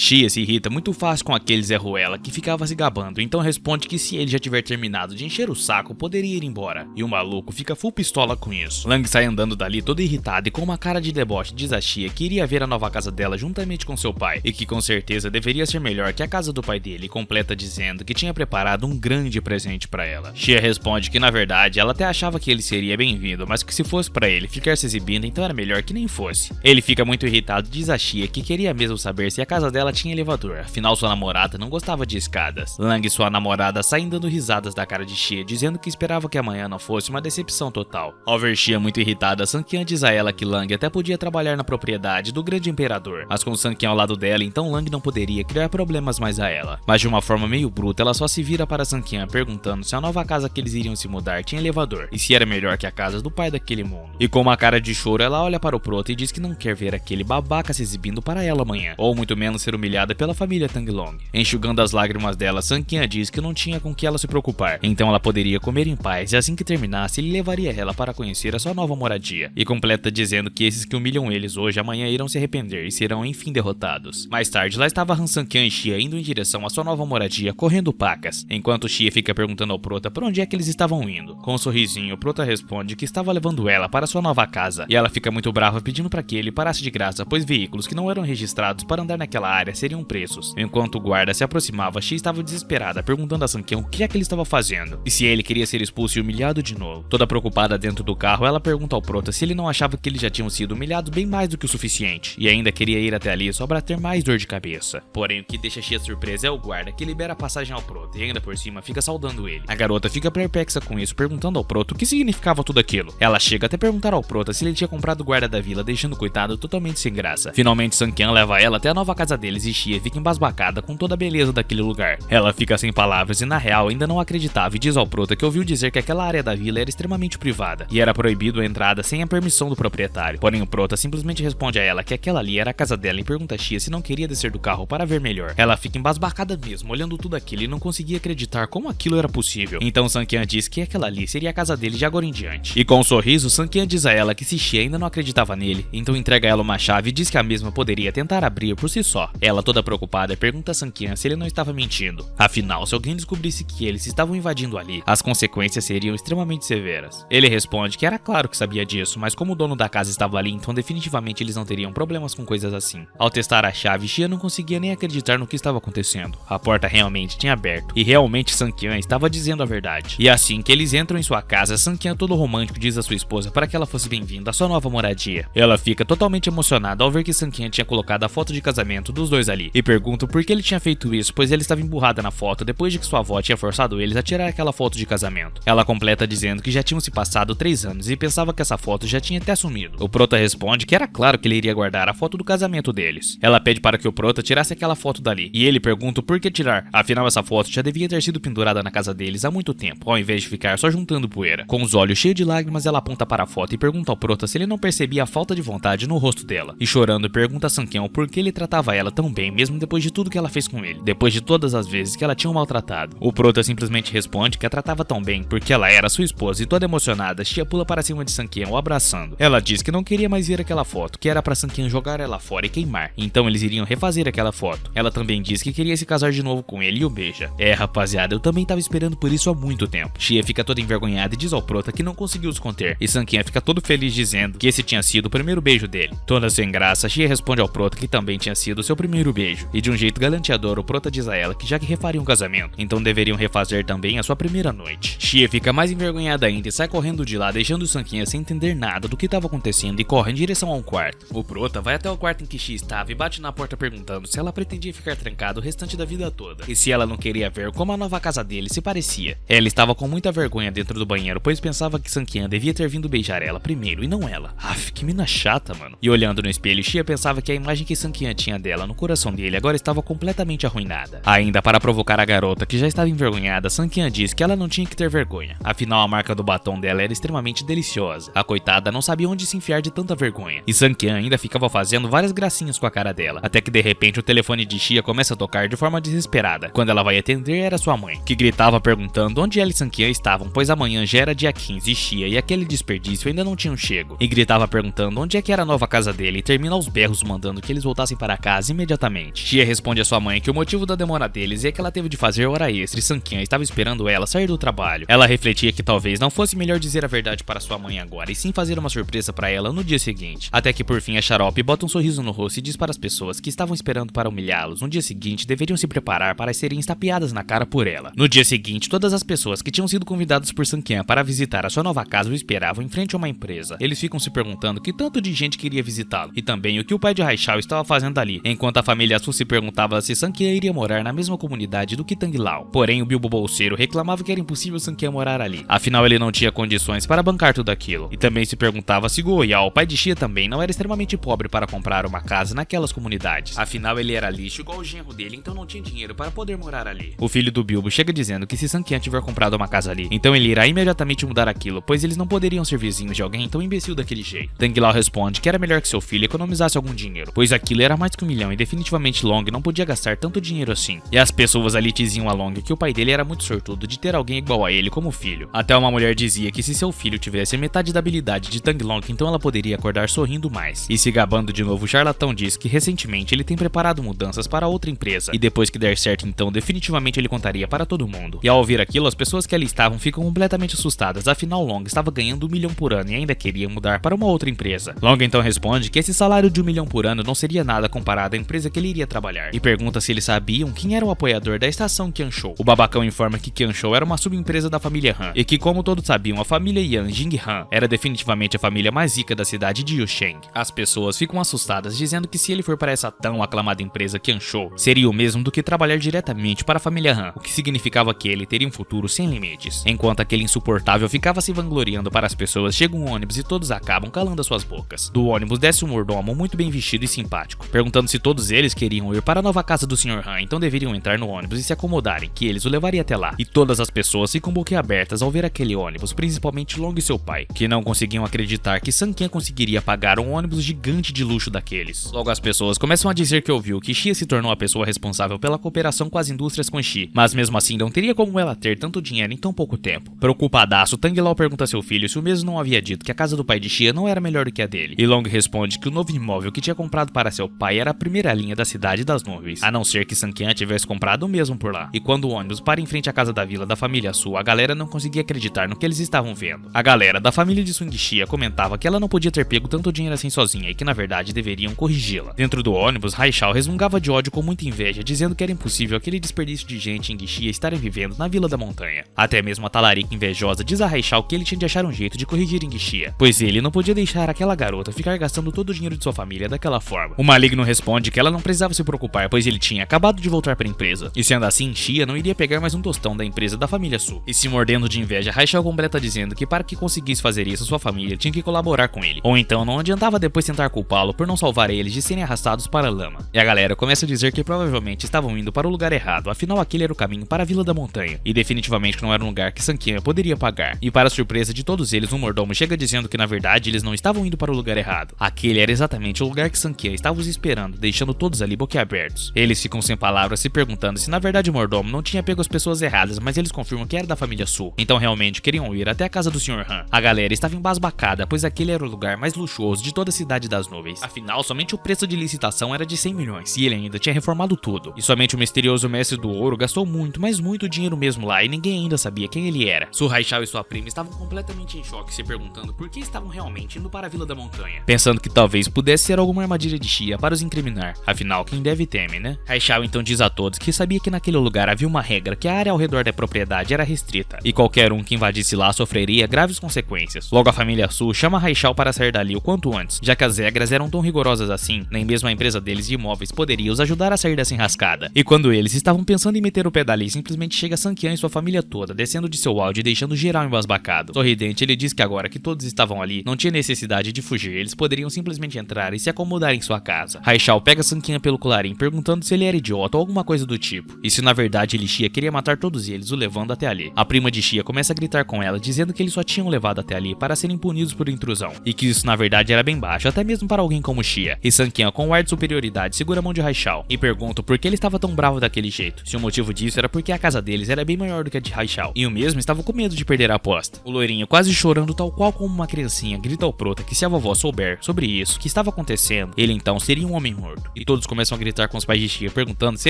Xia se irrita muito fácil com aquele Zé Ruela que ficava se gabando, então responde que se ele já tiver terminado de encher o saco, poderia ir embora. E o maluco fica full pistola com isso. Lang sai andando dali todo irritado e com uma cara de deboche diz a Xia que iria ver a nova casa dela juntamente com seu pai, e que com certeza deveria ser melhor que a casa do pai dele, e completa dizendo que tinha preparado um grande presente pra ela. Xia responde que na verdade ela até achava que ele seria bem-vindo, mas que se fosse pra ele ficar se exibindo, então era melhor que nem fosse. Ele fica muito irritado e diz a Xia que queria mesmo saber se a casa dela tinha elevador, afinal sua namorada não gostava de escadas. Lang e sua namorada saem dando risadas da cara de Xia, dizendo que esperava que amanhã não fosse uma decepção total. Ao ver Xia muito irritada, Sanqian diz a ela que Lang até podia trabalhar na propriedade do grande imperador, mas com Sanqian ao lado dela, então Lang não poderia criar problemas mais a ela. Mas de uma forma meio bruta, ela só se vira para Sanqian perguntando se a nova casa que eles iriam se mudar tinha elevador, e se era melhor que a casa do pai daquele mundo. E com uma cara de choro, ela olha para o Prota e diz que não quer ver aquele babaca se exibindo para ela amanhã, ou muito menos ser humilhada pela família Tanglong. Enxugando as lágrimas dela, Sanqian diz que não tinha com que ela se preocupar, então ela poderia comer em paz, e assim que terminasse, ele levaria ela para conhecer a sua nova moradia. E completa dizendo que esses que humilham eles hoje, amanhã irão se arrepender e serão enfim derrotados. Mais tarde, lá estava Han Sanqian e Xia indo em direção à sua nova moradia, correndo pacas, enquanto Xia fica perguntando ao Prota por onde é que eles estavam indo. Com um sorrisinho, o Prota responde que estava levando ela para sua nova casa, e ela fica muito brava pedindo para que ele parasse de graça, pois veículos que não eram registrados para andar naquela área seriam presos. Enquanto o guarda se aproximava, Xia estava desesperada, perguntando a Sanqian o que é que ele estava fazendo, e se ele queria ser expulso e humilhado de novo. Toda preocupada dentro do carro, ela pergunta ao Prota se ele não achava que eles já tinham sido humilhados bem mais do que o suficiente, e ainda queria ir até ali só para ter mais dor de cabeça. Porém, o que deixa Xia surpresa é o guarda, que libera a passagem ao Prota, e ainda por cima fica saudando ele. A garota fica perplexa com isso, perguntando ao Prota o que significava tudo aquilo. Ela chega até perguntar ao Prota se ele tinha comprado o guarda da vila, deixando o coitado totalmente sem graça. Finalmente, Sanqian leva ela até a nova casa deles e Xia fica embasbacada com toda a beleza daquele lugar. Ela fica sem palavras e na real ainda não acreditava e diz ao Prota que ouviu dizer que aquela área da vila era extremamente privada e era proibido a entrada sem a permissão do proprietário. Porém, o Prota simplesmente responde a ela que aquela ali era a casa dela e pergunta a Xia se não queria descer do carro para ver melhor. Ela fica embasbacada mesmo, olhando tudo aquilo e não conseguia acreditar como aquilo era possível. Então Sanqian diz que aquela ali seria a casa dele de agora em diante. E com um sorriso, Sanqian diz a ela que se Xia ainda não acreditava nele, então entrega a ela uma chave e diz que a mesma poderia tentar abrir por si só. Ela, toda preocupada, pergunta a Sanqian se ele não estava mentindo. Afinal, se alguém descobrisse que eles estavam invadindo ali, as consequências seriam extremamente severas. Ele responde que era claro que sabia disso, mas como o dono da casa estava ali, então definitivamente eles não teriam problemas com coisas assim. Ao testar a chave, Xia não conseguia nem acreditar no que estava acontecendo. A porta realmente tinha aberto, e realmente Sanqian estava dizendo a verdade. E assim que eles entram em sua casa, Sanqian, todo romântico, diz a sua esposa para que ela fosse bem-vinda à sua nova moradia. Ela fica totalmente emocionada ao ver que Sanqian tinha colocado a foto de casamento dos dois ali, e pergunta por que ele tinha feito isso, pois ele estava emburrada na foto depois de que sua avó tinha forçado eles a tirar aquela foto de casamento. Ela completa dizendo que já tinham se passado 3 anos e pensava que essa foto já tinha até sumido. O Prota responde que era claro que ele iria guardar a foto do casamento deles. Ela pede para que o Prota tirasse aquela foto dali, e ele pergunta o por que tirar, afinal essa foto já devia ter sido pendurada na casa deles há muito tempo, ao invés de ficar só juntando poeira. Com os olhos cheios de lágrimas, ela aponta para a foto e pergunta ao Prota se ele não percebia a falta de vontade no rosto dela, e chorando pergunta a Sanqian por que ele tratava ela tão bem, mesmo depois de tudo que ela fez com ele, depois de todas as vezes que ela tinha o maltratado. O Prota simplesmente responde que a tratava tão bem porque ela era sua esposa, e toda emocionada, Xia pula para cima de Sanqian, o abraçando. Ela diz que não queria mais ver aquela foto, que era para Sanqian jogar ela fora e queimar, então eles iriam refazer aquela foto. Ela também diz que queria se casar de novo com ele e o beija. Rapaziada, eu também tava esperando por isso há muito tempo. Xia fica toda envergonhada e diz ao Prota que não conseguiu se conter, e Sanqian fica todo feliz dizendo que esse tinha sido o primeiro beijo dele. Toda sem graça, Xia responde ao Prota que também tinha sido o seu primeiro beijo, e de um jeito galanteador o Prota diz a ela que já que refariam um casamento, então deveriam refazer também a sua primeira noite. Xia fica mais envergonhada ainda e sai correndo de lá, deixando Sanqian sem entender nada do que estava acontecendo e corre em direção a um quarto. O Prota vai até o quarto em que Xia estava e bate na porta perguntando se ela pretendia ficar trancada o restante da vida toda, e se ela não queria ver como a nova casa dele se parecia. Ela estava com muita vergonha dentro do banheiro, pois pensava que Sanqian devia ter vindo beijar ela primeiro e não ela. Aff, que mina chata, mano. E olhando no espelho, Xia pensava que a imagem que Sanqian tinha dela no coração dele agora estava completamente arruinada. Ainda para provocar a garota, que já estava envergonhada, Sanqian disse que ela não tinha que ter vergonha. Afinal, a marca do batom dela era extremamente deliciosa. A coitada não sabia onde se enfiar de tanta vergonha. E Sanqian ainda ficava fazendo várias gracinhas com a cara dela, até que de repente o telefone de Xia começa a tocar de forma desesperada. Quando ela vai atender, era sua mãe, que gritava perguntando onde ela e Sanqian estavam, pois amanhã já era dia 15 e Xia e aquele desperdício ainda não tinham chego. E gritava perguntando onde é que era a nova casa dele e termina aos berros mandando que eles voltassem para casa imediatamente. imediatamente. Xia responde à sua mãe que o motivo da demora deles é que ela teve de fazer hora extra e Sanqian estava esperando ela sair do trabalho. Ela refletia que talvez não fosse melhor dizer a verdade para sua mãe agora e sim fazer uma surpresa para ela no dia seguinte. Até que por fim a Xarope bota um sorriso no rosto e diz para as pessoas que estavam esperando para humilhá-los no dia seguinte deveriam se preparar para serem estapeadas na cara por ela. No dia seguinte, todas as pessoas que tinham sido convidadas por Sanqian para visitar a sua nova casa o esperavam em frente a uma empresa. Eles ficam se perguntando que tanto de gente queria visitá-lo e também o que o pai de Haishao estava fazendo ali, enquanto a família Su se perguntava se Sanqian iria morar na mesma comunidade do que Tang Lao. Porém, o Bilbo Bolseiro reclamava que era impossível Sanqian morar ali, afinal ele não tinha condições para bancar tudo aquilo. E também se perguntava se Guoyao, o pai de Xia, também não era extremamente pobre para comprar uma casa naquelas comunidades. Afinal, ele era lixo igual o genro dele, então não tinha dinheiro para poder morar ali. O filho do Bilbo chega dizendo que se Sanqian tiver comprado uma casa ali, então ele irá imediatamente mudar aquilo, pois eles não poderiam ser vizinhos de alguém tão imbecil daquele jeito. Tang Lao responde que era melhor que seu filho economizasse algum dinheiro, pois aquilo era mais que 1 milhão e definitivamente Long não podia gastar tanto dinheiro assim. E as pessoas ali diziam a Long que o pai dele era muito sortudo de ter alguém igual a ele como filho. Até uma mulher dizia que se seu filho tivesse metade da habilidade de Tang Long, então ela poderia acordar sorrindo mais. E se gabando de novo, o charlatão diz que recentemente ele tem preparado mudanças para outra empresa, e depois que der certo então definitivamente ele contaria para todo mundo. E ao ouvir aquilo, as pessoas que ali estavam ficam completamente assustadas, afinal Long estava ganhando 1 milhão por ano e ainda queria mudar para uma outra empresa. Long então responde que esse salário de 1 milhão por ano não seria nada comparado à empresa que ele iria trabalhar, e pergunta se eles sabiam quem era o apoiador da estação Qianshou. O babacão informa que Qianshou era uma subempresa da família Han, e que como todos sabiam, a família Yan Jing Han era definitivamente a família mais rica da cidade de Yusheng. As pessoas ficam assustadas, dizendo que se ele for para essa tão aclamada empresa Qianshou, seria o mesmo do que trabalhar diretamente para a família Han, o que significava que ele teria um futuro sem limites. Enquanto aquele insuportável ficava se vangloriando para as pessoas, chega um ônibus e todos acabam calando as suas bocas. Do ônibus desce um mordomo muito bem vestido e simpático, perguntando se todos eles queriam ir para a nova casa do Sr. Han, então deveriam entrar no ônibus e se acomodarem, que eles o levariam até lá. E todas as pessoas ficam boquiabertas ao ver aquele ônibus, principalmente Long e seu pai, que não conseguiam acreditar que Sanqian conseguiria pagar um ônibus gigante de luxo daqueles. Logo as pessoas começam a dizer que ouviu que Xia se tornou a pessoa responsável pela cooperação com as indústrias com Xi, mas mesmo assim não teria como ela ter tanto dinheiro em tão pouco tempo. Preocupadaço, Tang Lao pergunta a seu filho se o mesmo não havia dito que a casa do pai de Xia não era melhor do que a dele, e Long responde que o novo imóvel que tinha comprado para seu pai era a primeira linha da cidade das nuvens, a não ser que Sanqian tivesse comprado o mesmo por lá. E quando o ônibus para em frente à casa da vila da família Su, a galera não conseguia acreditar no que eles estavam vendo. A galera da família de Sung Xia comentava que ela não podia ter pego tanto dinheiro assim sozinha e que na verdade deveriam corrigi-la. Dentro do ônibus, Haishao resmungava de ódio com muita inveja, dizendo que era impossível aquele desperdício de gente em Xia estarem vivendo na Vila da Montanha. Até mesmo a talarica invejosa diz a Haishao que ele tinha de achar um jeito de corrigir Xia, pois ele não podia deixar aquela garota ficar gastando todo o dinheiro de sua família daquela forma. O maligno responde que ela não precisava se preocupar, pois ele tinha acabado de voltar para a empresa, e sendo assim, Xia não iria pegar mais um tostão da empresa da família Su. E se mordendo de inveja, Haishao completa dizendo que para que conseguisse fazer isso, sua família tinha que colaborar com ele, ou então não adiantava depois tentar culpá-lo por não salvar eles de serem arrastados para a lama. E a galera começa a dizer que provavelmente estavam indo para o lugar errado, afinal aquele era o caminho para a Vila da Montanha, e definitivamente não era um lugar que Sanqian poderia pagar. E para surpresa de todos eles, um mordomo chega dizendo que na verdade eles não estavam indo para o lugar errado. Aquele era exatamente o lugar que Sanqian estava os esperando, deixando todos ali boquiabertos. Eles ficam sem palavras, se perguntando se na verdade o mordomo não tinha pego as pessoas erradas, mas eles confirmam que era da família Su, então realmente queriam ir até a casa do Sr. Han. A galera estava embasbacada, pois aquele era o lugar mais luxuoso de toda a cidade das nuvens. Afinal, somente o preço de licitação era de 100 milhões, e ele ainda tinha reformado tudo. E somente o misterioso mestre do ouro gastou muito, mas muito dinheiro mesmo lá, e ninguém ainda sabia quem ele era. Su Haishao e sua prima estavam completamente em choque, se perguntando por que estavam realmente indo para a Vila da Montanha, pensando que talvez pudesse ser alguma armadilha de Xia para os incriminar. Afinal, quem deve teme, né? Haishao então diz a todos que sabia que naquele lugar havia uma regra que a área ao redor da propriedade era restrita, e qualquer um que invadisse lá sofreria graves consequências. Logo a família Su chama Haishao para sair dali o quanto antes, já que as regras eram tão rigorosas assim, nem mesmo a empresa deles de imóveis poderia os ajudar a sair dessa enrascada. E quando eles estavam pensando em meter o pé dali, simplesmente chega Sanqian e sua família toda, descendo de seu áudio e deixando geral embasbacado. Sorridente, ele diz que agora que todos estavam ali, não tinha necessidade de fugir, eles poderiam simplesmente entrar e se acomodar em sua casa. Haishao pega Sanqian pelo colarinho, perguntando se ele era idiota ou alguma coisa do tipo, e se na verdade ele Xia queria matar todos eles, o levando até ali. A prima de Xia começa a gritar com ela, dizendo que eles só tinham levado até ali para serem punidos por intrusão, e que isso na verdade era bem baixo, até mesmo para alguém como Xia. E Sanqian, com um ar de superioridade, segura a mão de Haishao e pergunta por que ele estava tão bravo daquele jeito, se o motivo disso era porque a casa deles era bem maior do que a de Haishao, e o mesmo estava com medo de perder a aposta. O loirinho, quase chorando tal qual como uma criancinha, grita ao prota que se a vovó souber sobre isso que estava acontecendo, ele então seria um homem morto. e todos começam a gritar com os pais de Xia, perguntando se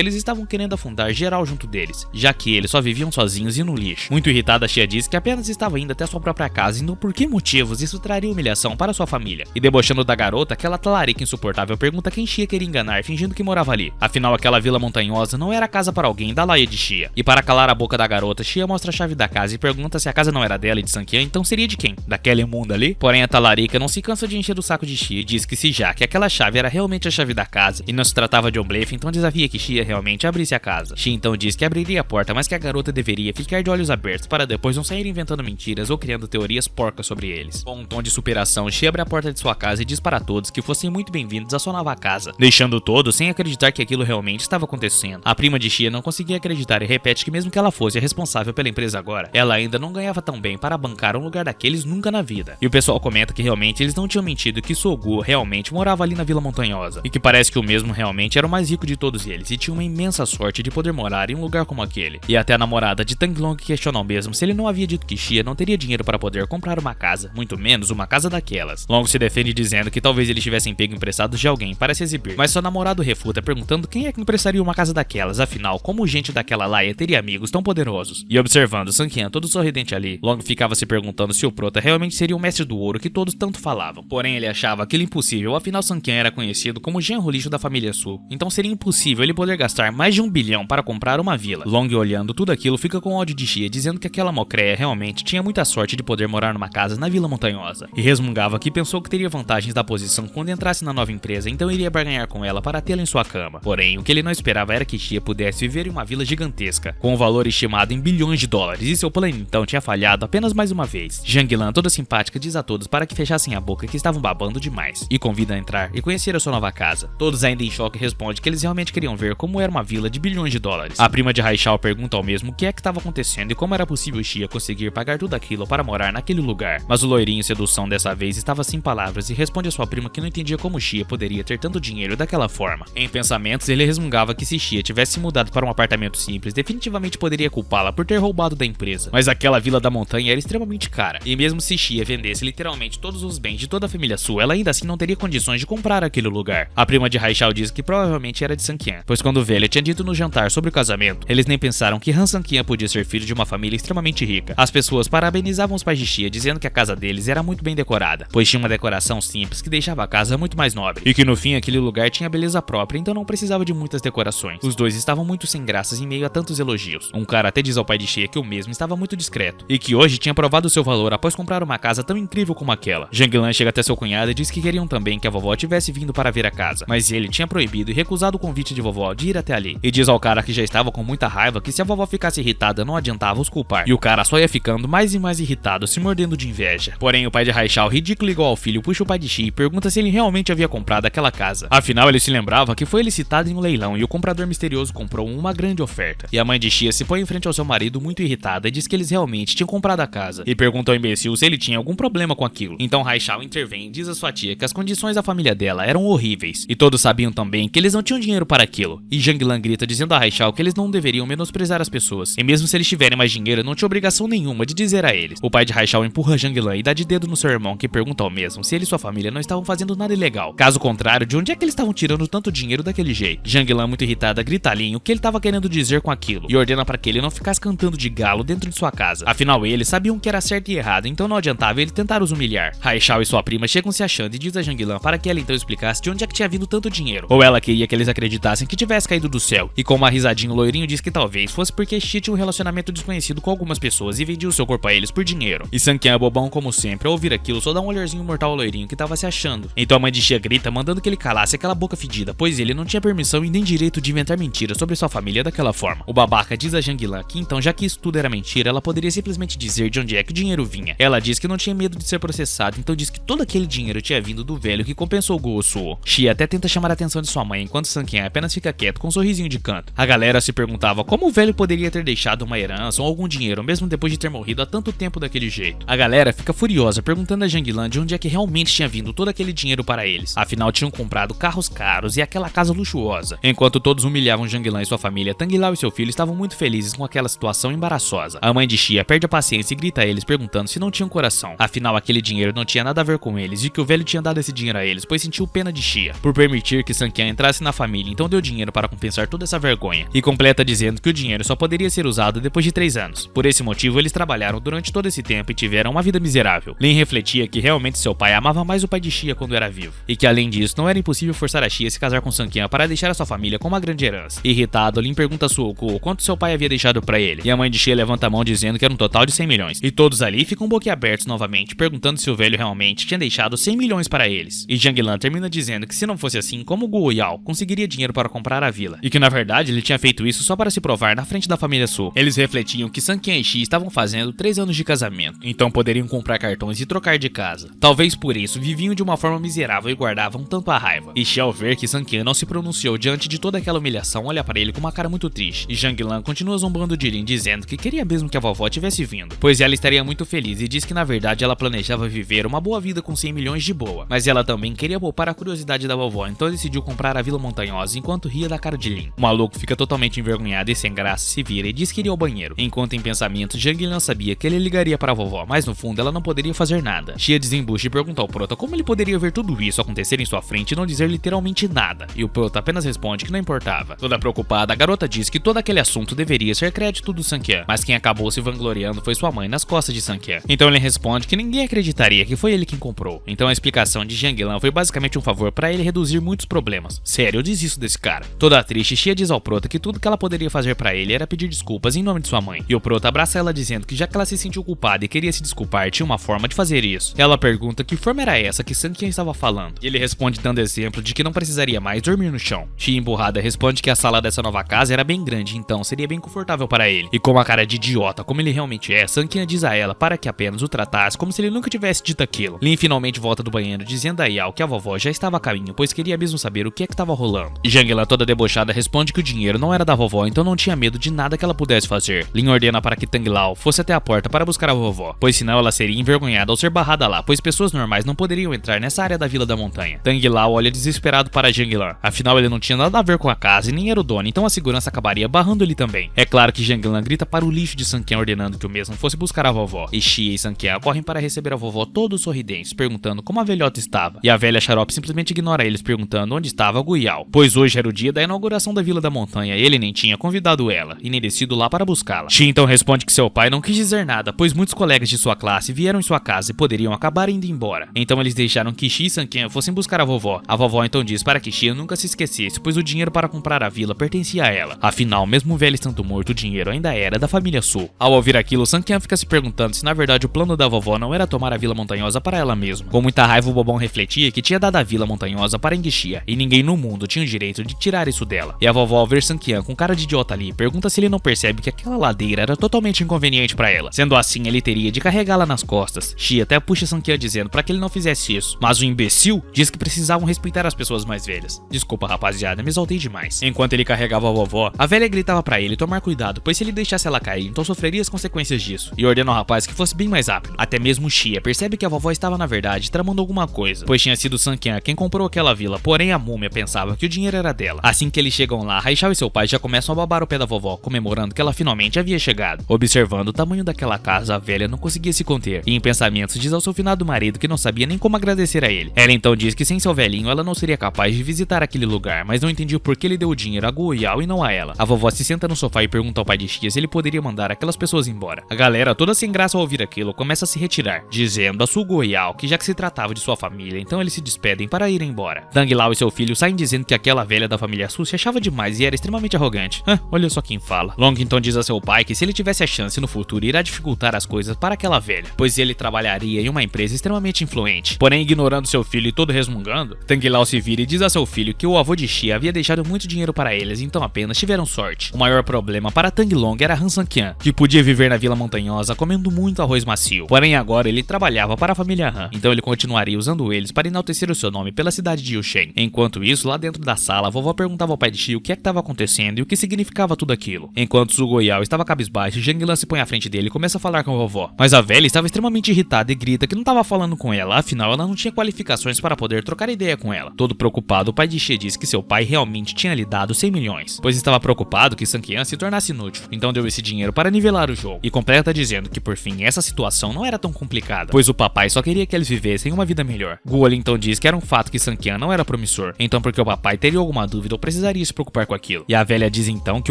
eles estavam querendo afundar geral junto deles, já que eles só viviam sozinhos e no lixo. Muito irritada, Xia diz que apenas estava indo até sua própria casa, indo por que motivos isso traria humilhação para sua família. E debochando da garota, aquela talarica insuportável pergunta quem Xia queria enganar, fingindo que morava ali. Afinal, aquela vila montanhosa não era a casa para alguém da laia de Xia. E para calar a boca da garota, Xia mostra a chave da casa e pergunta se a casa não era dela e de Sanqian, então seria de quem? Daquela imunda ali? Porém, a talarica não se cansa de encher o saco de Xia e diz que se já que aquela chave era realmente a chave da casa e não se tratava de um blefe, então desafia que Xia realmente abrisse a casa. Xia então diz que abriria a porta, mas que a garota deveria ficar de olhos abertos para depois não sair inventando mentiras ou criando teorias porcas sobre eles. Com um tom de superação, Xia abre a porta de sua casa e diz para todos que fossem muito bem-vindos à sua nova casa, deixando todos sem acreditar que aquilo realmente estava acontecendo. A prima de Xia não conseguia acreditar e repete que mesmo que ela fosse a responsável pela empresa agora, ela ainda não ganhava tão bem para bancar um lugar daqueles nunca na vida. E o pessoal comenta que realmente eles não tinham mentido, que Sogu realmente morava ali na Vila Montanhosa, e que parece que o mesmo realmente era o mais rico de todos eles e tinha uma imensa sorte de poder morar em um lugar como aquele. E até a namorada de Tang Long questionou mesmo se ele não havia dito que Xia não teria dinheiro para poder comprar uma casa, muito menos uma casa daquelas. Long se defende dizendo que talvez eles tivessem pego emprestados de alguém para se exibir, mas seu namorado refuta perguntando quem é que emprestaria uma casa daquelas, afinal, como gente daquela laia teria amigos tão poderosos. E observando Sanqian todo sorridente ali, Long ficava se perguntando se o Prota realmente seria o mestre do ouro que todos tanto falavam. Porém, ele achava aquilo impossível, afinal Sanqian era conhecido como genro lixo da família Su, então seria impossível ele poder gastar mais de 1 bilhão para comprar uma vila. Long, olhando tudo aquilo, fica com ódio de Xia, dizendo que aquela mocreia realmente tinha muita sorte de poder morar numa casa na Vila Montanhosa, e resmungava que pensou que teria vantagens da posição quando entrasse na nova empresa, então iria barganhar com ela para tê-la em sua cama. Porém, o que ele não esperava era que Xia pudesse viver em uma vila gigantesca, com um valor estimado em bilhões de dólares, e seu plano então tinha falhado apenas mais uma vez. Zhang-Lan, toda simpática, diz a todos para que fechassem a boca, que estavam babando demais, e convida a entrar e conhecer a sua nova casa. Todos ainda em choque respondem que eles realmente queriam ver como era uma vila de bilhões de dólares. A prima de Haishao pergunta ao mesmo o que é que estava acontecendo e como era possível Xia conseguir pagar tudo aquilo para morar naquele lugar. Mas o loirinho sedução dessa vez estava sem palavras e responde a sua prima que não entendia como Xia poderia ter tanto dinheiro daquela forma. Em pensamentos, ele resmungava que se Xia tivesse mudado para um apartamento simples, definitivamente poderia culpá-la por ter roubado da empresa. Mas aquela vila da montanha era extremamente cara, e mesmo se Xia vendesse literalmente todos os bens de toda a família Su, ela ainda assim não teria condições de comprar aquele lugar. A prima de Haishao diz que provavelmente era de Sanqian, pois quando o velho tinha dito no jantar sobre o casamento, eles nem pensaram que Han Sanqian podia ser filho de uma família extremamente rica. As pessoas parabenizavam os pais de Xia, dizendo que a casa deles era muito bem decorada, pois tinha uma decoração simples que deixava a casa muito mais nobre, e que no fim aquele lugar tinha beleza própria, então não precisava de muitas decorações. Os dois estavam muito sem graças em meio a tantos elogios. Um cara até diz ao pai de Xia que o mesmo estava muito discreto, e que hoje tinha provado seu valor após comprar uma casa tão incrível como aquela. Zhang-Lan chega até seu cunhado e diz que queriam também que a vovó tivesse vindo para ver a casa, mas ele tinha proibido e recusado o convite de vovó de ir até ali, e diz ao cara que já estava com muita raiva que se a vovó ficasse irritada não adiantava os culpar, e o cara só ia ficando mais e mais irritado, se mordendo de inveja. Porém, o pai de Haishao, ridículo igual ao filho, puxa o pai de Xia e pergunta se ele realmente havia comprado aquela casa. Afinal, ele se lembrava que foi licitado em um leilão e o comprador misterioso comprou uma grande oferta. E a mãe de Xia se põe em frente ao seu marido muito irritada e diz que eles realmente tinham comprado a casa, e pergunta ao imbecil se ele tinha algum problema com aquilo. Então Haishao intervém e diz à sua tia que as condições da família dela eram horríveis, e todos sabiam também que eles não tinham dinheiro para aquilo. E Zhang-Lan grita dizendo a Haishao que eles não deveriam menosprezar as pessoas, e mesmo se eles tiverem mais dinheiro, não tinha obrigação nenhuma de dizer a eles. O pai de Haishao empurra Zhang-Lan e dá de dedo no seu irmão, que pergunta ao mesmo se ele e sua família não estavam fazendo nada ilegal. Caso contrário, de onde é que eles estavam tirando tanto dinheiro daquele jeito? Zhang-Lan, muito irritada, grita a Lin o que ele estava querendo dizer com aquilo, e ordena para que ele não ficasse cantando de galo dentro de sua casa. Afinal, eles sabiam que era certo e errado, então não adiantava ele tentar os humilhar. Haishao e sua prima chegam se achando e diz a Zhang-Lan para que ela então explicasse de onde é que tinha vindo tanto dinheiro, ou ela queria que eles acreditassem que tivesse caído do céu. E com uma risadinha, o loirinho diz que talvez fosse porque Xia tinha um relacionamento desconhecido com algumas pessoas e vendia o seu corpo a eles por dinheiro. E Sanqian, bobão como sempre, ao ouvir aquilo, só dá um olharzinho mortal ao loirinho que tava se achando. Então a mãe de Xia grita, mandando que ele calasse aquela boca fedida, pois ele não tinha permissão e nem direito de inventar mentiras sobre sua família daquela forma. O babaca diz a Zhang-Lan que então, já que isso tudo era mentira, ela poderia simplesmente dizer de onde é que o dinheiro vinha. Ela diz que não tinha medo de ser processado, então diz que todo aquele dinheiro tinha vindo do velho que compensou Guo Suo. Xia até tenta chamar a atenção de sua mãe, enquanto Sanqian apenas fica quieto com um sorrisinho de canto. A galera se perguntava como o velho poderia ter deixado uma herança ou algum dinheiro, mesmo depois de ter morrido há tanto tempo daquele jeito. A galera fica furiosa, perguntando a Zhang-Lan de onde é que realmente tinha vindo todo aquele dinheiro para eles. Afinal, tinham comprado carros caros e aquela casa luxuosa. Enquanto todos humilhavam Zhang-Lan e sua família, Tang Lao e seu filho estavam muito felizes com aquela situação embaraçosa. A mãe de Xia perde a paciência e grita a eles, perguntando se não tinham coração. Afinal, aquele dinheiro não tinha nada a ver com eles, e que o velho tinha dado esse dinheiro a eles, pois sentiu pena de Xia, por permitir permitir que Sanqian entrasse na família, então deu dinheiro para compensar toda essa vergonha, e completa dizendo que o dinheiro só poderia ser usado depois de 3 anos. Por esse motivo, eles trabalharam durante todo esse tempo e tiveram uma vida miserável. Lin refletia que realmente seu pai amava mais o pai de Xia quando era vivo, e que além disso, não era impossível forçar a Xia a se casar com Sanqian para deixar a sua família com uma grande herança. Irritado, Lin pergunta a Suoku quanto seu pai havia deixado para ele, e a mãe de Xia levanta a mão dizendo que era um total de 100 milhões, e todos ali ficam boquiabertos novamente, perguntando se o velho realmente tinha deixado 100 milhões para eles. E Zhang Lan termina dizendo que se não fosse assim, como Guo Yao conseguiria dinheiro para comprar a vila, e que na verdade ele tinha feito isso só para se provar na frente da família Su. Eles refletiam que Sanqian e Xia estavam fazendo 3 anos de casamento, então poderiam comprar cartões e trocar de casa. Talvez por isso viviam de uma forma miserável e guardavam tanto a raiva. E Xia, ao ver que Sanqian não se pronunciou diante de toda aquela humilhação, olha para ele com uma cara muito triste, e Zhang Lan continua zombando de Lin, dizendo que queria mesmo que a vovó tivesse vindo, pois ela estaria muito feliz, e diz que na verdade ela planejava viver uma boa vida com 100 milhões de boa, mas ela também queria poupar a curiosidade da vovó, então decidiu comprar a Vila Montanhosa enquanto ria da cara de Lin. O maluco fica totalmente envergonhado e sem graça, se vira e diz que iria ao banheiro, enquanto em pensamento Zhang Lan sabia que ele ligaria para a vovó, mas no fundo ela não poderia fazer nada. Xia desembucha e pergunta ao Prota como ele poderia ver tudo isso acontecer em sua frente e não dizer literalmente nada, e o Prota apenas responde que não importava. Toda preocupada, a garota diz que todo aquele assunto deveria ser crédito do Sanqian, mas quem acabou se vangloriando foi sua mãe nas costas de Sanqian. Então ele responde que ninguém acreditaria que foi ele quem comprou. Então a explicação de Zhang Lan foi basicamente um favor para ele reduzir muitos problemas. Sério, eu desisto desse cara. Toda triste, Xia diz ao Prota que tudo que ela poderia fazer para ele era pedir desculpas em nome de sua mãe. E o Prota abraça ela dizendo que já que ela se sentiu culpada e queria se desculpar, tinha uma forma de fazer isso. Ela pergunta que forma era essa que Sanqian estava falando. E ele responde dando exemplo de que não precisaria mais dormir no chão. Xia, emburrada, responde que a sala dessa nova casa era bem grande, então seria bem confortável para ele. E com uma cara de idiota como ele realmente é, Sanqian diz a ela para que apenas o tratasse como se ele nunca tivesse dito aquilo. Lin finalmente volta do banheiro dizendo a Yao que a vovó já estava a caminho, pois queria mesmo saber o que é que estava rolando. E Zhang Lan, toda debochada, responde que o dinheiro não era da vovó, então não tinha medo de nada que ela pudesse fazer. Lin ordena para que Tang Lao fosse até a porta para buscar a vovó, pois senão ela seria envergonhada ao ser barrada lá, pois pessoas normais não poderiam entrar nessa área da Vila da Montanha. Tang Lao olha desesperado para Zhang Lan, afinal ele não tinha nada a ver com a casa e nem era o dono, então a segurança acabaria barrando ele também. É claro que Zhang Lan grita para o lixo de Sanqian ordenando que o mesmo fosse buscar a vovó, e Xia e Sanqian correm para receber a vovó todos sorridentes, perguntando como a velhota estava, e a velha xarope simplesmente ignora eles perguntando onde estava Guo Yao, pois hoje era o dia da inauguração da Vila da Montanha e ele nem tinha convidado ela, e nem descido lá para buscá-la. Xia então responde que seu pai não quis dizer nada, pois muitos colegas de sua classe vieram em sua casa e poderiam acabar indo embora, então eles deixaram que Xia e Sanqian fossem buscar a vovó. A vovó então diz para que Xia nunca se esquecesse, pois o dinheiro para comprar a vila pertencia a ela, afinal, mesmo o velho estando morto, o dinheiro ainda era da família Su. Ao ouvir aquilo, Sanqian fica se perguntando se na verdade o plano da vovó não era tomar a Vila Montanhosa para ela mesma. Com muita raiva, o bobão refletia que tinha dado a Vila Montanhosa para Enguixia, e ninguém no mundo tinha o direito de tirar isso dela. E a vovó, ao ver Sanqian com cara de idiota ali, pergunta se ele não percebe que aquela ladeira era totalmente inconveniente para ela. Sendo assim, ele teria de carregá-la nas costas. Xia até puxa Sanqian dizendo para que ele não fizesse isso, mas o imbecil diz que precisavam respeitar as pessoas mais velhas. Desculpa, rapaziada, me exaltei demais. Enquanto ele carregava a vovó, a velha gritava para ele tomar cuidado, pois se ele deixasse ela cair, então sofreria as consequências disso, e ordena ao rapaz que fosse bem mais rápido. Até mesmo Xia percebe que a vovó estava na verdade tramando alguma coisa, pois tinha sido Sanqian quem comprou aquela vila, porém a múmia pensava que o dinheiro era dela. Assim que eles chegam lá, Raishao e seu pai já começam a babar o pé da vovó, comemorando que ela finalmente havia chegado. Observando o tamanho daquela casa, a velha não conseguia se conter, e em pensamentos diz ao seu finado marido que não sabia nem como agradecer a ele. Ela então diz que sem seu velhinho ela não seria capaz de visitar aquele lugar, mas não entendia por que ele deu o dinheiro a Guo Yao e não a ela. A vovó se senta no sofá e pergunta ao pai de Xia se ele poderia mandar aquelas pessoas embora. A galera, toda sem graça ao ouvir aquilo, começa a se retirar, dizendo a Su Guo Yao que já que se tratava de sua família, então eles se despedem para ir embora. Tang Lao e seu filho saem dizendo que aquela velha da família Su se achava demais e era extremamente arrogante. Olha só quem fala. Long então diz a seu pai que se ele tivesse a chance no futuro, irá dificultar as coisas para aquela velha, pois ele trabalharia em uma empresa extremamente influente. Porém, ignorando seu filho e todo resmungando, Tang Lao se vira e diz a seu filho que o avô de Xia havia deixado muito dinheiro para eles, então apenas tiveram sorte. O maior problema para Tang Long era Han Sanqian, que podia viver na Vila Montanhosa comendo muito arroz macio. Porém, agora ele trabalhava para a família Han, então ele continuaria usando eles para enaltecer o seu nome pela cidade de Yushen. Enquanto isso, lá dentro da sala, a vovó perguntava ao pai de Xia o que é que estava acontecendo e o que significava tudo aquilo. Enquanto Su Guo Yao estava cabisbaixo, Zhang Lan se põe à frente dele e começa a falar com a vovó. Mas a velha estava extremamente irritada e grita que não estava falando com ela, afinal ela não tinha qualificações para poder trocar ideia com ela. Todo preocupado, o pai de Xia disse que seu pai realmente tinha lhe dado 100 milhões, pois estava preocupado que Sanqian se tornasse inútil, então deu esse dinheiro para nivelar o jogo, e completa dizendo que por fim essa situação não era tão complicada, pois o papai só queria que eles vivessem uma vida melhor. Guo então diz que era um fato que Sanqian não era promissor promissor, então porque o papai teria alguma dúvida ou precisaria se preocupar com aquilo. E a velha diz então que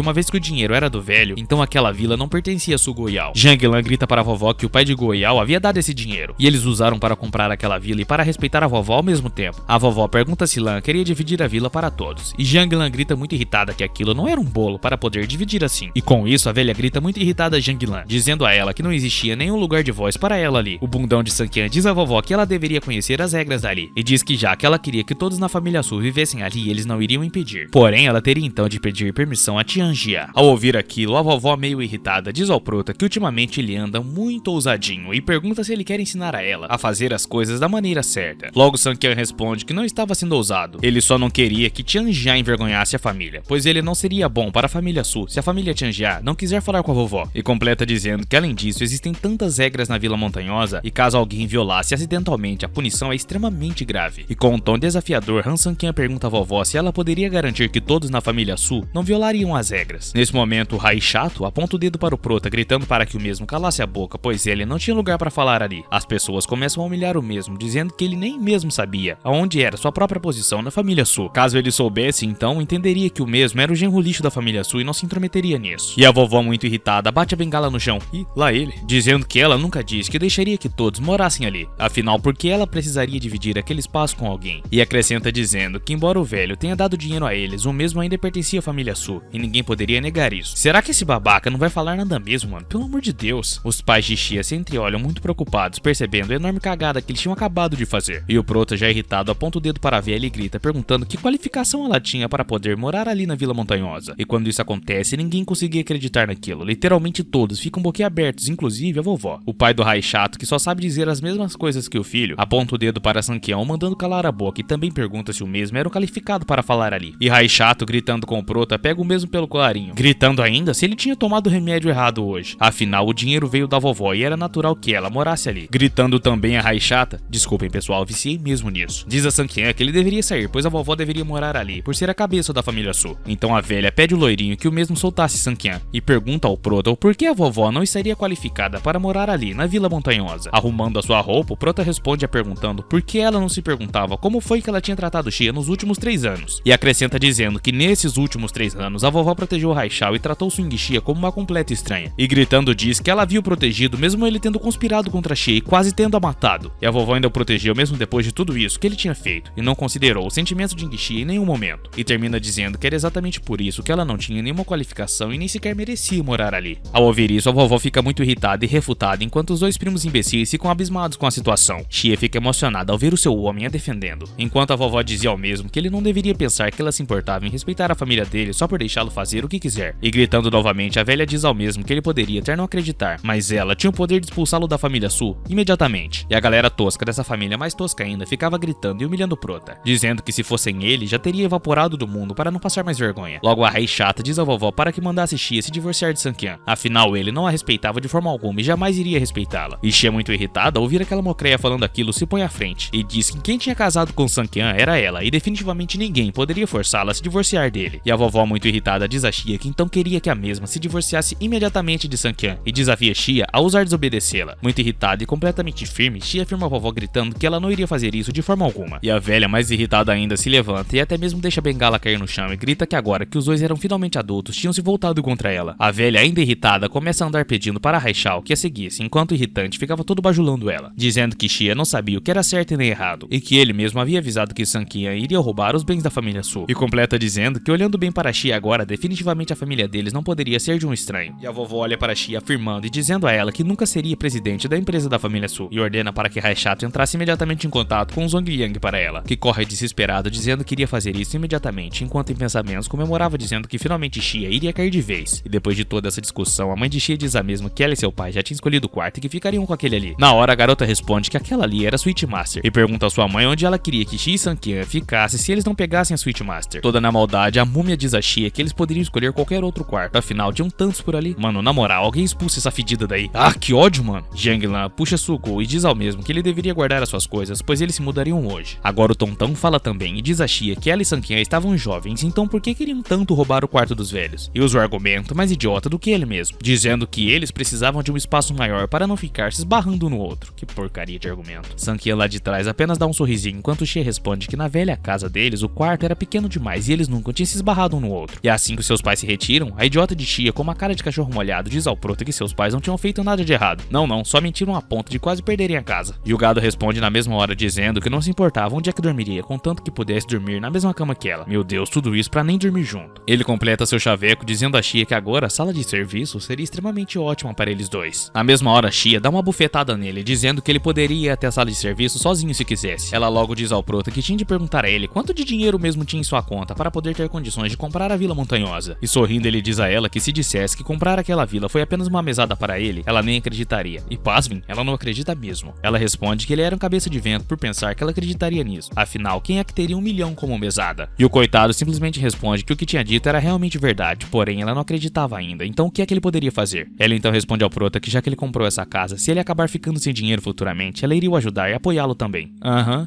uma vez que o dinheiro era do velho, então aquela vila não pertencia a Su Goyal. Jianglan grita para a vovó que o pai de Goyal havia dado esse dinheiro, e eles usaram para comprar aquela vila e para respeitar a vovó ao mesmo tempo. A vovó pergunta se Lan queria dividir a vila para todos, e Jianglan grita muito irritada que aquilo não era um bolo para poder dividir assim. E com isso a velha grita muito irritada a Jianglan, dizendo a ela que não existia nenhum lugar de voz para ela ali. O bundão de Sanqian diz à vovó que ela deveria conhecer as regras dali, e diz que já que ela queria que todos na família Su vivessem ali, eles não iriam impedir. Porém, ela teria então de pedir permissão a Tianjia. Ao ouvir aquilo, a vovó meio irritada diz ao prota que ultimamente ele anda muito ousadinho e pergunta se ele quer ensinar a ela a fazer as coisas da maneira certa. Logo Sanqian responde que não estava sendo ousado, ele só não queria que Tianjia envergonhasse a família, pois ele não seria bom para a família Su se a família Tianjia não quiser falar com a vovó, e completa dizendo que além disso existem tantas regras na Vila Montanhosa e caso alguém violasse acidentalmente a punição é extremamente grave. E com um tom desafiador, Han Sanqian pergunta à vovó se ela poderia garantir que todos na família Su não violariam as regras. Nesse momento, o Rai Chato aponta o dedo para o prota, gritando para que o mesmo calasse a boca, pois ele não tinha lugar para falar ali. As pessoas começam a humilhar o mesmo, dizendo que ele nem mesmo sabia aonde era sua própria posição na família Su. Caso ele soubesse, então entenderia que o mesmo era o genro lixo da família Su e não se intrometeria nisso. E a vovó, muito irritada, bate a bengala no chão, e lá ele, dizendo que ela nunca disse que deixaria que todos morassem ali, afinal porque ela precisaria dividir aquele espaço com alguém. E acrescenta dizendo que embora o velho tenha dado dinheiro a eles, o mesmo ainda pertencia à família Su, e ninguém poderia negar isso. Será que esse babaca não vai falar nada mesmo, mano? Pelo amor de Deus. Os pais de Xia se entreolham muito preocupados, percebendo a enorme cagada que eles tinham acabado de fazer. E o prota, já irritado, aponta o dedo para a velha e grita, perguntando que qualificação ela tinha para poder morar ali na Vila Montanhosa. E quando isso acontece, ninguém conseguia acreditar naquilo. Literalmente todos ficam boquiabertos, inclusive a vovó. O pai do Rai Chato, que só sabe dizer as mesmas coisas que o filho, aponta o dedo para Sanqian, mandando calar a boca, e também pergunta se o mesmo era o qualificado para falar ali. E Rai Chato, gritando com o prota, pega o mesmo pelo colarinho, gritando ainda se ele tinha tomado o remédio errado hoje. Afinal, o dinheiro veio da vovó e era natural que ela morasse ali. Gritando também a Rai Chata, desculpem pessoal, viciei mesmo nisso. Diz a Sanqian que ele deveria sair, pois a vovó deveria morar ali, por ser a cabeça da família Su. Então a velha pede o loirinho que o mesmo soltasse Sanqian, e pergunta ao prota o porquê a vovó não estaria qualificada para morar ali, na Vila Montanhosa. Arrumando a sua roupa, o prota responde a perguntando por que ela não se perguntava como foi que ela tinha tratado Xia nos últimos 3 anos. E acrescenta dizendo que nesses últimos 3 anos, a vovó protegeu o Raichao e tratou Swing Xia como uma completa estranha. E gritando diz que ela havia o protegido mesmo ele tendo conspirado contra Xia e quase tendo a matado. E a vovó ainda o protegeu mesmo depois de tudo isso que ele tinha feito, e não considerou o sentimento de Xia em nenhum momento. E termina dizendo que era exatamente por isso que ela não tinha nenhuma qualificação e nem sequer merecia morar ali. Ao ouvir isso, a vovó fica muito irritada e refutada, enquanto os dois primos imbecis ficam abismados com a situação. Xia fica emocionada ao ver o seu homem a defendendo, enquanto a vovó dizia ao mesmo que ele não deveria pensar que ela se importava em respeitar a família dele só por deixá-lo fazer o que quiser. E gritando novamente, a velha diz ao mesmo que ele poderia até não acreditar, mas ela tinha o poder de expulsá-lo da família Su imediatamente. E a galera tosca dessa família, mais tosca ainda, ficava gritando e humilhando o prota, dizendo que se fossem ele, já teria evaporado do mundo para não passar mais vergonha. Logo a Rai Chata diz à vovó para que mandasse Xia se divorciar de Sanqian, afinal ele não a respeitava de forma alguma e jamais iria respeitá-la. E Xia, muito irritada ao ouvir aquela mocreia falando aquilo, se põe à frente e diz que quem tinha casado com Sanqian era ela e definitivamente ninguém poderia forçá-la a se divorciar dele. E a vovó, muito irritada, diz a Xia que então queria que a mesma se divorciasse imediatamente de Sanqian e desafia Xia a ousar desobedecê-la. Muito irritada e completamente firme, Xia afirma a vovó gritando que ela não iria fazer isso de forma alguma. E a velha, mais irritada ainda, se levanta e até mesmo deixa a bengala cair no chão e grita que agora que os dois eram finalmente adultos, tinham se voltado contra ela. A velha, ainda irritada, começa a andar pedindo para Raichao que a seguisse, enquanto o irritante ficava todo bajulando ela, dizendo que Xia não sabia o que era certo e nem errado, e que ele mesmo havia avisado que Sanqian iria roubar os bens da família Su. E completa dizendo que olhando bem para Xia agora, definitivamente a família deles não poderia ser de um estranho. E a vovó olha para Xia afirmando e dizendo a ela que nunca seria presidente da empresa da família Su, e ordena para que Raichato entrasse imediatamente em contato com Zhong Yang para ela, que corre desesperado dizendo que iria fazer isso imediatamente, enquanto em pensamentos comemorava dizendo que finalmente Xia iria cair de vez. E depois de toda essa discussão, a mãe de Xia diz a mesma que ela e seu pai já tinham escolhido o quarto e que ficariam com aquele ali. Na hora, a garota responde que aquela ali era a Suite Master e pergunta à sua mãe onde ela queria que Xia e Sanqian ficassem se eles não pegassem a Suite Master. Toda na maldade, a múmia diz a Xia que eles poderiam escolher qualquer outro quarto, afinal tinham tantos por ali. Mano, na moral, alguém expulsa essa fedida daí. Ah, que ódio, mano. Jianglan puxa Sugo e diz ao mesmo que ele deveria guardar as suas coisas, pois eles se mudariam hoje. Agora o Tontão fala também e diz a Xia que ela e Sanqian estavam jovens, então por que queriam tanto roubar o quarto dos velhos? E usa o argumento mais idiota do que ele mesmo, dizendo que eles precisavam de um espaço maior para não ficar se esbarrando um no outro. Que porcaria de argumento. Sanqian lá de trás apenas dá um sorrisinho enquanto Xia responde que na velha casa deles, o quarto era pequeno demais e eles nunca tinham se esbarrado um no outro. E assim que seus pais se retiram, a idiota de Shia, com uma cara de cachorro molhado, diz ao prota que seus pais não tinham feito nada de errado. Não, só mentiram a ponto de quase perderem a casa. E o gado responde na mesma hora dizendo que não se importava onde é que dormiria, contanto que pudesse dormir na mesma cama que ela. Meu Deus, tudo isso pra nem dormir junto. Ele completa seu chaveco dizendo a Shia que agora a sala de serviço seria extremamente ótima para eles dois. Na mesma hora, Shia dá uma bufetada nele, dizendo que ele poderia ir até a sala de serviço sozinho se quisesse. Ela logo diz ao prota que tinha de perguntar a ele quanto de dinheiro mesmo tinha em sua conta para poder ter condições de comprar a Vila Montanhosa. E sorrindo ele diz a ela que se dissesse que comprar aquela vila foi apenas uma mesada para ele, ela nem acreditaria. E pasmem, ela não acredita mesmo. Ela responde que ele era um cabeça de vento por pensar que ela acreditaria nisso. Afinal, quem é que teria 1 milhão como mesada? E o coitado simplesmente responde que o que tinha dito era realmente verdade, porém ela não acreditava ainda. Então o que é que ele poderia fazer? Ela então responde ao prota que já que ele comprou essa casa, se ele acabar ficando sem dinheiro futuramente, ela iria o ajudar e apoiá-lo também.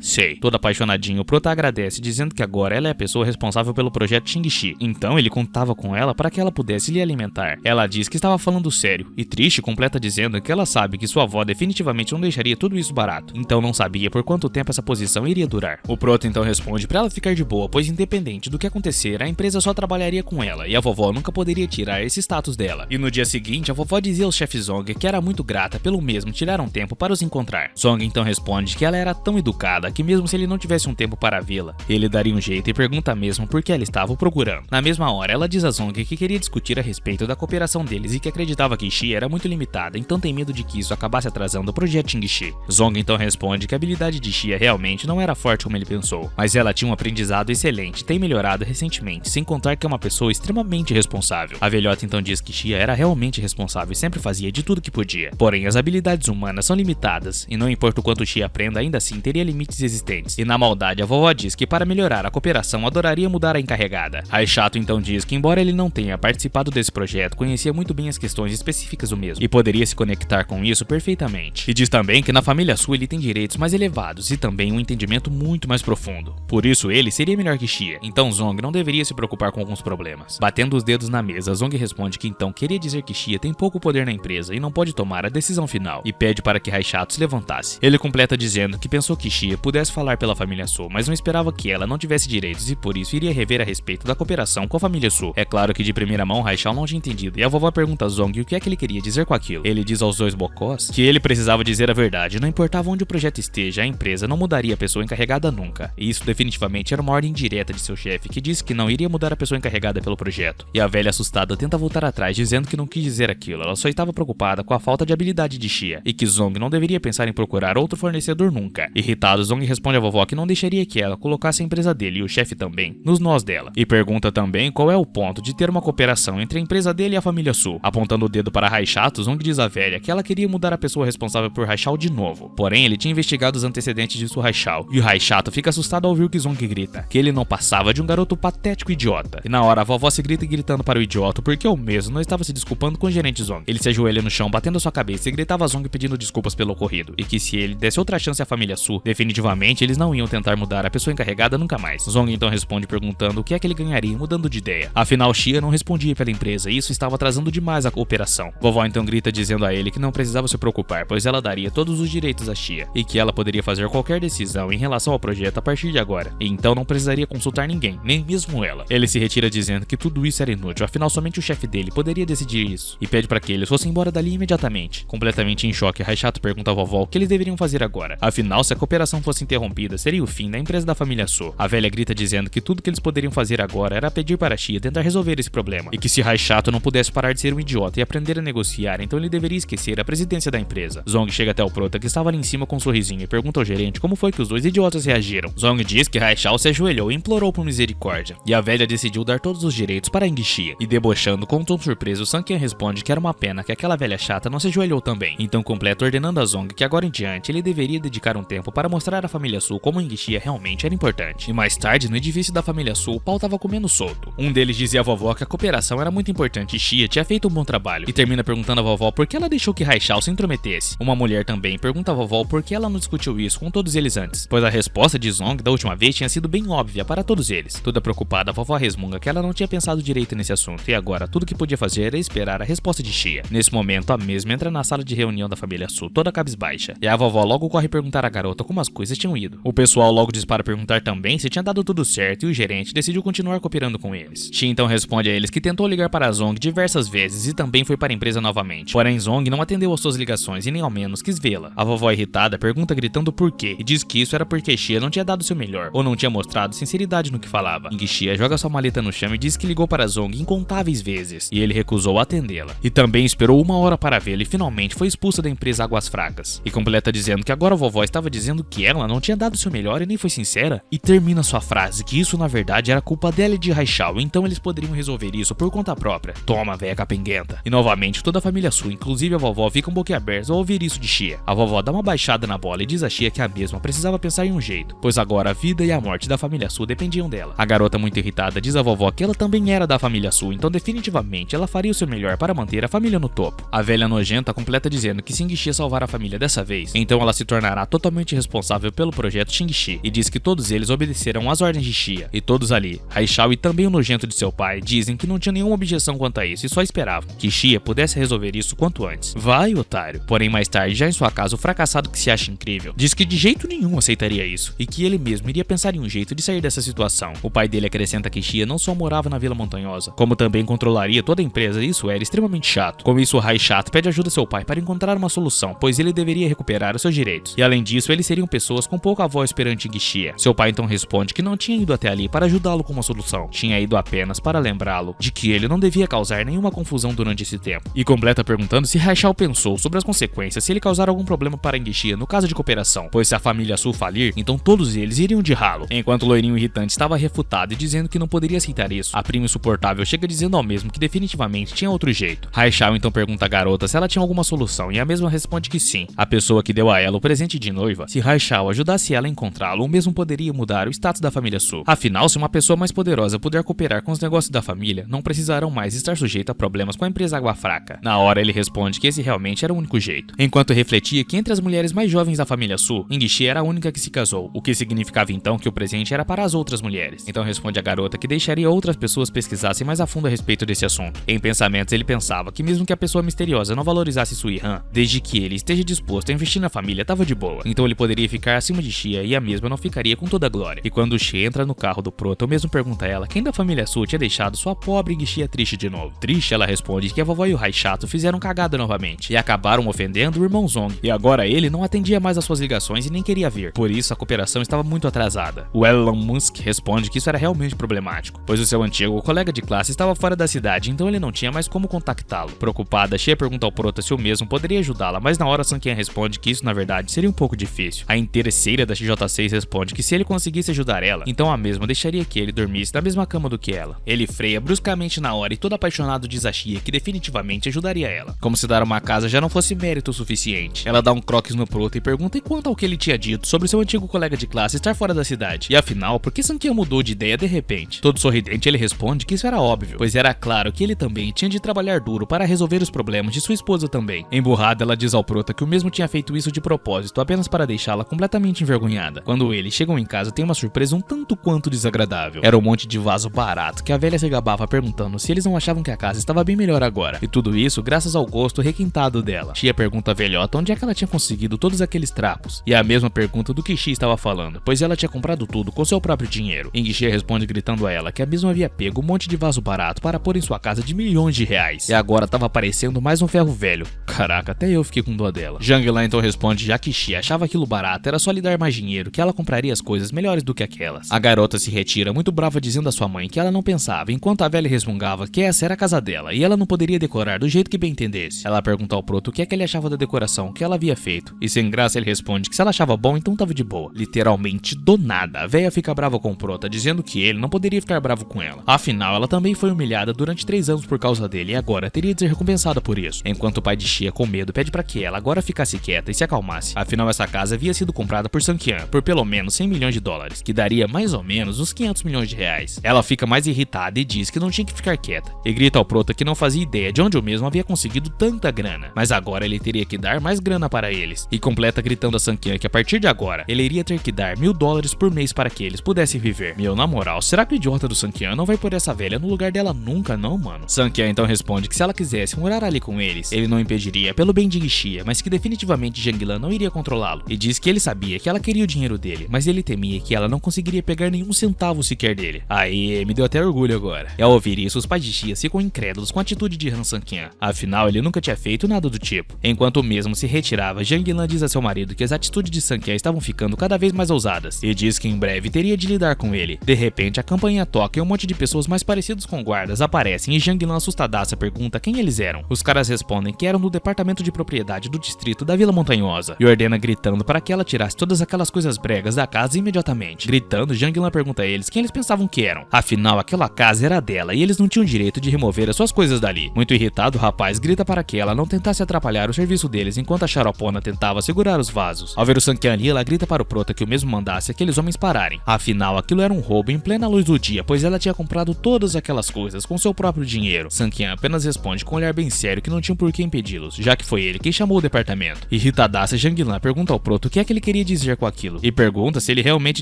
Sei. Todo apaixonadinho, o prota agradece, dizendo que agora ela é a pessoa responsável pelo projeto Xingxi. Então ele contava com ela para que ela pudesse lhe alimentar. Ela diz que estava falando sério, e triste completa dizendo que ela sabe que sua avó definitivamente não deixaria tudo isso barato, então não sabia por quanto tempo essa posição iria durar. O prota então responde para ela ficar de boa, pois independente do que acontecer, a empresa só trabalharia com ela, e a vovó nunca poderia tirar esse status dela. E no dia seguinte, a vovó dizia ao chefe Zong que era muito grata pelo mesmo tirar um tempo para os encontrar. Zong então responde que ela era tão educada que mesmo se ele não tivesse um tempo para vê-la, ele daria um jeito e pergunta mesmo por que ela estava o procurando. Na mesma hora, ela diz a Zong que queria discutir a respeito da cooperação deles e que acreditava que Xi era muito limitada, então tem medo de que isso acabasse atrasando o projeto Xingxi. Zong então responde que a habilidade de Xia realmente não era forte como ele pensou, mas ela tinha um aprendizado excelente e tem melhorado recentemente, sem contar que é uma pessoa extremamente responsável. A velhota então diz que Xia era realmente responsável e sempre fazia de tudo que podia. Porém, as habilidades humanas são limitadas, e não importa o quanto Xia aprenda, ainda assim teria limites existentes. E na maldade, a vovó diz que para melhorar a cooperação adoraria mudar a encarregada. Raishato então diz que embora ele não tenha participado desse projeto, conhecia muito bem as questões específicas do mesmo, e poderia se conectar com isso perfeitamente. E diz também que na família Su ele tem direitos mais elevados e também um entendimento muito mais profundo. Por isso ele seria melhor que Xia, então Zong não deveria se preocupar com alguns problemas. Batendo os dedos na mesa, Zong responde que então queria dizer que Xia tem pouco poder na empresa e não pode tomar a decisão final, e pede para que Raishato se levantasse. Ele completa dizendo que pensou que Xia pudesse falar pela família Su, mas não esperava que ela não tivesse direitos e por isso iria rever a respeito da cooperação com a família Su. É claro que de primeira mão Raishao não tinha entendido, e a vovó pergunta a Zong o que é que ele queria dizer com aquilo. Ele diz aos dois bocós que ele precisava dizer a verdade, não importava onde o projeto esteja, a empresa não mudaria a pessoa encarregada nunca. E isso definitivamente era uma ordem direta de seu chefe, que disse que não iria mudar a pessoa encarregada pelo projeto. E a velha assustada tenta voltar atrás, dizendo que não quis dizer aquilo, ela só estava preocupada com a falta de habilidade de Xia, e que Zong não deveria pensar em procurar outro fornecedor nunca. Irritado, Zong responde à vovó que não deixaria que ela colocasse a empresa dele e o chefe também nos nós dela, e pergunta também qual é o ponto de ter uma cooperação entre a empresa dele e a família Su. Apontando o dedo para Raishato, Zong diz à velha que ela queria mudar a pessoa responsável por Raishao de novo. Porém, ele tinha investigado os antecedentes de Raishao, e o Raishato fica assustado ao ouvir que Zong grita que ele não passava de um garoto patético idiota. E na hora, a vovó se grita gritando para o idiota porque o mesmo não estava se desculpando com o gerente Zong. Ele se ajoelha no chão, batendo a sua cabeça e gritava a Zong pedindo desculpas pelo ocorrido, e que se ele desse outra chance à família Su, definitivamente eles não iam tentar mudar a pessoa encarregada nunca mais. Zong então responde perguntando o que é que ele ganharia mudando de ideia. Afinal, Xia não respondia pela empresa e isso estava atrasando demais a cooperação. Vovó então grita dizendo a ele que não precisava se preocupar, pois ela daria todos os direitos a Xia, e que ela poderia fazer qualquer decisão em relação ao projeto a partir de agora, e então não precisaria consultar ninguém, nem mesmo ela. Ele se retira dizendo que tudo isso era inútil, afinal somente o chefe dele poderia decidir isso, e pede para que eles fossem embora dali imediatamente. Completamente em choque, Raishato pergunta à vovó o que eles deveriam fazer agora. Afinal, se a cooperação fosse interrompida, seria o fim da empresa da família Su. A velha grita dizendo que tudo que eles poderiam fazer agora era pedir para Xia tentar resolver esse problema, e que se Raishato não pudesse parar de ser um idiota e aprender a negociar, então ele deveria esquecer a presidência da empresa. Zong chega até o prota que estava ali em cima com um sorrisinho e pergunta ao gerente como foi que os dois idiotas reagiram. Zong diz que Raishao se ajoelhou e implorou por misericórdia, e a velha decidiu dar todos os direitos para Xia. E debochando, com um tom surpreso, Sanqian responde que era uma pena que aquela velha chata não se ajoelhou também. Então completa ordenando a Zong que agora em diante ele deveria dedicar um tempo para mostrar à família Su como Xia realmente era importante. E mais tarde, no edifício da família Su, o pau tava comendo solto. Um deles dizia à vovó que a cooperação era muito importante e Xia tinha feito um bom trabalho, e termina perguntando à vovó por que ela deixou que Raishao se intrometesse. Uma mulher também pergunta à vovó por que ela não discutiu isso com todos eles antes, pois a resposta de Zong da última vez tinha sido bem óbvia para todos eles. Toda preocupada, a vovó resmunga que ela não tinha pensado direito nesse assunto, e agora tudo que podia fazer era esperar a resposta de Xia. Nesse momento, a mesma entra na sala de reunião da família Su, toda cabisbaixa, e a vovó logo corre perguntar à garota como as coisas tinham ido. O pessoal logo isso para perguntar também se tinha dado tudo certo e o gerente decidiu continuar cooperando com eles. Shi então responde a eles que tentou ligar para Zong diversas vezes e também foi para a empresa novamente. Porém, Zong não atendeu às suas ligações e nem ao menos quis vê-la. A vovó irritada pergunta gritando por quê e diz que isso era porque Xia não tinha dado seu melhor ou não tinha mostrado sinceridade no que falava. Xia joga sua maleta no chão e diz que ligou para Zong incontáveis vezes e ele recusou atendê-la. E também esperou 1 hora para vê-la e finalmente foi expulsa da empresa Águas Fracas. E completa dizendo que agora a vovó estava dizendo que ela não tinha dado seu melhor e nem foi sincera. E termina sua frase que isso na verdade era culpa dela e de Haishao, então eles poderiam resolver isso por conta própria. Toma, véia capenguenta. E novamente toda a família Su, inclusive a vovó, ficam boquiabertos ao ouvir isso de Xia. A vovó dá uma baixada na bola e diz a Xia que a mesma precisava pensar em um jeito, pois agora a vida e a morte da família Su dependiam dela. A garota, muito irritada, diz à vovó que ela também era da família Su, então definitivamente ela faria o seu melhor para manter a família no topo. A velha nojenta completa dizendo que se Xia salvar a família dessa vez, então ela se tornará totalmente responsável pelo projeto Xingxi, e diz que todos eles obedecerão às ordens de Xia. E todos ali, Haishao e também o nojento de seu pai, dizem que não tinha nenhuma objeção quanto a isso e só esperavam que Xia pudesse resolver isso quanto antes. Vai, otário. Porém, mais tarde, já em sua casa, o fracassado, que se acha incrível, diz que de jeito nenhum aceitaria isso e que ele mesmo iria pensar em um jeito de sair dessa situação. O pai dele acrescenta que Xia não só morava na Vila Montanhosa, como também controlaria toda a empresa e isso era extremamente chato. Com isso, o Hai chato pede ajuda a seu pai para encontrar uma solução, pois ele deveria recuperar os seus direitos. E além disso, eles seriam pessoas com pouca voz perante Xia. Seu pai então responde que não tinha ido até ali para ajudá-lo com uma solução, tinha ido apenas para lembrá-lo de que ele não devia causar nenhuma confusão durante esse tempo. E completa perguntando se Haishao pensou sobre as consequências se ele causar algum problema para Xia no caso de cooperação, pois se a família Su falir, então todos eles iriam de ralo. Enquanto o loirinho irritante estava refutado e dizendo que não poderia aceitar isso, a prima insuportável chega dizendo ao mesmo que definitivamente tinha outro jeito. Haishao então pergunta à garota se ela tinha alguma solução e a mesma responde que sim. A pessoa que deu a ela o presente de noiva, se Haishao ajudasse ela a encontrá-lo, o mesmo poderia mudar o status da família Su. Afinal, se uma pessoa mais poderosa puder cooperar com os negócios da família, não precisarão mais estar sujeito a problemas com a empresa Água Fraca. Na hora ele responde que esse realmente era o único jeito. Enquanto refletia que entre as mulheres mais jovens da família Su, Xia era a única que se casou, o que significava então que o presente era para as outras mulheres. Então responde a garota que deixaria outras pessoas pesquisassem mais a fundo a respeito desse assunto. Em pensamentos ele pensava que mesmo que a pessoa misteriosa não valorizasse Su Yihan, desde que ele esteja disposto a investir na família, estava de boa. Então ele poderia ficar acima de Xia e a mesma não ficaria com toda a glória. E quando Xia entra no carro do Prota, o mesmo pergunta a ela quem da família Su tinha deixado sua pobre Xia triste de novo. Triste, ela responde que a vovó e o Hai chato fizeram cagada novamente e acabaram ofendendo o irmão Zong. E agora ele não atendia mais às suas ligações e nem queria vir. Por isso a cooperação estava muito atrasada. O Elon Musk responde que isso era realmente problemático, pois o seu antigo colega de classe estava fora da cidade, então ele não tinha mais como contactá-lo. Preocupada, Xia pergunta ao Prota se o mesmo poderia ajudá-la, mas na hora Sanqian responde que isso na verdade seria um pouco difícil. A interesseira da XJ6 responde que se ele conseguisse ajudar ela, então a mesma deixaria que ele dormisse na mesma cama do que ela. Ele freia bruscamente na hora e todo apaixonado diz a Xia que definitivamente ajudaria ela, como se dar uma casa já não fosse mérito suficiente. Ela dá um croques no Prota e pergunta quanto ao que ele tinha dito sobre seu antigo colega de classe estar fora da cidade. E afinal, por que Sanqian mudou de ideia de repente? Todo sorridente ele responde que isso era óbvio, pois era claro que ele também tinha de trabalhar duro para resolver os problemas de sua esposa também. Emburrada, ela diz ao Prota que o mesmo tinha feito isso de propósito, apenas para deixá-la completamente envergonhada. Quando eles chegam em casa, tem uma surpresa um tanto quanto desagradável. Era um monte de vaso barato que a velha se gabava perguntando se eles não achavam que a casa estava bem melhor agora. E tudo isso graças ao gosto requintado dela. Xia pergunta à velhota onde é que ela tinha conseguido todos aqueles trapos. E a mesma pergunta do que Xia estava falando, pois ela tinha comprado tudo com seu próprio dinheiro. Xia responde gritando a ela que a mesma havia pego um monte de vaso barato para pôr em sua casa de milhões de reais. E agora estava parecendo mais um ferro velho. Caraca, até eu fiquei com dó dela. Zhang lá então responde já que Xia achava aquilo barato, era só lhe dar mais dinheiro que ela compraria as coisas melhores do que aquelas. A garota se retira muito brava dizendo à sua mãe que ela não pensava, enquanto a velha resmungava que essa era a casa dela e ela não poderia decorar do jeito que bem entendesse. Ela pergunta ao Proto o que é que ele achava da decoração que ela havia feito, e sem graça ele responde que se ela achava bom então tava de boa. Literalmente do nada, a velha fica brava com o Prota, dizendo que ele não poderia ficar bravo com ela. Afinal, ela também foi humilhada durante 3 anos por causa dele e agora teria de ser recompensada por isso. Enquanto o pai de Xia, com medo, pede para que ela agora ficasse quieta e se acalmasse. Afinal, essa casa havia sido comprada por Sanqian por pelo menos 100 milhões de dólares, que daria mais ou menos uns 500 milhões de reais. Ela fica mais irritada e diz que não tinha que ficar quieta, e grita ao Prota que não fazia ideia de onde o mesmo havia conseguido tanta grana, mas agora ele teria que dar mais grana para eles, e completa gritando a Sanqian que a partir de agora ele iria ter que dar $1000 por mês para que eles pudessem viver. Meu, na moral, será que o idiota do Sanqian não vai pôr essa velha no lugar dela nunca não, mano? Sanqian então responde que se ela quisesse morar ali com eles, ele não impediria pelo bem de Xia, mas que definitivamente Zhang Lan não iria controlá-lo, e diz que ele sabia que ela queria o dinheiro dele, ele, mas ele temia que ela não conseguiria pegar nenhum centavo sequer dele. Aí, me deu até orgulho agora. E ao ouvir isso, os pais de Xia ficam incrédulos com a atitude de Han Sang-kyan. Afinal, ele nunca tinha feito nada do tipo. Enquanto o mesmo se retirava, Jang Lan diz a seu marido que as atitudes de Sang-kyan estavam ficando cada vez mais ousadas, e diz que em breve teria de lidar com ele. De repente, a campainha toca e um monte de pessoas mais parecidas com guardas aparecem e Jang Lan assustadaça pergunta quem eles eram. Os caras respondem que eram do departamento de propriedade do distrito da Vila Montanhosa, e ordena gritando para que ela tirasse todas aquelas coisas bregas da casa imediatamente. Gritando, Jang Lan pergunta a eles quem eles pensavam que eram. Afinal, aquela casa era dela e eles não tinham direito de remover as suas coisas dali. Muito irritado, o rapaz grita para que ela não tentasse atrapalhar o serviço deles enquanto a Charopona tentava segurar os vasos. Ao ver o Sang-kyan ali, ela grita para o prota que o mesmo mandasse aqueles homens pararem. Afinal, aquilo era um roubo em plena luz do dia, pois ela tinha comprado todas aquelas coisas com seu próprio dinheiro. Sang-kyan apenas responde com um olhar bem sério que não tinha por que impedi-los, já que foi ele quem chamou o departamento. Irritadaça, Jang Lan pergunta ao prota o que é que ele queria dizer com aquilo, e pergunta se ele realmente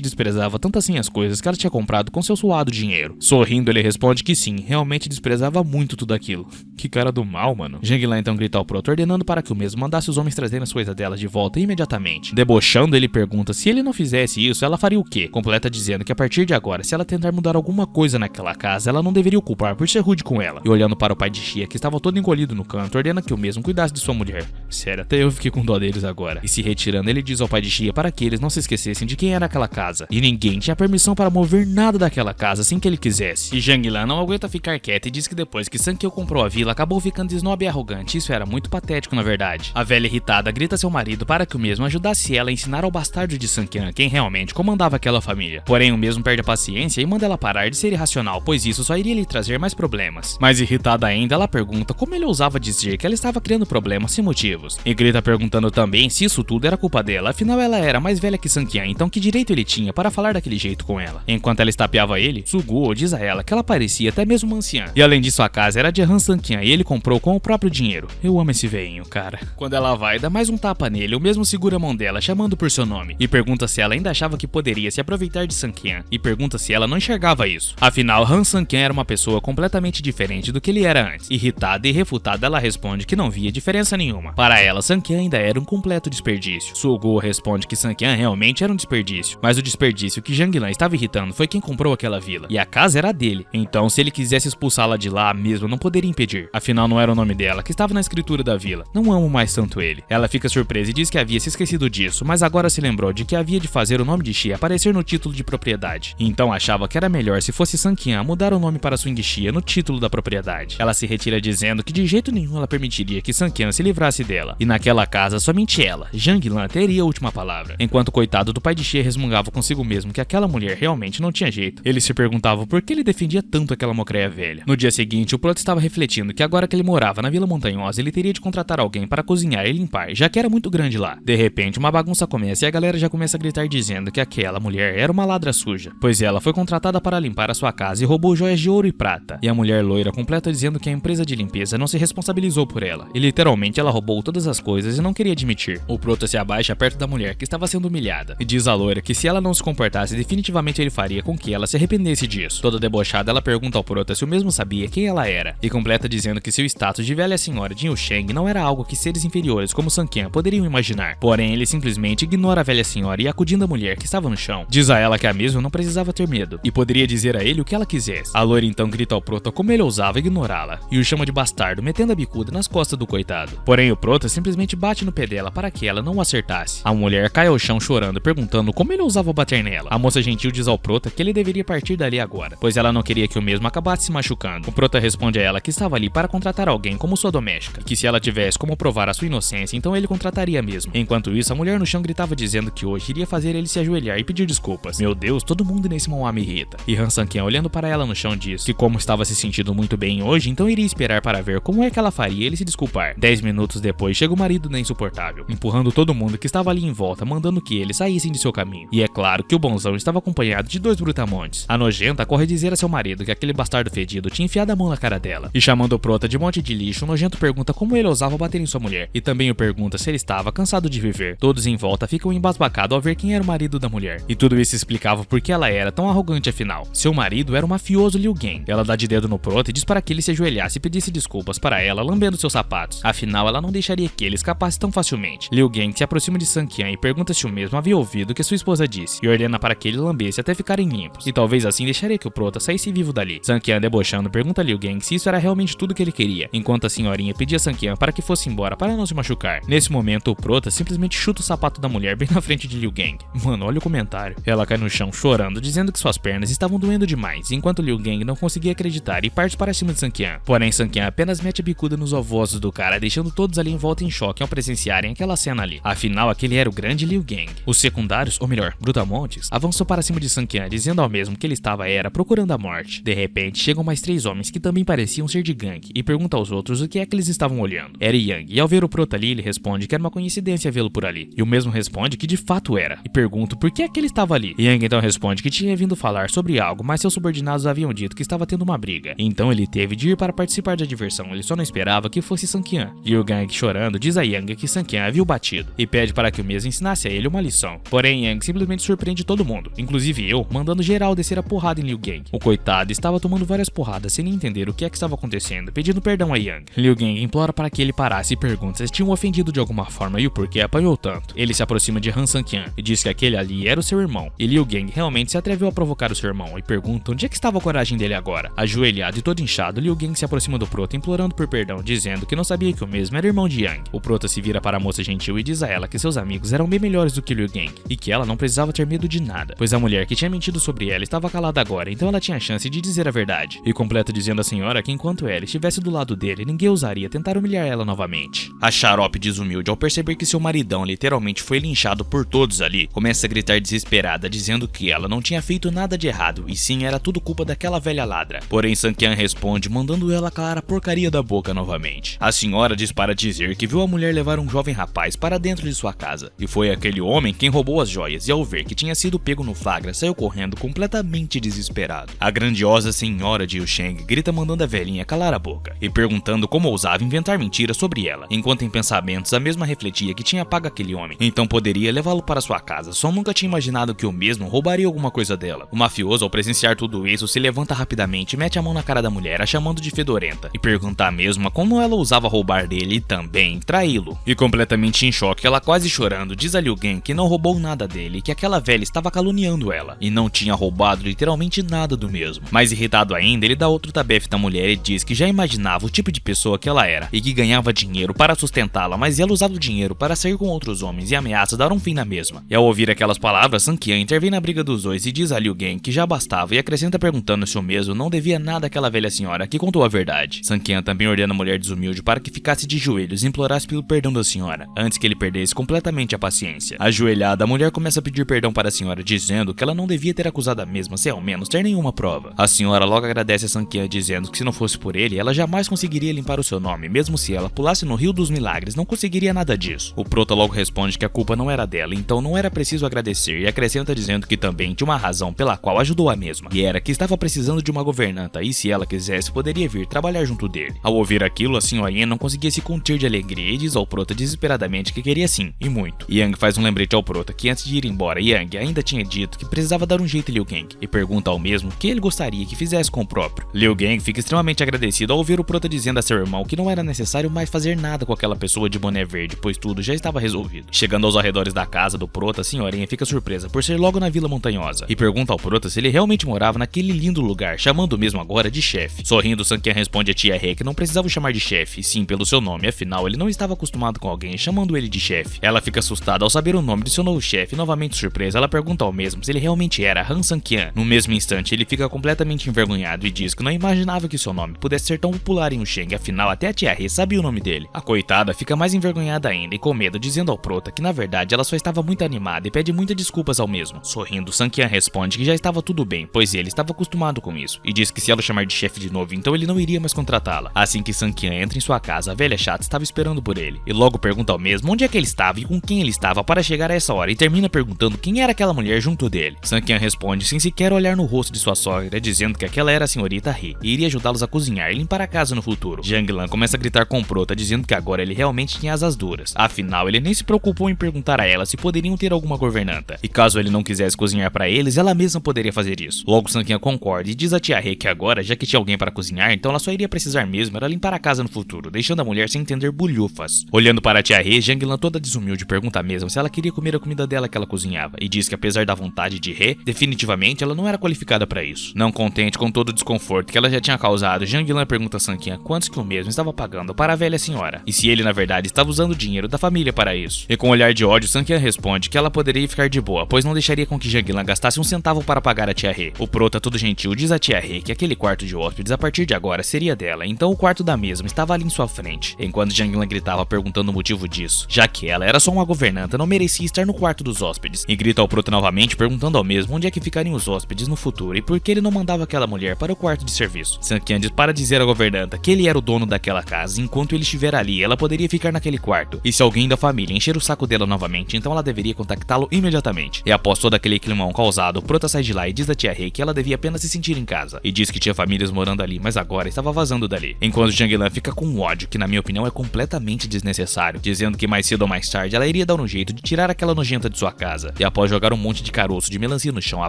desprezava tanto assim as coisas que ela tinha comprado com seu suado dinheiro. Sorrindo, ele responde que sim, realmente desprezava muito tudo aquilo. Que cara do mal, mano. Jang Lan então grita ao prota, ordenando para que o mesmo mandasse os homens trazerem as coisas dela de volta imediatamente. Debochando, ele pergunta se ele não fizesse isso, ela faria o quê? Completa dizendo que a partir de agora, se ela tentar mudar alguma coisa naquela casa, ela não deveria o culpar por ser rude com ela. E olhando para o pai de Xia, que estava todo encolhido no canto, ordena que o mesmo cuidasse de sua mulher. Sério, até eu fiquei com dó deles agora. E se retirando, ele diz ao pai de Xia para que eles não se esquecessem de quem era aquela casa. E ninguém tinha permissão para mover nada daquela casa assim que ele quisesse. E Jang Lan não aguenta ficar quieta e diz que depois que Sang-kyan comprou a vila, acabou ficando snob e arrogante. Isso era muito patético, na verdade. A velha irritada grita a seu marido para que o mesmo ajudasse ela a ensinar ao bastardo de Sang-kyan quem realmente comandava aquela família. Porém, o mesmo perde a paciência e manda ela parar de ser irracional, pois isso só iria lhe trazer mais problemas. Mais irritada ainda, ela pergunta como ele ousava dizer que ela estava criando problemas sem motivos. E grita perguntando também se isso tudo era culpa dela, afinal ela era mais velha que Sang-kyan, então que direito ele tinha para falar daquele jeito com ela. Enquanto ela estapeava ele, Suguo diz a ela que ela parecia até mesmo uma anciã. E além disso, a casa era de Han Sang-kyan e ele comprou com o próprio dinheiro. Eu amo esse veinho, cara. Quando ela vai, dá mais um tapa nele, o mesmo segura a mão dela, chamando por seu nome, e pergunta se ela ainda achava que poderia se aproveitar de Sang-kyan, e pergunta se ela não enxergava isso. Afinal, Han Sang-kyan era uma pessoa completamente diferente do que ele era antes. Irritada e refutada, ela responde que não via diferença nenhuma. Para ela, Sang-kyan ainda era um completo desperdício. Suguo responde que Sang-kyan realmente era um desperdício, mas o desperdício que Jang Lan estava irritando foi quem comprou aquela vila, e a casa era dele. Então, se ele quisesse expulsá-la de lá mesmo, não poderia impedir. Afinal, não era o nome dela que estava na escritura da vila. Não amo mais tanto ele. Ela fica surpresa e diz que havia se esquecido disso, mas agora se lembrou de que havia de fazer o nome de Xia aparecer no título de propriedade. Então achava que era melhor se fosse Sang-kyan mudar o nome para Swing Xia no título da propriedade. Ela se retira dizendo que de jeito nenhum ela permitiria que Sang-kyan se livrasse dela. E naquela casa, somente ela, Jang Lan, teria a última palavra. Enquanto o coitado do pai de Xia resmungava consigo mesmo que aquela mulher realmente não tinha jeito, ele se perguntava por que ele defendia tanto aquela mocreia velha. No dia seguinte, o prota estava refletindo que agora que ele morava na Vila Montanhosa, ele teria de contratar alguém para cozinhar e limpar, já que era muito grande lá. De repente, uma bagunça começa e a galera já começa a gritar dizendo que aquela mulher era uma ladra suja, pois ela foi contratada para limpar a sua casa e roubou joias de ouro e prata. E a mulher loira completa dizendo que a empresa de limpeza não se responsabilizou por ela, e literalmente ela roubou todas as coisas e não queria admitir. O prota se abaixa perto da mulher que estava sendo humilhada e diz à loira que se ela não se comportasse, definitivamente ele faria com que ela se arrependesse disso. Toda debochada, ela pergunta ao prota se o mesmo sabia quem ela era, e completa dizendo que seu status de velha senhora de Yusheng não era algo que seres inferiores como Sang-kyan poderiam imaginar. Porém, ele simplesmente ignora a velha senhora e acudindo a mulher que estava no chão. Diz a ela que a mesma não precisava ter medo, e poderia dizer a ele o que ela quisesse. A loira então grita ao prota como ele ousava ignorá-la, e o chama de bastardo, metendo a bicuda nas costas do coitado. Porém, o prota simplesmente bate no pé dela para que ela não o acertasse. A mulher cai ao chão chorando, perguntando como ele ousava bater nela. A moça gentil diz ao prota que ele deveria partir dali agora, pois ela não queria que o mesmo acabasse se machucando. O prota responde a ela que estava ali para contratar alguém como sua doméstica, e que se ela tivesse como provar a sua inocência, então ele contrataria mesmo. Enquanto isso, a mulher no chão gritava dizendo que hoje iria fazer ele se ajoelhar e pedir desculpas. Meu Deus, todo mundo nesse Manhwa me irrita. E Han Sang-kyan, olhando para ela no chão, diz que como estava se sentindo muito bem hoje, então iria esperar para ver como é que ela faria ele se desculpar. 10 minutos depois, chega o marido da insuportável, empurrando todo mundo que estava ali em volta, mandando que eles saíssem de seu caminho. E é claro que o bonzão estava acompanhado de 2 brutamontes. A nojenta corre dizer a seu marido que aquele bastardo fedido tinha enfiado a mão na cara dela. E chamando o prota de monte de lixo, o nojento pergunta como ele ousava bater em sua mulher, e também o pergunta se ele estava cansado de viver. Todos em volta ficam embasbacados ao ver quem era o marido da mulher. E tudo isso explicava por que ela era tão arrogante afinal. Seu marido era o mafioso Liu Gang. Ela dá de dedo no prota e diz para que ele se ajoelhasse e pedisse desculpas para ela, lambendo seus sapatos. Afinal, ela não deixaria que ele escapasse tão facilmente. Liu Gang se aproxima de Sang-kyan e pergunta se o mesmo havia ouvido do que sua esposa disse e ordena para que ele lambesse até ficarem limpos, e talvez assim deixaria que o prota saísse vivo dali. Sanquian, debochando, pergunta a Liu Gang se isso era realmente tudo que ele queria, enquanto a senhorinha pedia a Sanquian para que fosse embora para não se machucar. Nesse momento, o prota simplesmente chuta o sapato da mulher bem na frente de Liu Gang. Mano, olha o comentário. Ela cai no chão chorando, dizendo que suas pernas estavam doendo demais, enquanto Liu Gang não conseguia acreditar e parte para cima de Sanquian. Porém, Sanquian apenas mete a bicuda nos ovossos do cara, deixando todos ali em volta em choque ao presenciarem aquela cena ali. Afinal, aquele era o grande Liu Gang. Os secundários, ou melhor, Brutamontes, avançou para cima de Sanquian, dizendo ao mesmo que ele estava procurando a morte. De repente, chegam mais 3 homens que também pareciam ser de gangue e pergunta aos outros o que é que eles estavam olhando. Era Yang, e ao ver o prota ali, ele responde que era uma coincidência vê-lo por ali. E o mesmo responde que de fato era, e pergunta por que é que ele estava ali. Yang então responde que tinha vindo falar sobre algo, mas seus subordinados haviam dito que estava tendo uma briga. Então ele teve de ir para participar da diversão, ele só não esperava que fosse Sanquian. Liu Gang, chorando, diz a Yang que Sanquian havia o batido e pede para que o mesmo ensinasse a ele uma lição. Porém, Yang simplesmente surpreende todo mundo, inclusive eu, mandando geral descer a porrada em Liu Gang. O coitado estava tomando várias porradas sem nem entender o que é que estava acontecendo, pedindo perdão a Yang. Liu Gang implora para que ele parasse e pergunta se tinham ofendido de alguma forma e o porquê apanhou tanto. Ele se aproxima de Han Sanquian e diz que aquele ali era o seu irmão, e Liu Gang realmente se atreveu a provocar o seu irmão e pergunta onde é que estava a coragem dele agora. Ajoelhado e todo inchado, Liu Gang se aproxima do prota implorando por perdão, dizendo que não sabia que o mesmo era irmão de Yang. O prota se vira para a moça gentil e diz a ela que seus amigos eram bem melhores do que Liu Gang e que ela não precisava ter medo de nada, pois a mulher que tinha mentido sobre ela estava calada agora, então ela tinha a chance de dizer a verdade. E completa dizendo à senhora que enquanto ela estivesse do lado dele, ninguém ousaria tentar humilhar ela novamente. A xarope desumilde, ao perceber que seu maridão literalmente foi linchado por todos ali, começa a gritar desesperada, dizendo que ela não tinha feito nada de errado e sim era tudo culpa daquela velha ladra. Porém, Sanquian responde, mandando ela calar a porcaria da boca novamente. A senhora diz para dizer que viu a mulher levar um jovem rapaz para dentro de sua casa, e foi aquele homem quem roubou as joias, e ao ver que tinha sido pego no flagra, saiu correndo completamente desesperado. A grandiosa senhora de Yusheng grita mandando a velhinha calar a boca, e perguntando como ousava inventar mentiras sobre ela, enquanto em pensamentos a mesma refletia que tinha pago aquele homem, então poderia levá-lo para sua casa, só nunca tinha imaginado que o mesmo roubaria alguma coisa dela. O mafioso, ao presenciar tudo isso, se levanta rapidamente e mete a mão na cara da mulher, a chamando de fedorenta, e pergunta à mesma como ela ousava roubar dele e também traí-lo. E completamente em choque, ela quase chorando, diz a Liu Gang que não roubou nada dele, que aquela velha estava caluniando ela, e não tinha roubado literalmente nada do mesmo. Mais irritado ainda, ele dá outro tabefe da mulher e diz que já imaginava o tipo de pessoa que ela era, e que ganhava dinheiro para sustentá-la, mas ela usava o dinheiro para sair com outros homens e ameaça dar um fim na mesma. E ao ouvir aquelas palavras, Sanquian intervém na briga dos dois e diz a Liu Gang que já bastava, e acrescenta perguntando se o mesmo não devia nada àquela velha senhora que contou a verdade. Sanquian também ordena a mulher desumilde para que ficasse de joelhos e implorasse pelo perdão da senhora, antes que ele perdesse completamente a paciência. Ajoelhada, a mulher começa a pedir perdão para a senhora, dizendo que ela não devia ter acusado a mesma sem ao menos ter nenhuma prova. A senhora logo agradece a Sanquian, dizendo que se não fosse por ele, ela jamais conseguiria limpar o seu nome, mesmo se ela pulasse no Rio dos Milagres, não conseguiria nada disso. O prota logo responde que a culpa não era dela, então não era preciso agradecer, e acrescenta dizendo que também tinha uma razão pela qual ajudou a mesma, e era que estava precisando de uma governanta, e se ela quisesse, poderia vir trabalhar junto dele. Ao ouvir aquilo, a senhorinha não conseguia se conter de alegria e diz ao prota desesperadamente que queria sim, e muito. Yang faz um lembrete ao prota que antes de ir embora, Yang ainda tinha dito que precisava dar um jeito em Liu Gang, e pergunta ao mesmo o que ele gostaria que fizesse com o próprio. Liu Gang fica extremamente agradecido ao ouvir o prota dizendo a seu irmão que não era necessário mais fazer nada com aquela pessoa de boné verde, pois tudo já estava resolvido. Chegando aos arredores da casa do prota, a senhorinha fica surpresa por ser logo na Vila Montanhosa, e pergunta ao prota se ele realmente morava naquele lindo lugar, chamando o mesmo agora de chefe. Sorrindo, Sanquian responde a tia He que não precisava chamar de chefe, sim pelo seu nome, afinal ele não estava acostumado com alguém chamando ele de chefe. Ela fica assustada ao saber o nome de seu novo chefe, e novamente surpresa, ela pergunta ao mesmo se ele realmente era Han Sanquian. No mesmo instante, ele fica completamente envergonhado e diz que não imaginava que seu nome pudesse ser tão popular em Yusheng, afinal até a tia He sabia o nome dele. A coitada fica mais envergonhada ainda e com medo, dizendo ao prota que na verdade ela só estava muito animada e pede muitas desculpas ao mesmo. Sorrindo, Sanquian responde que já estava tudo bem, pois ele estava acostumado com isso, e diz que se ela o chamar de chefe de novo, então ele não iria mais contratá-la. Assim que Sanquian entra em sua casa, a velha chata estava esperando por ele, e logo pergunta ao mesmo onde é que ele estava e com quem ele estava para chegar a essa hora, e termina perguntando quem era aquela mulher junto dele. Sanquian responde sem sequer olhar no rosto de sua sogra, dizendo que aquela era a senhorita He, e iria ajudá-los a cozinhar e limpar a casa no futuro. Zhang Lan começa a gritar com o prota, dizendo que agora ele realmente tinha asas duras, afinal ele nem se preocupou em perguntar a ela se poderiam ter alguma governanta, e caso ele não quisesse cozinhar para eles, ela mesma poderia fazer isso. Logo Sanquian concorda e diz a tia He que agora, já que tinha alguém para cozinhar, então ela só iria precisar mesmo era limpar a casa no futuro, deixando a mulher sem entender bulhufas. Olhando para a tia He, Zhang Lan toda desumilde pergunta mesmo se ela queria comer a comida dela ela que ela cozinhava e diz que apesar da vontade de He, definitivamente ela não era qualificada para isso. Não contente com todo o desconforto que ela já tinha causado, Jiang Lan pergunta a Sun Qian quantos que o mesmo estava pagando para a velha senhora e se ele na verdade estava usando o dinheiro da família para isso. E com um olhar de ódio, Sun Qian responde que ela poderia ficar de boa, pois não deixaria com que Jiang Lan gastasse um centavo para pagar a tia He. O prota todo gentil diz a tia He que aquele quarto de hóspedes a partir de agora seria dela, então o quarto da mesma estava ali em sua frente, enquanto Jiang Lan gritava perguntando o motivo disso, já que ela era só uma governanta, não merecia estar no quarto dos hóspedes, e grita ao prota novamente perguntando ao mesmo onde é que ficariam os hóspedes no futuro e por que ele não mandava aquela mulher para o quarto de serviço. Sun Qian diz para dizer à governanta que ele era o dono daquela casa, enquanto ele estiver ali, ela poderia ficar naquele quarto, e se alguém da família encher o saco dela novamente, então ela deveria contactá-lo imediatamente. E após todo aquele climão causado, o prota sai de lá e diz a tia He que ela devia apenas se sentir em casa, e diz que tinha famílias morando ali, mas agora estava vazando dali, enquanto Jiang Lan fica com ódio, que na minha opinião é completamente desnecessário, dizendo que mais cedo ou mais tarde ela iria dar um jeito de tirar aquela nojenta de sua casa. E após jogar um monte de caroço de melancia no chão, a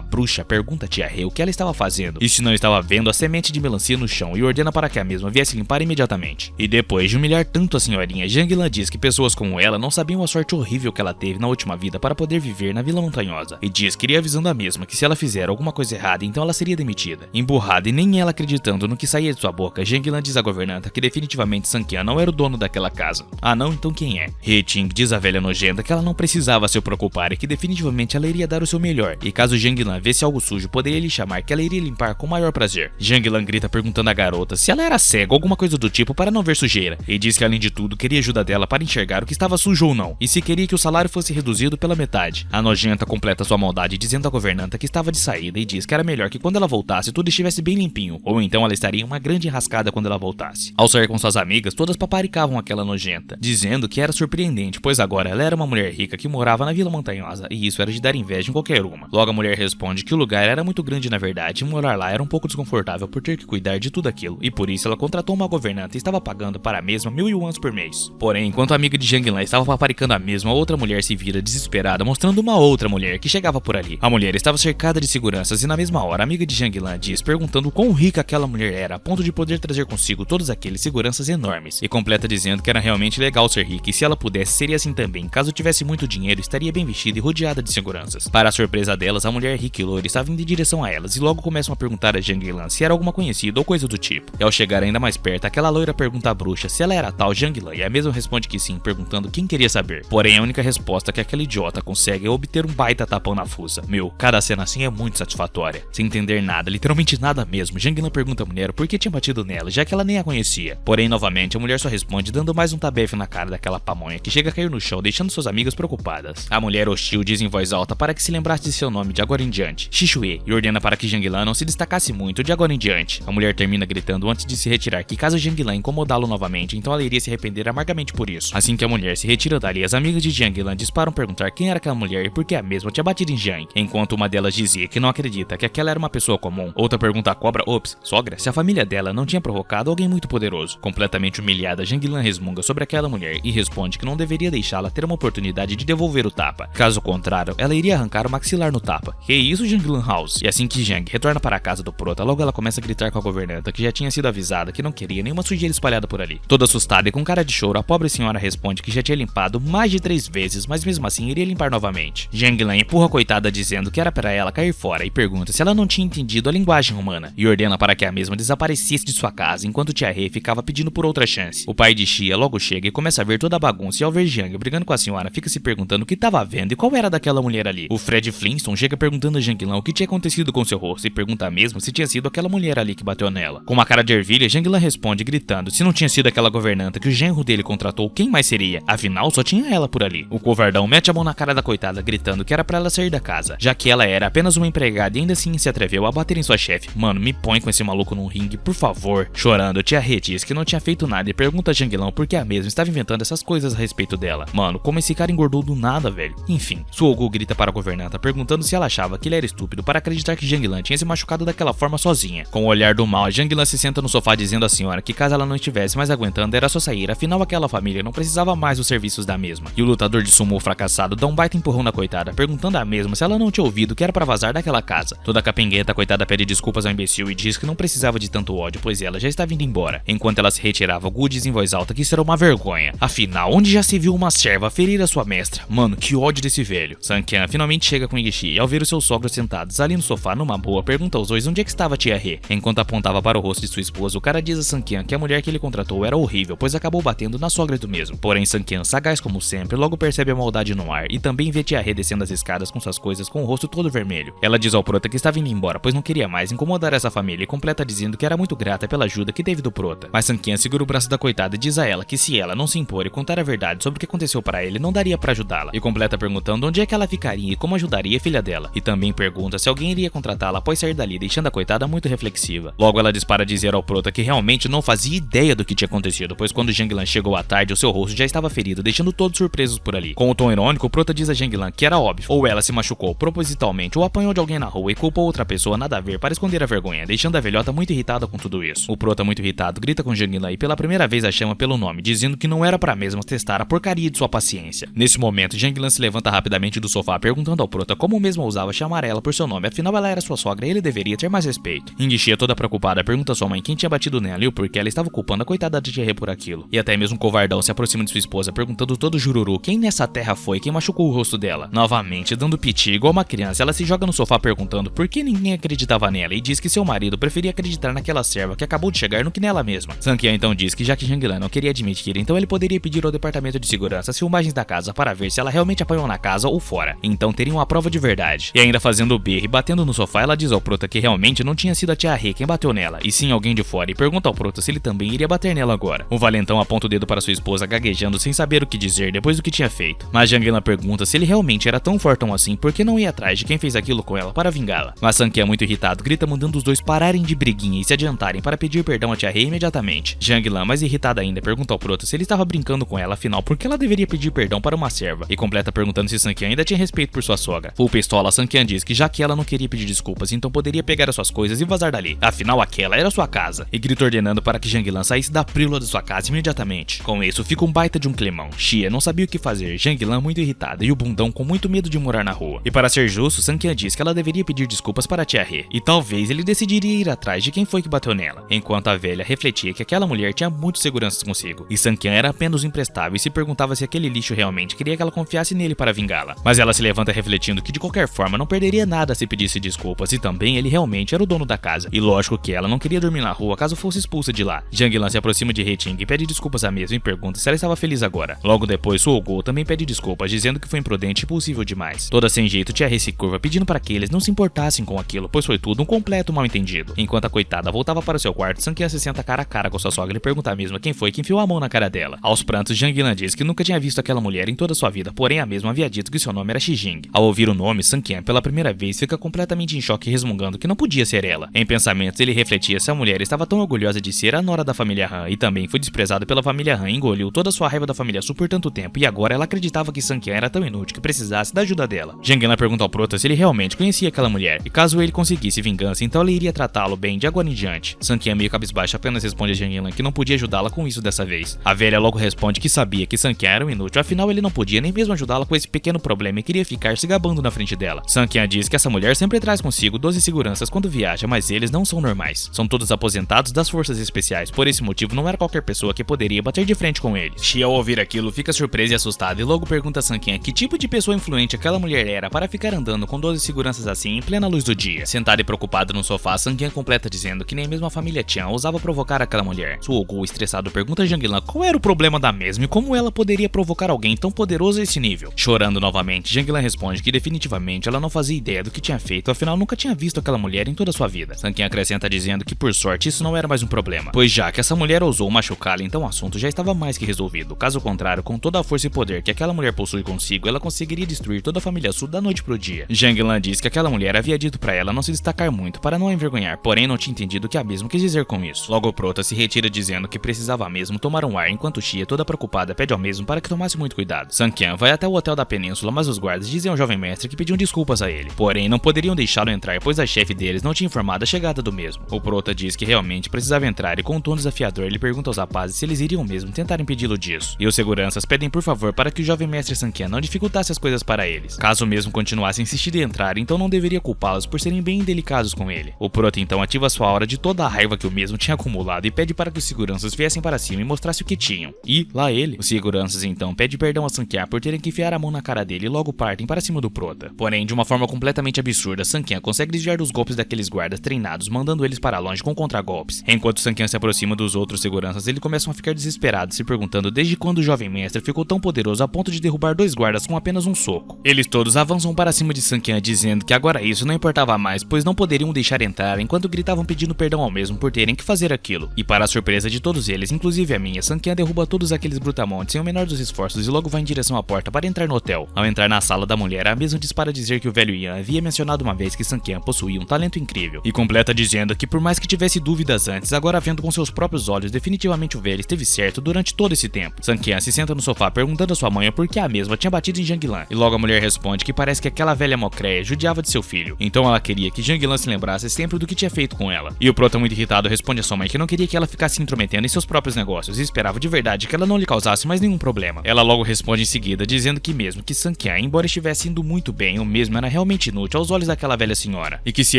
bruxa pergunta a tia He o que ela estava fazendo e se não estava vendo a semente de melancia no chão, e ordena para que a mesma viesse limpar imediatamente. E depois de humilhar tanto a senhorinha, Jiang Lan diz que pessoas como ela não sabiam a sorte horrível que ela teve na última vida para poder viver na Vila Montanhosa, e diz que iria avisando a mesma que se ela fizer alguma coisa errada, então ela seria demitida. Emburrada e nem ela acreditando no que saía de sua boca, Jiang Lan diz à governanta que definitivamente Sun Qian não era o dono daquela casa. Ah não? Então quem é? He Ting diz à velha nojenta que ela não precisava se preocupar e que definitivamente ela iria dar o seu melhor, e caso Jiang Lan visse algo sujo, poderia lhe chamar que ela iria limpar com o maior prazer. Jiang Lan grita perguntando à garota se ela era cega ou alguma coisa do tipo para não ver sujeira, e diz que além de tudo queria ajuda dela para enxergar o que estava sujo ou não, e se queria que o salário fosse reduzido pela metade. A nojenta completa sua maldade dizendo à governanta que estava de saída e diz que era melhor que quando ela voltasse tudo estivesse bem limpinho, ou então ela estaria em uma grande enrascada quando ela voltasse. Ao sair com suas amigas, todas paparicavam aquela nojenta, dizendo que era surpreendente, pois agora ela era uma mulher rica que morava na Vila Montanhosa, e isso era de dar inveja em qualquer uma. Logo a mulher responde que o lugar era muito grande na verdade, e morar lá era um pouco desconfortável por ter que cuidar de tudo aquilo, e por isso ela contratou uma governanta e estava pagando para a mesma 1.000 yuans por mês. Porém, enquanto a amiga de Jiang Lan estava paparicando a mesma, outra mulher se vira desesperada, mostrando uma outra mulher que chegava por ali. A mulher estava cercada de seguranças e na mesma hora a amiga de Jiang Lan diz perguntando quão rica aquela mulher era, a ponto de poder trazer consigo todos aqueles seguranças enormes, e completa dizendo que era realmente legal ser rica e se ela pudesse seria assim também, caso tivesse muito dinheiro estaria bem vestida e rodeada de seguranças. Para a surpresa delas, a mulher rica e loira estava indo em direção a elas e logo começam a perguntar a Jiang Lan se era alguma conhecida ou coisa do tipo. E ao chegar ainda mais perto, aquela loira pergunta à bruxa se ela era a tal Jiang Lan e a mesma responde que sim, perguntando quem queria saber. Porém, a única resposta que aquela idiota consegue é obter um baita tapão na fuça. Meu, cada cena assim é muito satisfatória. Sem entender nada, literalmente nada mesmo, Jiang Lan pergunta à mulher por que tinha batido nela, já que ela nem a conhecia. Porém, novamente, a mulher só responde dando mais um tabefe na cara daquela pamonha, que chega a cair no chão, deixando suas amigas preocupadas. A mulher hostil diz em voz alta para que se lembrasse de seu nome de agora em diante, Xixue, e ordena para que Jiang Lan não se destacasse muito de agora em diante. A mulher termina gritando antes de se retirar que caso Jiang Lan incomodá-lo novamente, então ela iria se arrepender amargamente por isso. Assim que a mulher se retira dali, as amigas de Jiang Lan disparam perguntar quem era aquela mulher e por que a mesma tinha batido em Jiang, enquanto uma delas dizia que não acredita que aquela era uma pessoa comum. Outra pergunta à cobra, ops, sogra, se a família dela não tinha provocado alguém muito poderoso. Completamente humilhada, Jiang Lan resmunga sobre aquela mulher e responde que não deveria deixá-la ter uma oportunidade de devolver o tapa. Caso contrário, ela iria arrancar o maxilar no tapa. Que isso, Jiang Lan House? E assim que Jiang retorna para a casa do prota, logo ela começa a gritar com a governanta que já tinha sido avisada que não queria nenhuma sujeira espalhada por ali. Toda assustada e com cara de choro, a pobre senhora responde que já tinha limpado mais de 3 vezes, mas mesmo assim iria limpar novamente. Jiang Lan empurra a coitada dizendo que era para ela cair fora e pergunta se ela não tinha entendido a linguagem humana e ordena para que a mesma desaparecesse de sua casa enquanto tia He ficava pedindo por outra chance. O pai de Xia logo chega e começa a ver toda a bagunça e ao ver Jiang brigando com a senhora fica se perguntando o que estava vendo e qual era daquela mulher ali. O Fred Flintstone chega perguntando a Jiang Lan o que tinha acontecido com seu rosto e pergunta mesmo se tinha sido aquela mulher ali que bateu nela. Com uma cara de ervilha, Jiang Lan responde gritando se não tinha sido aquela governanta que o genro dele contratou, quem mais seria? Afinal, só tinha ela por ali. O covardão mete a mão na cara da coitada gritando que era pra ela sair da casa, já que ela era apenas uma empregada e ainda assim se atreveu a bater em sua chefe. Mano, me põe com esse maluco num ringue, por favor. Chorando, tia He diz que não tinha feito nada e pergunta a Jiang Lan por que a mesma estava inventando essas coisas a respeito dela. Mano, como esse cara engordou do nada, velho. Enfim, Suogu grita para a governanta perguntando se ela achava que ele era estúpido para acreditar que Jiang Lan tinha se machucado daquela forma sozinha. Com o olhar do mal, Jiang Lan se senta no sofá dizendo à senhora que caso ela não estivesse mais aguentando era só sair, afinal aquela família não precisava mais dos serviços da mesma. E o lutador de sumo fracassado dá um baita empurrão na coitada, perguntando à mesma se ela não tinha ouvido que era para vazar daquela casa. Toda capengueta, a coitada pede desculpas ao imbecil e diz que não precisava de tanto ódio, pois ela já estava indo embora. Enquanto ela se retirava, Gu diz em voz alta que isso era uma vergonha. Afinal, onde já se viu uma serva ferir a sua mestra? Mano, que ódio desse velho. Sankian finalmente chega com Igishi e ao ver os seus sogros sentados ali no sofá numa boa, pergunta aos dois onde é que estava a tia He. Enquanto apontava para o rosto de sua esposa, o cara diz a Sankian que a mulher que ele contratou era horrível, pois acabou batendo na sogra do mesmo. Porém, Sankian, sagaz como sempre, logo percebe a maldade no ar e também vê tia He descendo as escadas com suas coisas com o rosto todo vermelho. Ela diz ao prota que estava indo embora, pois não queria mais incomodar essa família e completa dizendo que era muito grata pela ajuda que teve do prota. Mas Sankian segura o braço da coitada e diz a ela que se ela não se impor e contar a verdade sobre o que aconteceu para ele, não daria para ajudá-la. E completa perguntando onde é que ela ficaria e como ajudaria a filha dela. E também pergunta se alguém iria contratá-la após sair dali, deixando a coitada muito reflexiva. Logo ela dispara a dizer ao prota que realmente não fazia ideia do que tinha acontecido, pois quando Janglan chegou à tarde, o seu rosto já estava ferido, deixando todos surpresos por ali. Com o tom irônico, o prota diz a Janglan que era óbvio, ou ela se machucou propositalmente ou apanhou de alguém na rua e culpou outra pessoa nada a ver para esconder a vergonha, deixando a velhota muito irritada com tudo isso. O prota, muito irritado, grita com Janglan e pela primeira vez a chama pelo nome, dizendo que não era para mesmo testar a porcaria de sua paciência. Nesse momento, Janglan se levanta rapidamente do sofá, perguntando ao prota como mesmo ousava chamar ela por seu nome, afinal ela era sua sogra e ele deveria ter mais respeito. Igishi, toda preocupada, pergunta a sua mãe quem tinha batido nela e o porquê ela estava culpando a coitada de Tia He por aquilo. E até mesmo Covardão se aproxima de sua esposa, perguntando todo jururu quem nessa terra foi quem machucou o rosto dela. Novamente, dando piti igual uma criança, ela se joga no sofá perguntando por que ninguém acreditava nela e diz que seu marido preferia acreditar naquela serva que acabou de chegar no que nela mesma. Sankian então diz que já que Janglan não queria admitir, então ele poderia pedir ao departamento de segurança as filmagens da casa para ver se ela realmente apanhou na casa ou fora. Então teriam a prova de verdade. E ainda fazendo o berro e batendo no sofá, ela diz ao prota que realmente não tinha sido a tia He quem bateu nela, e sim alguém de fora, e pergunta ao prota se ele também iria bater nela agora. O valentão aponta o dedo para sua esposa, gaguejando sem saber o que dizer depois do que tinha feito. Mas Janglan pergunta se ele realmente era tão fortão assim, por que não ia atrás de quem fez aquilo com ela para vingá-la. Mas Sankian, muito irritado, grita mandando os dois pararem de briguinha e se adiantarem para pedir perdão a tia He imediatamente. Janglan, mais irritada ainda, pergunta ao prota se ele estava brincando com ela, afinal, por que ela deveria pedir perdão para uma serva, e completa perguntando se Sankian ainda tinha respeito por sua sogra. Full pistola, Sankian diz que já que ela não queria pedir desculpas, então poderia pegar as suas coisas e vazar dali, afinal aquela era sua casa, e grita ordenando para que Janglan saísse da príula de sua casa imediatamente. Com isso, fica um baita de um climão. Xia não sabia o que fazer, Janglan muito irritada e o bundão com muito medo de morar na rua. E para ser justo, Sankian diz que ela deveria pedir desculpas para a tia He, e talvez ele decidiria ir atrás de quem foi que bateu nela, enquanto a velha refletia que aquela mulher tinha muitas seguranças consigo, e Sankian era apenas um imprestável e se perguntava se aquele lixo realmente queria que ela confiasse nele para vingá-la. Mas ela se levanta refletindo que de qualquer forma não perderia nada se pedisse desculpas, e também ele realmente era o dono da casa, e lógico que ela não queria dormir na rua caso fosse expulsa de lá. Janglan se aproxima de He-Ting e pede desculpas à mesma e pergunta se ela estava feliz agora. Logo depois, Suogo também pede desculpas, dizendo que foi imprudente e impulsivo demais. Toda sem jeito, tia He se curva pedindo para que eles não se importassem com aquilo, pois foi tudo um completo mal entendido. Enquanto a coitada voltava para o seu quarto, Sankian se senta cara a cara com sua sogra e pergunta mesmo quem foi que enfiou a mão na cara dela. Aos prantos, Janglan diz que nunca tinha visto aquela mulher em toda sua vida, porém a mesma havia dito que seu nome era Shijing. Ao ouvir o nome, Sankian pela primeira vez fica completamente em choque, resmungando que não podia ser ela. Em pensamentos, ele refletia se a mulher estava tão orgulhosa de ser a nora da família Han e também foi desprezada pela família Han e engoliu toda a sua raiva da família Su por tanto tempo, e agora ela acreditava que Sankian era tão inútil que precisasse da ajuda dela. Janglan pergunta ao prota se ele realmente conhecia aquela mulher, e caso ele conseguisse vingança, então ele iria tratá-lo bem de agora em diante. Sankian, meio cabisbaixo, apenas responde a Janglan que não podia ajudá-la com isso dessa vez. A velha logo responde que sabia que Sankian era um inútil, afinal ele não podia nem mesmo ajudá-la com esse pequeno problema e queria ficar se gabando na frente dela. Sankian diz que essa mulher sempre traz consigo 12 seguranças quando viaja, mas eles não são normais. São todos aposentados das forças especiais, por esse motivo não era qualquer pessoa que poderia bater de frente com eles. Xia, ao ouvir aquilo, fica surpresa e assustada e logo pergunta a Sankian que tipo de pessoa influente aquela mulher era para ficar andando com 12 seguranças assim em plena luz do dia. Sentada e preocupada no sofá, Sankian completa dizendo que nem mesmo a família Tian ousava provocar aquela mulher. Suogo, estressado, pergunta a Janglan qual era o problema da mesma e como ela poderia provocar alguém tão poderoso a esse nível. Chorando novamente, Janglan responde que definitivamente ela não fazia ideia do que tinha feito, afinal nunca tinha visto aquela mulher em toda a sua vida. Sankian acrescenta dizendo que por sorte isso não era mais um problema, pois já que essa mulher ousou machucá-la, então o assunto já estava mais que resolvido. Caso contrário, com toda a força e poder que aquela mulher possui consigo, ela conseguiria destruir toda a família Su da noite pro dia. Janglan diz que aquela mulher havia dito pra ela não se destacar muito para não a envergonhar, porém não tinha entendido o que a mesma quis dizer com isso. Logo o prota se retira dizendo que precisava mesmo tomar um ar, enquanto Xia, toda preocupada, pede ao mesmo para que tomasse muito cuidado. Sankian vai até o hotel da península, mas os guardas dizem ao jovem mestre que pediam desculpas a ele, porém não poderiam deixá-lo entrar, pois a chefe deles não tinha informado a chegada do mesmo. O prota diz que realmente precisava entrar e com um tom desafiador ele pergunta aos rapazes se eles iriam mesmo tentar impedi-lo disso. E os seguranças pedem por favor para que o jovem mestre Sankian não dificultasse as coisas para eles. Caso o mesmo continuasse a insistir em entrar, então não deveria culpá-los por serem bem indelicados com ele. O prota então ativa sua aura de toda a raiva que o mesmo tinha acumulado e pede para que os seguranças viessem para cima e mostrassem o que tinham. E, lá ele, os seguranças então pede perdão a Sankian por terem que enfiar a mão na cara dele e logo partem para cima do prota. Porém, de uma forma completamente absurda, Sanquinha consegue desviar dos golpes daqueles guardas treinados, mandando eles para longe com contragolpes. Enquanto Sanquinha se aproxima dos outros seguranças, eles começam a ficar desesperados, se perguntando desde quando o jovem mestre ficou tão poderoso a ponto de derrubar 2 guardas com apenas um soco. Eles todos avançam para cima de Sanquinha, dizendo que agora isso não importava mais, pois não poderiam deixar entrar, enquanto gritavam pedindo perdão ao mesmo por terem que fazer aquilo. E para a surpresa de todos eles, inclusive a minha, Sanquinha derruba todos aqueles brutamontes sem o menor dos esforços e logo vai em direção à porta para entrar no hotel. Ao entrar na sala da mulher, a mesma dispara dizer que o velho Ian havia mencionado uma vez que Sanquinha possuía um talento incrível, e completa dizendo que por mais que tivesse dúvidas antes, agora vendo com seus próprios olhos, definitivamente o velho esteve certo durante todo esse tempo. Sanquinha se senta no sofá perguntando a sua mãe por que a mesma tinha batido em Janglan, e logo a mulher responde que parece que aquela velha mocreia judiava de seu filho, então ela queria que Janglan se lembrasse sempre do que tinha feito com ela. E o prota, muito irritado, responde a sua mãe que não queria que ela ficasse se intrometendo em seus próprios negócios e esperava de verdade que ela não lhe causasse mais nenhum problema. Ela logo responde em seguida dizendo que mesmo que Sanquinha, embora estivesse indo muito bem, o mesmo era realmente inútil aos olhos daquela velha senhora, e que se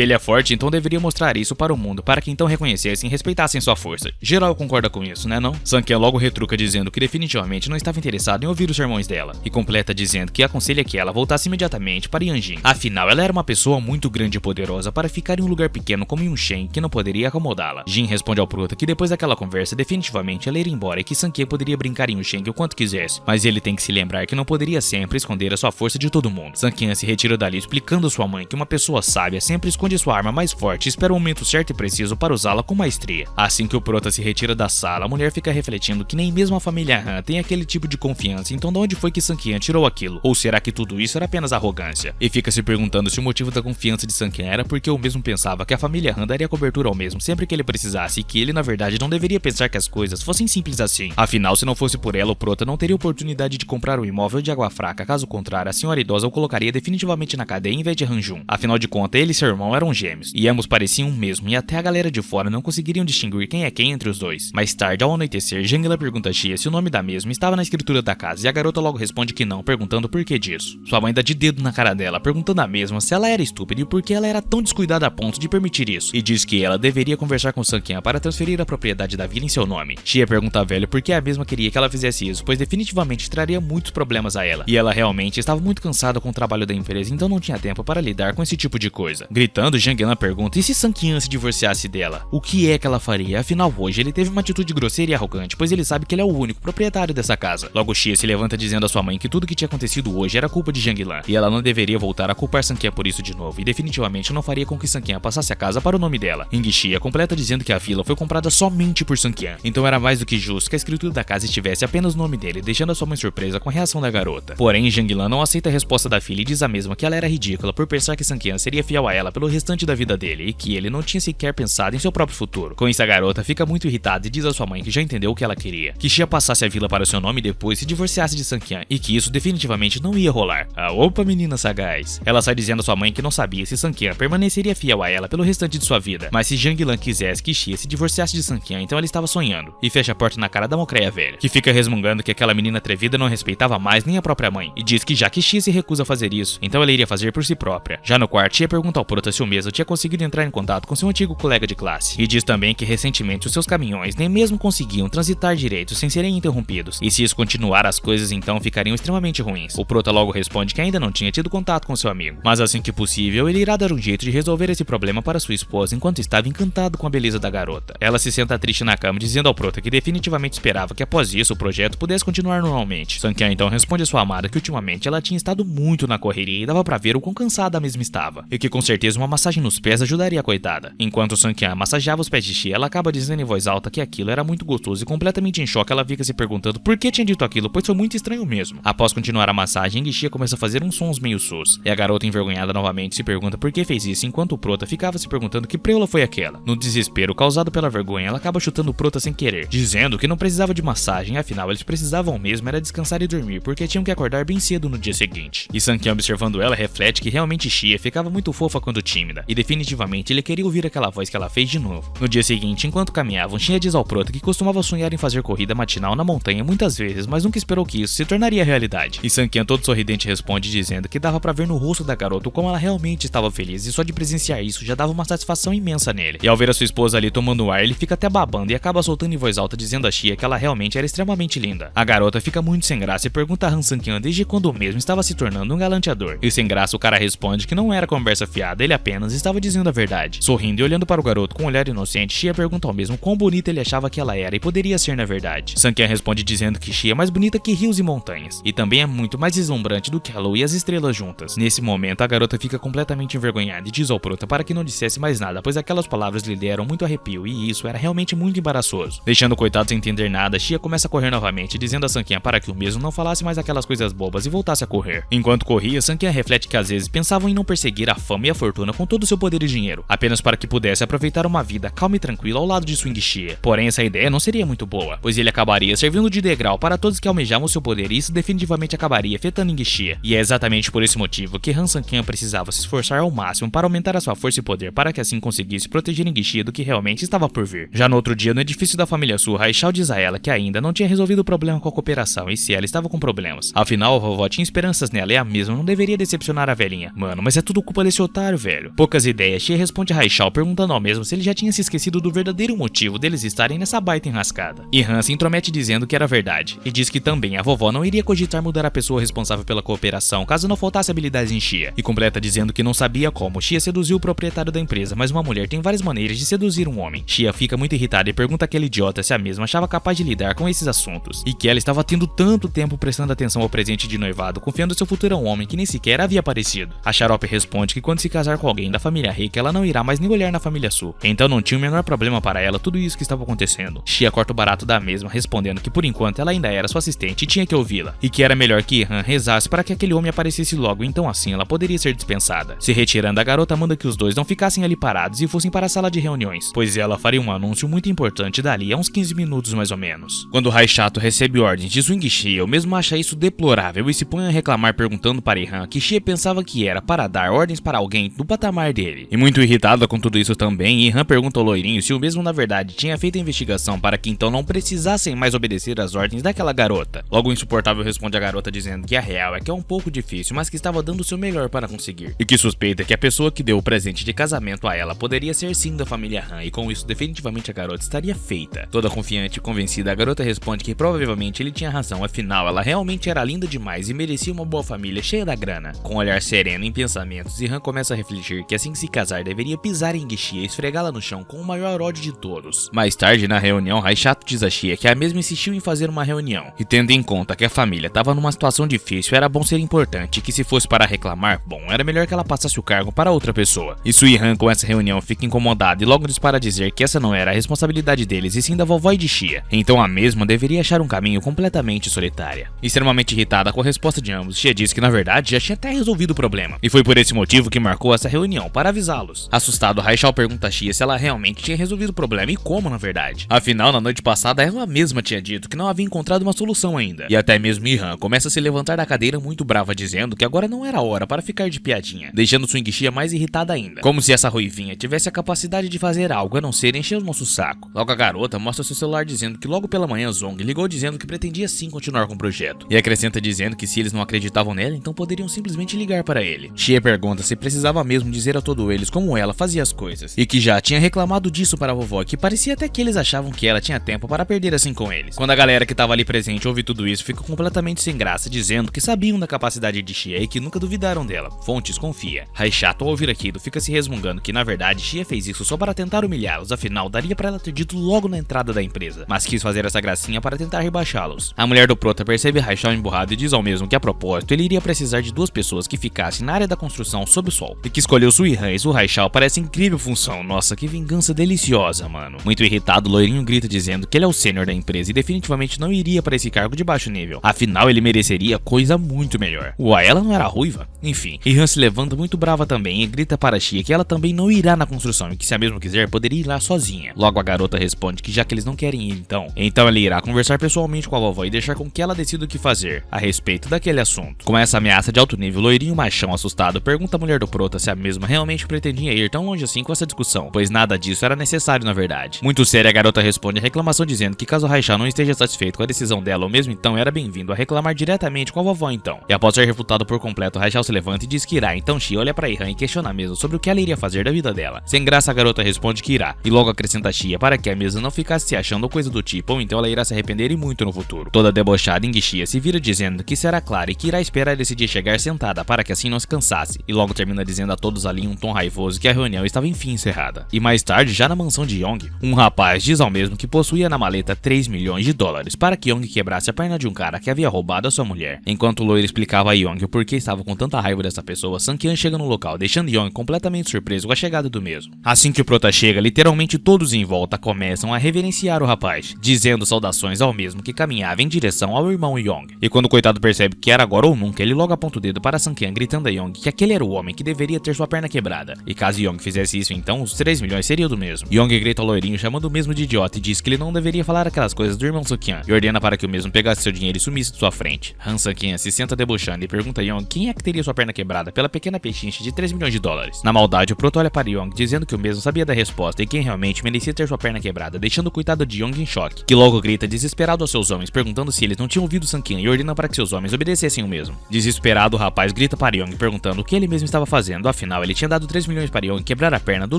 ele é forte, então deveria mostrar isso para o mundo, para que então reconhecessem e respeitassem sua força. Geral concorda com isso, né não? Sanquinha logo retruca dizendo que definitivamente não estava interessado em ouvir os sermões dela, e completa dizendo que aconselha que ela voltasse imediatamente para Yanjin. Afinal, ela era uma pessoa muito grande e poderosa para ficar em um lugar pequeno como Yunshen, que não poderia acomodá-la. Jin responde ao prota que depois daquela conversa, definitivamente ela iria embora e que Sanquinha poderia brincar em Yunshen o quanto quisesse, mas ele tem que se lembrar que não poderia sempre esconder a sua força de todo mundo. Sanquinha se retira dali explicando a sua mãe que uma pessoa sábia sempre esconde sua arma mais forte e espera o momento certo e preciso para usá-la com maestria. Assim que o prota se retira da sala, a mulher fica refletindo que nem mesmo a família Han tem aquele tipo de confiança, então de onde foi que Sanquinha tirou aquilo? Ou será que tudo isso era apenas arrogância? E fica se perguntando se o motivo da confiança de Sanquinha era porque o mesmo pensava que a família Han daria cobertura ao mesmo sempre que ele precisasse e que ele na verdade não deveria pensar que as coisas fossem simples assim. Afinal, se não fosse por ela, o prota não teria oportunidade de comprar um imóvel de água fraca, caso contrário, a senhora idosa o colocaria definitivamente na cadeia em vez de Hanjun. Afinal de contas, ele e seu irmão eram gêmeos, e ambos pareciam o mesmo, e até a galera de fora não conseguiriam distinguir quem é quem entre os dois. Mais tarde, ao anoitecer, Jangla pergunta a Xia se o nome da mesma estava na escritura da casa, e a garota logo responde que não, perguntando por que disso. Sua mãe dá de dedo na cara dela, perguntando a mesma se ela era estúpida e por que ela era tão descuidada a ponto de permitir isso, e diz que ela deveria conversar com Sanquinha para transferir a propriedade da vila em seu nome. Xia pergunta a velho por que a mesma queria que ela fizesse isso, pois definitivamente traria muitos problemas a ela, e ela realmente estava muito cansada com o trabalho da empresa, então não tinha tempo para lidar com esse tipo de coisa. Gritando, Janglan pergunta e se Sanquinha se divorciasse dela? O que é que ela faria? Afinal, hoje ele teve uma atitude grosseira e arrogante, pois ele sabe que ele é o único proprietário dessa casa. Logo, Xia se levanta dizendo à sua mãe que tudo que tinha acontecido hoje era culpa de Janglan, e ela não deveria voltar a culpar Sanquinha por isso de novo, e definitivamente não faria com que Sanquinha passasse a casa para o nome dela. Xia completa dizendo que a vila foi comprada somente por Sanquinha, então era mais do que justo que a escritura da casa estivesse apenas no nome dele, deixando a sua mãe surpresa com a reação da garota. Porém, Janglan não aceita a resposta da filha e diz a mesma que ela era ridícula por pensar que Sanquinha seria fiel a ela pelo restante da vida dele e que ele não tinha sequer pensado em seu próprio futuro. Com isso, a garota fica muito irritada e diz à sua mãe que já entendeu o que ela queria, que Xia passasse a vila para o seu nome e depois se divorciasse de Sanquinha, e que isso definitivamente não ia rolar. Opa, menina sagaz. Ela sai dizendo à sua mãe que não sabia se Sanquinha permaneceria fiel a ela pelo restante de sua vida, mas se Janglan quisesse que Xia se divorciasse de Sanquinha, então ela estava sonhando, e fecha a porta na cara da mocreia velha, que fica resmungando que aquela menina atrevida não respeitava mais nem a própria mãe, e diz que já que Xia se recusa a fazer isso, então ela iria fazer por si própria. Já no quarto, Xia pergunta ao prota se o mesmo tinha conseguido entrar em contato com seu antigo colega de classe, e diz também que recentemente os seus caminhões nem mesmo conseguiam transitar direito sem serem interrompidos, e se isso continuar as coisas então ficariam extremamente ruins. O prota logo responde que ainda não tinha tido contato com seu amigo, mas assim que possível ele irá dar um jeito de resolver esse problema para sua esposa enquanto estava encantado com a beleza da garota. Ela se senta triste na cama dizendo ao prota que definitivamente esperava que após isso o projeto pudesse continuar normalmente. Sanquinha então responde a sua amada que ultimamente ela tinha estado muito na correria e dava pra ver o quão cansada a mesma estava, e que com certeza uma massagem nos pés ajudaria a coitada. Enquanto Sanquinha massageava os pés de Xia, ela acaba dizendo em voz alta que aquilo era muito gostoso e completamente em choque ela fica se perguntando por que tinha dito aquilo, pois foi muito estranho mesmo. Após continuar a massagem, Xia começa a fazer uns sons meio sus, e a garota envergonhada novamente se pergunta por que fez isso, enquanto o prota ficava se perguntando que preula foi aquela. No desespero causado pela vergonha, ela acaba chutando o prota sem querer, dizendo que não precisava de massagem, afinal eles precisavam mesmo era descansar e dormir, porque tinham que acordar bem cedo no dia seguinte. E Sanquinha, observando ela, reflete que realmente Xia ficava muito fofa quando tímida, e definitivamente ele queria ouvir aquela voz que ela fez de novo. No dia seguinte, enquanto caminhavam, Xia diz ao prota que costumava sonhar em fazer corrida matinal na montanha muitas vezes, mas nunca esperou que isso se tornaria realidade. E Sanquinha, todo sorridente, responde dizendo que dava pra ver no rosto da garota como ela realmente estava feliz, e só de presenciar isso já dava uma satisfação imensa nele. E ao ver a sua esposa ali tomando ar, ele fica até babando e acaba soltando em voz alta dizendo a Xia que ela realmente era extremamente linda. A garota fica muito sem graça e pergunta a Han Sanquinha Han desde quando o mesmo estava se tornando um galanteador. E sem graça o cara responde que não era conversa fiada, ele apenas estava dizendo a verdade. Sorrindo e olhando para o garoto com um olhar inocente, Xia pergunta ao mesmo quão bonita ele achava que ela era e poderia ser na verdade. Sanqian responde dizendo que Xia é mais bonita que rios e montanhas, e também é muito mais deslumbrante do que a lua e as estrelas juntas. Nesse momento a garota fica completamente envergonhada e diz ao prota para que não dissesse mais nada, pois aquelas palavras lhe deram muito arrepio e isso era realmente muito embaraçoso. Deixando o coitado sem entender nada, Xia começa a correr novamente, dizendo a Sanqian para que o mesmo não falasse mais aquelas coisas bobas e voltasse a correr. Enquanto corria, Sanqian reflete que às vezes pensavam em não perseguir a fama e a fortuna com todo o seu poder e dinheiro, apenas para que pudesse aproveitar uma vida calma e tranquila ao lado de Swing Xia. Porém, essa ideia não seria muito boa, pois ele acabaria servindo de degrau para todos que almejavam seu poder e isso definitivamente acabaria afetando Ing Xia. E é exatamente por esse motivo que Han Sanqian precisava se esforçar ao máximo para aumentar a sua força e poder para que assim conseguisse proteger Ing Xia do que realmente estava por vir. Já no outro dia, no edifício da família Su, Haixiao diz a ela que ainda não tinha resolvido o problema com a cooperação e se ela estava com problemas. Afinal, a vovó tinha esperanças nela e a mesma não deveria decepcionar a velhinha. Mano, mas é tudo culpa desse otário, velho. Poucas ideias, Xia responde a Haixiao perguntando ao mesmo se ele já tinha se esquecido do verdadeiro motivo deles estarem nessa baita enrascada. E Han se intromete dizendo que era verdade, e diz que também a vovó não iria cogitar mudar a pessoa responsável pela cooperação caso não faltasse habilidades em Xia, e completa dizendo que não sabia como Xia seduziu o proprietário da empresa, mas uma mulher tem várias maneiras de seduzir um homem. Xia fica muito irritada e pergunta àquele idiota se a mesma achava capaz de lidar com esses assuntos, e que ela estava tendo tanto tempo prestando atenção ao presente de noivado, confiando seu futuro a um homem que nem sequer havia aparecido. A Xarope responde que quando se casar com alguém da família rica, ela não irá mais nem olhar na família Su, então não tinha o menor problema para ela tudo isso que estava acontecendo. Xia corta o barato da mesma, respondendo que por enquanto ela ainda era sua assistente e tinha que ouvi-la, e que era melhor que Han rezasse para que aquele homem aparecesse logo, então assim ela poderia ser dispensada. Se retirando, a garota manda que os dois não ficassem ali parados e fossem para a sala de reuniões, pois ela faria um anúncio muito importante dali a uns 15 minutos mais ou menos. Quando Haixiao recebe ordens de Swing Xia, o mesmo acha isso deplorável e se põe a reclamar perguntando para Han que Xia pensava que era para dar ordens para alguém do patamar dele. E muito irritada com tudo isso também, Han pergunta ao loirinho se o mesmo na verdade tinha feito a investigação para que então não precisassem mais obedecer às ordens daquela garota. Logo o insuportável responde a garota dizendo que a real é que é um pouco difícil, mas que estava dando o seu melhor para conseguir. E que suspeita que a pessoa que deu o presente de casamento a ela poderia ser sim da família Han, e com isso definitivamente a garota estaria feita. Toda confiante e convencida, a garota responde que provavelmente ele tinha razão, afinal ela realmente era linda demais e merecia uma boa família cheia da grana. Com um olhar sereno em pensamentos, Han começa a refletir que assim que se casar deveria pisar em Xia e esfregá-la no chão com o maior ódio de todos. Mais tarde na reunião, Haixiao diz a Xia que a mesma insistiu em fazer uma reunião, e tendo em conta que a família estava numa situação difícil, era bom ser importante, e que se fosse para reclamar, bom, era melhor que ela passasse o cargo para outra pessoa. E Su e Han com essa reunião fica incomodado e logo dispara dizer que essa não era a responsabilidade deles e sim da vovó e de Xia, então a mesma deveria achar um caminho completamente solitária. Extremamente irritada com a resposta de ambos, Xia diz que na verdade já tinha até resolvido o problema, e foi por esse motivo que marcou essa reunião, para avisá-los. Assustado, Haixiao pergunta a Xia se ela realmente tinha resolvido o problema e como na verdade. Afinal, na noite passada ela mesma tinha dito que não havia encontrado uma solução ainda, e até mesmo Han começa a se levantar da cadeira muito brava dizendo que agora não era hora para ficar de piadinha, deixando Swing Xia mais irritada ainda, como se essa ruivinha tivesse a capacidade de fazer algo a não ser encher o nosso saco. Logo a garota mostra seu celular dizendo que logo pela manhã Zong ligou dizendo que pretendia sim continuar com o projeto, e acrescenta dizendo que se eles não acreditavam nela, então poderiam simplesmente ligar para ele. Xia pergunta se precisava mesmo dizer a todos eles como ela fazia as coisas, e que já tinha reclamado disso para a vovó, que parecia até que eles achavam que ela tinha tempo para perder assim com eles. Quando a galera que estava ali presente ouve tudo isso, fica completamente sem graça, dizendo que sabiam da capacidade de Xia e que nunca duvidaram dela. Fontes confia. Haixiao, ao ouvir aquilo, fica se resmungando que na verdade Xia fez isso só para tentar humilhá-los, afinal daria para ela ter dito logo na entrada da empresa, mas quis fazer essa gracinha para tentar rebaixá-los. A mulher do prota percebe Haixiao emburrado e diz ao mesmo que a propósito ele iria precisar de duas pessoas que ficassem na área da construção sob o sol, e que escolheu Su e Han, e Su Haixiao parece incrível função. Nossa, que vingança deliciosa, mano. Muito irritado, o loirinho grita dizendo que ele é o sênior da empresa e definitivamente não iria para esse cargo de baixo nível, afinal ele mereceria coisa muito melhor. Uai, ela não era ruiva? Enfim, e Han se levanta muito brava também e grita para Xia que ela também não irá na construção e que se a mesma quiser poderia ir lá sozinha. Logo a garota responde que já que eles não querem ir então ela irá conversar pessoalmente com a vovó e deixar com que ela decida o que fazer a respeito daquele assunto. Com essa ameaça de alto nível, o loirinho machão assustado pergunta à mulher do prota se a mesma realmente pretendia ir tão longe assim com essa discussão, pois nada disso era necessário na verdade. Muito séria, a garota responde a reclamação dizendo que caso Haixiao não esteja satisfeito com a decisão dela ou mesmo então era bem-vindo a reclamar diretamente com a vovó então. E após ser refutado por completo, Haixiao se levanta e diz que irá, então Xia olha pra Han e questiona mesmo sobre o que ela iria fazer da vida dela. Sem graça, a garota responde que irá, e logo acrescenta Xia para que a mesma não ficasse se achando coisa do tipo, ou então ela irá se arrepender e muito no futuro. Toda debochada, Xia se vira dizendo dizendo que será claro e que irá esperar esse dia chegar sentada para que assim não se cansasse, e logo termina dizendo a todos ali em um tom raivoso que a reunião estava enfim encerrada. E mais tarde, já na mansão de Young, um rapaz diz ao mesmo que possuía na maleta 3 milhões de dólares para que Young quebrasse a perna de um cara que havia roubado a sua mulher. Enquanto o loiro explicava a Young o porquê estava com tanta raiva dessa pessoa, Sang-Hyun chega no local, deixando Young completamente surpreso com a chegada do mesmo. Assim que o prota chega, literalmente todos em volta começam a reverenciar o rapaz, dizendo saudações ao mesmo que caminhava em direção ao irmão Young. E quando o coitado percebe que era agora ou nunca, ele logo aponta o dedo para Sang-Hyun, gritando a Young que aquele era o homem que deveria ter sua perna quebrada. E caso Young fizesse isso, então os 3 milhões seriam do mesmo. Young grita ao loirinho, chamando o mesmo de idiota, e diz que ele não deveria falar aquelas coisas do irmão Sang-Hyun, e ordena para que o mesmo pegasse seu dinheiro e sumisse de sua frente. Han Sang-Hyun se senta debochando e pergunta a Young quem é que teria sua perna quebrada pela pequena pechincha de 3 milhões de dólares. Na maldade, o prota olha para Young, dizendo que o mesmo sabia da resposta e quem realmente merecia ter sua perna quebrada, deixando o coitado de Young em choque, que logo grita desesperado aos seus homens, perguntando se eles não tinham ouvido Sang-Hyun e ordena para que seus homens obedecessem o mesmo. Desesperado, o rapaz grita para Young perguntando o que ele mesmo estava fazendo, afinal ele tinha dado 3 milhões para Young quebrar a perna do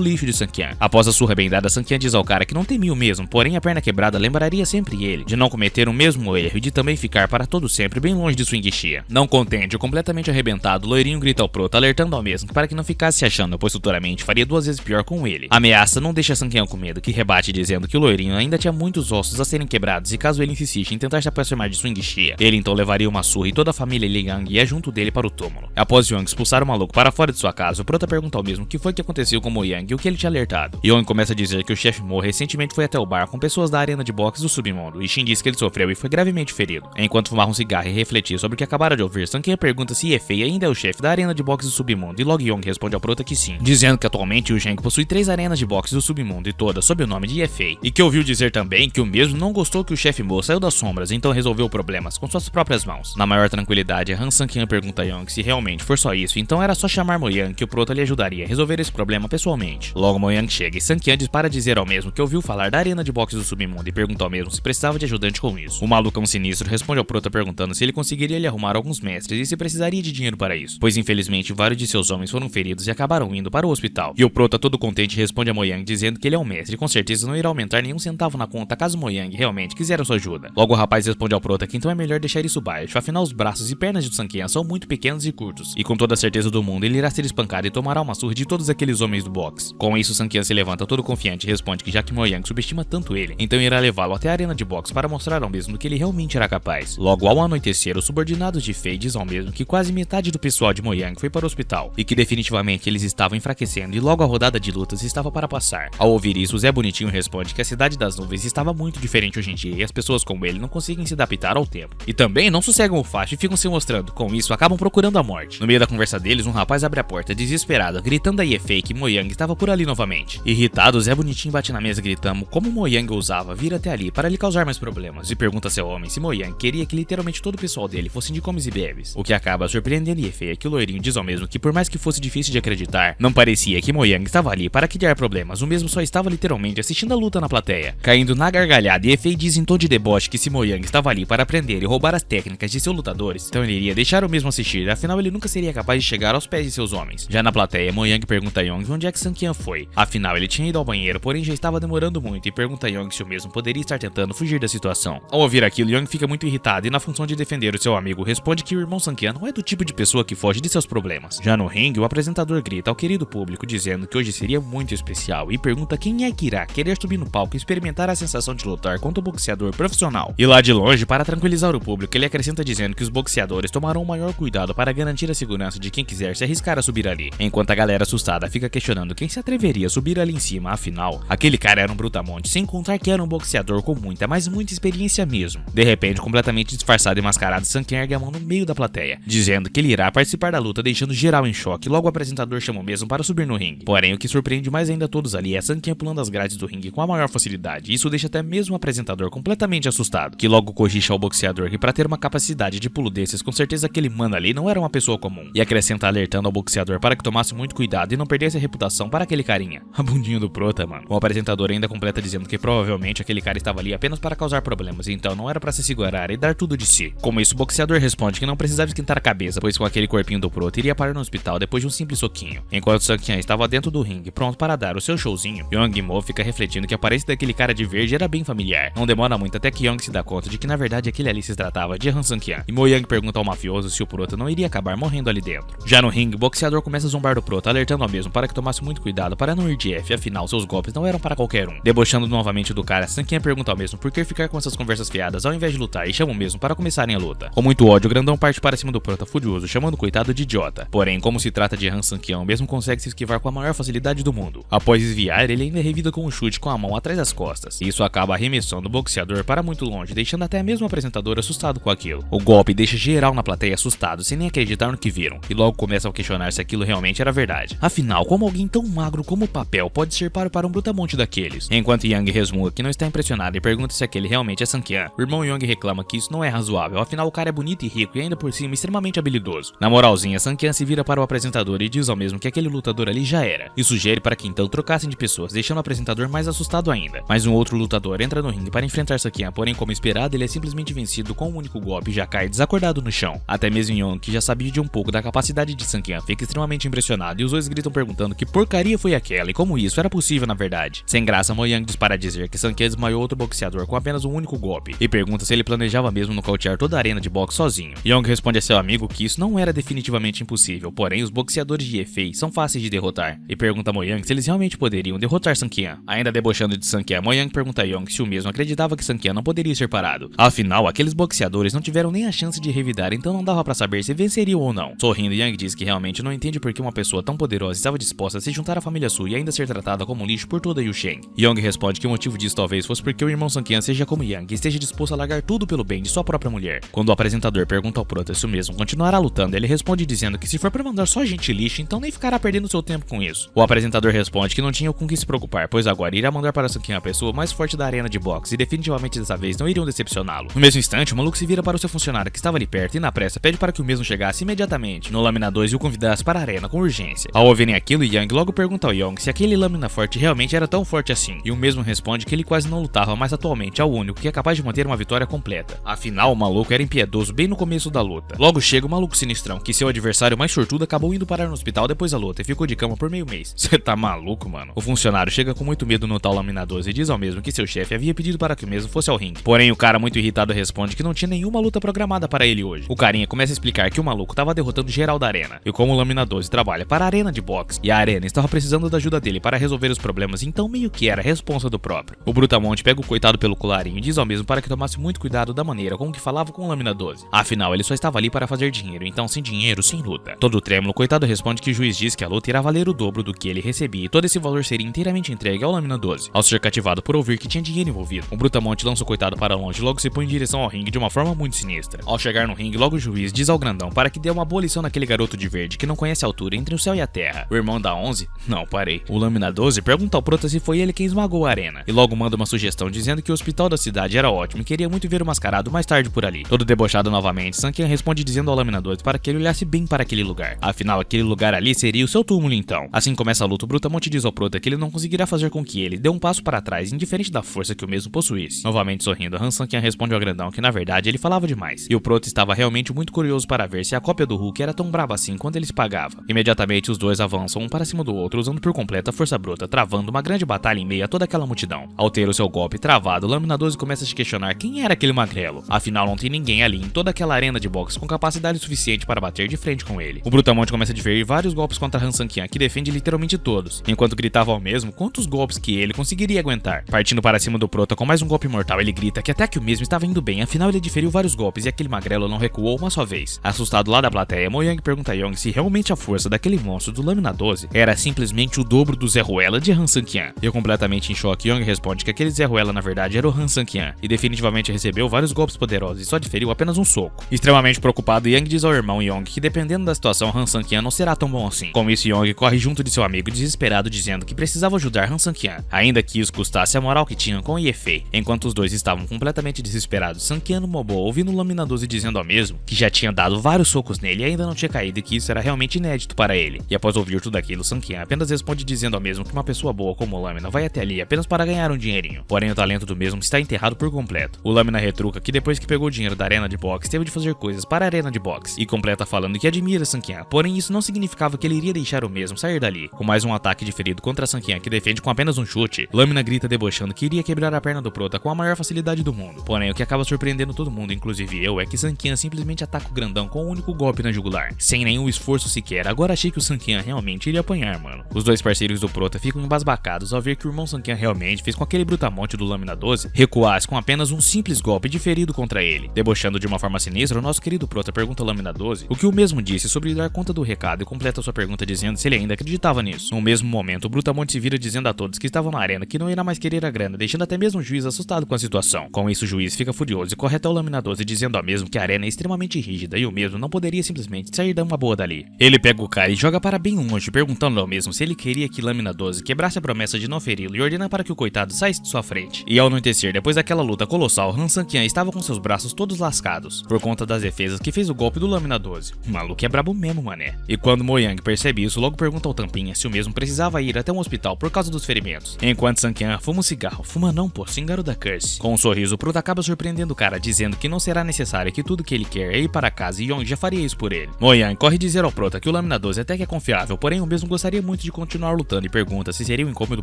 lixo de Sang-Hyun. Após a surra bem dada, Sang-Hyun diz ao cara que não temia o mesmo, porém a perna quebrada lembraria sempre ele de não cometer o mesmo erro e de também ficar para todo sempre bem longe de sua enguixia. Não contente, completamente arrebentado, o loirinho grita ao prota, alertando ao mesmo para que não ficasse se achando, pois futuramente faria 2 vezes pior com ele. A ameaça não deixa Sang-Hyun com medo, que rebate dizendo que o loirinho ainda tinha muitos ossos a serem quebrados e caso ele insistisse em tentar se aproximar de sua enguixia, ele então levaria uma surra e toda a família Lee Gang ia junto dele para o túmulo. Após Young expulsar o maluco para fora de sua casa, o prota pergunta ao mesmo o que foi que aconteceu com Mo Young e o que ele tinha alertado. Young começa a dizer que o chefe Mo recentemente foi até o bar com pessoas da arena de boxe do submundo e Shin diz que ele sofreu e foi gravemente ferido. Enquanto fumava um cigarro e refletia sobre o que acabara de ouvir, Sang-Hyun pergunta se Ye-Fei ainda é o chefe da arena de boxe do submundo e logo Young responde ao prota que sim, dizendo que atualmente o Shang possui 3 arenas de boxe do submundo e todas sob o nome de Ye-Fei, e que ouviu dizer também que o mesmo não gostou que o chefe Mo saiu das sombras, então resolveu problemas com suas próprias mãos. Na maior tranquilidade, Han Sang-Hyun pergunta a Young se realmente for só isso, então era só chamar Mo Young que o prota lhe ajudaria a resolver esse problema pessoalmente. Logo Mo Young chega e Sang-Hyun diz para dizer ao mesmo que ouviu falar da arena de boxe do submundo e pergunta ao mesmo se precisava de ajudante com isso. O malucão sinistro responde ao prota perguntando se ele conseguiria lhe arrumar alguns mestres e se precisaria de dinheiro para isso, pois infelizmente vários de seus homens foram feridos e acabaram indo para o hospital. E o prota todo contente responde a Mo Young dizendo que ele é um mestre e com certeza não irá aumentar nenhum centavo na conta caso Mo Young realmente quiser a sua ajuda. Logo o rapaz responde ao prota que então é melhor deixar isso baixo, afinal os braços e pernas de Sang-Hyun são muito pequenos e curtos, e com toda a certeza do mundo ele irá ser espancado e tomará uma surra de todos aqueles homens do boxe. Com isso Sang-Hyun se levanta todo confiante e responde que já que Mo Young subestima tanto ele, então irá levá-lo até a arena de boxe para mostrar ao mesmo do que ele realmente era capaz. Logo ao anoitecer, os subordinados de Fei diz ao mesmo que quase metade do pessoal de Mo Young foi para o hospital, e que definitivamente eles estavam enfraquecendo e logo a rodada de lutas estava para passar. Ao ouvir isso, o Zé Bonitinho responde que a cidade das nuvens estava muito diferente hoje em dia e as pessoas como ele não conseguem se adaptar ao tempo. E também não sossegam o facho e ficam se mostrando, com isso acabam procurando a morte. No meio da conversa deles, um rapaz abre a porta desesperado, gritando a Ye-Fei que Mo Young estava por ali novamente. Irritado, o Zé Bonitinho bate na mesa gritando como Mo Young ousava vir até ali para lhe causar mais problemas e pergunta a seu homem se Mo Young queria que literalmente todo o pessoal dele fossem de comes e bebes. O que acaba surpreendendo Ye-Fei é que o loirinho diz ao mesmo que por mais que fosse difícil de acreditar, não parecia que Mo Young estava ali para criar problemas, o mesmo só estava literalmente assistindo a luta na plateia. Caindo na gargalhada, Ye-Fei diz em tom de deboche que se Mo Young estava ali para aprender e roubar as técnicas de seus lutadores, então ele iria deixar o mesmo assistir, afinal ele nunca seria capaz de chegar aos pés de seus homens. Já na plateia, Mo Young pergunta a Young onde é que Sang-Hyun foi, afinal ele tinha ido ao banheiro, porém já estava demorando muito e pergunta a Young se o mesmo poderia estar tentando fugir da situação. Ao ouvir aquilo, Young fica muito irritado e na função de defender o seu amigo, responde que o irmão Sang-Hyun não é do tipo de pessoa que foge de seus problemas. Já no ringue, o apresentador grita ao querido público dizendo que hoje seria muito especial e pergunta quem é que irá querer subir no palco e experimentar a sensação de lutar contra um boxeador profissional. E lá de longe, para tranquilizar o público, ele acrescenta dizendo que os boxeadores tomarão o maior cuidado para garantir a segurança de quem quiser se arriscar a subir ali. Enquanto a galera assustada fica questionando quem se atreveria a subir ali em cima, afinal, aquele cara era um brutamonte, sem contar que era um boxeador com muita, mas muita experiência mesmo. De repente, completamente disfarçado e mascarado, Sang-Hyun ergue a mão no meio da plateia, dizendo que ele irá participar da luta, deixando geral em choque. Logo o apresentador chama o mesmo para subir no ringue. Porém, o que surpreende mais ainda todos ali é Sang-Hyun pulando as grades do ringue com a maior facilidade. Isso deixa até mesmo o apresentador completamente assustado, que logo cochicha ao boxeador que para ter uma capacidade de pulo desses, com certeza aquele mano ali não era uma pessoa comum. E acrescenta alertando ao boxeador para que tomasse muito cuidado e não perdesse a reputação para aquele carinha. A bundinha do prota, mano. O apresentador ainda completa dizendo que provavelmente aquele cara estava ali apenas para causar problemas, então não era para se segurar e dar tudo de si. Como isso, o boxeador responde que não precisava esquentar a cabeça, pois com aquele corpinho do prota iria parar no hospital depois de um simples soquinho. Enquanto Sang-Hyun estava dentro do ringue, pronto para dar o seu showzinho, Young e Mo fica refletindo que a aparência daquele cara de verde era bem familiar. Não demora muito até que Young se dá conta de que na verdade aquele ali se tratava de Han Han Sang-kyan, e Mo Yang pergunta ao mafioso se o Prota não iria acabar morrendo ali dentro. Já no ringue, o boxeador começa a zombar do Prota, alertando ao mesmo para que tomasse muito cuidado para não ir de F, afinal seus golpes não eram para qualquer um. Debochando novamente do cara, Sang-kyan pergunta ao mesmo por que ficar com essas conversas fiadas ao invés de lutar e chama o mesmo para começarem a luta. Com muito ódio, o grandão parte para cima do Prota furioso, chamando o coitado de idiota. Porém, como se trata de Han Sang-kyan, o mesmo consegue se esquivar com a maior facilidade do mundo. Após desviar, ele ainda revida com um chute com a mão atrás das costas. Isso acaba arremessando o boxeador para muito longe, deixando até mesmo o apresentador assustado com aquilo. O golpe deixa geral na plateia assustado, sem nem acreditar no que viram, e logo começam a questionar se aquilo realmente era verdade. Afinal, como alguém tão magro como o papel pode ser páreo para um brutamonte daqueles? Enquanto Yang resmunga que não está impressionado e pergunta se aquele realmente é Sang-kyan, o irmão Young reclama que isso não é razoável, afinal o cara é bonito e rico e ainda por cima extremamente habilidoso. Na moralzinha, Sang-kyan se vira para o apresentador e diz ao mesmo que aquele lutador ali já era, e sugere para que então trocassem de pessoas, deixando o apresentador mais assustado ainda. Mas um outro lutador entra no ringue para enfrentar Sang-kyan, porém como esperado ele é simplesmente vencido com um único golpe e já cai desacordado no chão. Até mesmo Young, que já sabia de um pouco da capacidade de Sang-kyan, fica extremamente impressionado e os dois gritam perguntando que porcaria foi aquela e como isso era possível na verdade. Sem graça, Mo Yang dispara a dizer que Sang-kyan desmaiou outro boxeador com apenas um único golpe e pergunta se ele planejava mesmo nocautear toda a arena de boxe sozinho. Young responde a seu amigo que isso não era definitivamente impossível, porém os boxeadores de Hefei são fáceis de derrotar e pergunta a Mo Yang se eles realmente poderiam derrotar Sang-kyan. Ainda debochando de Sang-kyan, Mo Yang pergunta a Young se o mesmo acreditava que Sang-kyan não poderia ser parado. Afinal, aqueles boxeadores não tiveram nem a chance de revidar, então não dava pra saber se venceriam ou não. Sorrindo, Yang diz que realmente não entende por que uma pessoa tão poderosa estava disposta a se juntar à família Su e ainda ser tratada como lixo por toda Yusheng. Young responde que o motivo disso talvez fosse porque o irmão Sang-kyan seja como Yang e esteja disposto a largar tudo pelo bem de sua própria mulher. Quando o apresentador pergunta ao Prota se o mesmo continuará lutando, ele responde dizendo que se for pra mandar só gente lixo, então nem ficará perdendo seu tempo com isso. O apresentador responde que não tinha com que se preocupar, pois agora irá mandar para Sang-kyan a pessoa mais forte da arena de boxe e definitivamente dessa vez não iriam decepcioná-lo. No mesmo instante, o maluco se vira para o seu funcionário que estava ali perto e na pressa pede para que o mesmo chegasse imediatamente no Lâmina 2 e o convidasse para a arena com urgência. Ao ouvirem aquilo, Yang logo pergunta ao Young se aquele Lâmina forte realmente era tão forte assim, e o mesmo responde que ele quase não lutava, mas atualmente é o único que é capaz de manter uma vitória completa. Afinal, o maluco era impiedoso bem no começo da luta. Logo chega o maluco sinistrão, que seu adversário mais sortudo acabou indo parar no hospital depois da luta e ficou de cama por meio mês. Cê tá maluco, mano? O funcionário chega com muito medo no tal Lâmina 12 e diz ao mesmo que seu chefe havia pedido para que o mesmo fosse ao ringue. Porém, o cara muito irritado responde que não tinha nenhuma luta programada para ele hoje. O carinha começa a explicar que o maluco tava derrotando geral da arena, e como o Lâmina 12 trabalha para a arena de boxe, e a arena estava precisando da ajuda dele para resolver os problemas, então meio que era a responsa do próprio. O Brutamonte pega o coitado pelo colarinho e diz ao mesmo para que tomasse muito cuidado da maneira com que falava com o Lâmina 12. Afinal, ele só estava ali para fazer dinheiro, então sem dinheiro, sem luta. Todo trêmulo, o coitado responde que o juiz diz que a luta irá valer o dobro do que ele recebia e todo esse valor seria inteiramente entregue ao Lâmina 12. Ao ser cativado por ouvir que tinha dinheiro envolvido, o Brutamonte lança o coitado para longe e logo se põe em direção ao ringue de uma forma muito sinistra. Ao chegar no ringue, logo o juiz diz ao grandão para que dê uma boa lição naquele garoto de verde que não conhece a altura entre o céu e a terra. O irmão da 11? Não, parei. O Lâmina 12 pergunta ao Prota se foi ele quem esmagou a arena, e logo manda uma sugestão dizendo que o hospital da cidade era ótimo e queria muito ver o mascarado mais tarde por ali. Todo debochado novamente, Sang-kyan responde dizendo ao Lâmina 12 para que ele olhasse bem para aquele lugar. Afinal, aquele lugar ali seria o seu túmulo então. Assim começa a luta, o Brutamonte diz ao Prota que ele não conseguirá fazer com que ele dê um passo para trás, indiferente da força que o mesmo possuísse. Novamente sorrindo, Han Sang-kyan responde ao grandão que na verdade ele falava demais, e o Prota estava realmente muito curioso para ver se a cópia do Hulk era tão brava assim quanto ele se pagava. Imediatamente os dois avançam um para cima do outro, usando por completo a força bruta, travando uma grande batalha em meio a toda aquela multidão. Ao ter o seu golpe travado, Lâmina 12 começa a se questionar quem era aquele magrelo. Afinal, não tem ninguém ali em toda aquela arena de boxe com capacidade suficiente para bater de frente com ele. O Brutamonte começa a diferir vários golpes contra Han Sang-kyan, que defende literalmente todos, enquanto gritava ao mesmo quantos golpes que ele conseguiria aguentar. Partindo para cima do Prota com mais um golpe mortal, ele grita que até que o mesmo estava indo bem, afinal ele diferiu vários golpes e aquele magrelo não recuou uma só vez. Assustado lá da plateia, Mo Yang pergunta a Young se realmente a força daquele monstro do Lâmina 12 era simplesmente o dobro do Zé Ruela de Han Sang-kyan. E completamente em choque, Young responde que aquele Zé Ruela na verdade era o Han Sang-kyan, e definitivamente recebeu vários golpes poderosos e só diferiu apenas um soco. Extremamente preocupado, Yang diz ao irmão Young que dependendo da situação, Han Sang-kyan não será tão bom assim. Com isso, Young corre junto de seu amigo desesperado dizendo que precisava ajudar Han Sang-kyan, ainda que isso custasse a moral que tinham com Hefei. Enquanto os dois estavam completamente desesperados, Sang-kyan no Mobo ouvindo o Lâmina 12 dizendo ao mesmo que já tinha dado vários socos nele e ainda não tinha caído e que isso era realmente inédito para ele. E após ouvir tudo aquilo, Sang-kyan apenas responde dizendo ao mesmo que uma pessoa boa como o Lâmina vai até ali apenas para ganhar um dinheirinho. Porém, o talento do mesmo está enterrado por completo. O Lâmina retruca que depois que pegou o dinheiro da arena de boxe, teve de fazer coisas para a arena de boxe, e completa falando que admira Sang-kyan, porém isso não significava que ele iria deixar o mesmo sair dali. Com mais um ataque diferido contra Sang-kyan, que defende com apenas um chute, Lâmina grita debochando que iria quebrar a perna do Prota com a maior facilidade do mundo. Porém, o que acaba surpreendendo todo mundo, incluindo inclusive eu, é que Sankian simplesmente ataca o grandão com um único golpe na jugular, sem nenhum esforço sequer. Agora achei que o Sankian realmente iria apanhar, mano. Os dois parceiros do Prota ficam embasbacados ao ver que o irmão Sankian realmente fez com que aquele brutamonte do Lâmina 12 recuasse com apenas um simples golpe de ferido contra ele. Debochando de uma forma sinistra, o nosso querido Prota pergunta ao Lâmina 12 o que o mesmo disse sobre dar conta do recado e completa sua pergunta dizendo se ele ainda acreditava nisso. No mesmo momento, o brutamonte se vira dizendo a todos que estavam na arena que não irá mais querer a grana, deixando até mesmo o juiz assustado com a situação. Com isso, o juiz fica furioso e corre até o Lâmina 12 dizendo ao mesmo que a arena é extremamente rígida e o mesmo não poderia simplesmente sair de uma boa dali. Ele pega o cara e joga para bem longe, perguntando ao mesmo se ele queria que Lâmina 12 quebrasse a promessa de não feri-lo e ordena para que o coitado saísse de sua frente. E ao anoitecer, depois daquela luta colossal, Han Sankian estava com seus braços todos lascados, por conta das defesas que fez o golpe do Lâmina 12. O maluco é brabo mesmo, mané. E quando Mo Yang percebe isso, logo pergunta ao Tampinha se o mesmo precisava ir até um hospital por causa dos ferimentos. Enquanto Sankian fuma um cigarro, fuma não pô, cingaro da Curse. Com um sorriso, o Prota acaba surpreendendo o cara, dizendo que não será necessário, que tudo que ele quer é ir para casa e Yong já faria isso por ele. Mo Yang corre dizer ao Prota que o Lâmina 12 até que é confiável, porém o mesmo gostaria muito de continuar lutando e pergunta se seria um incômodo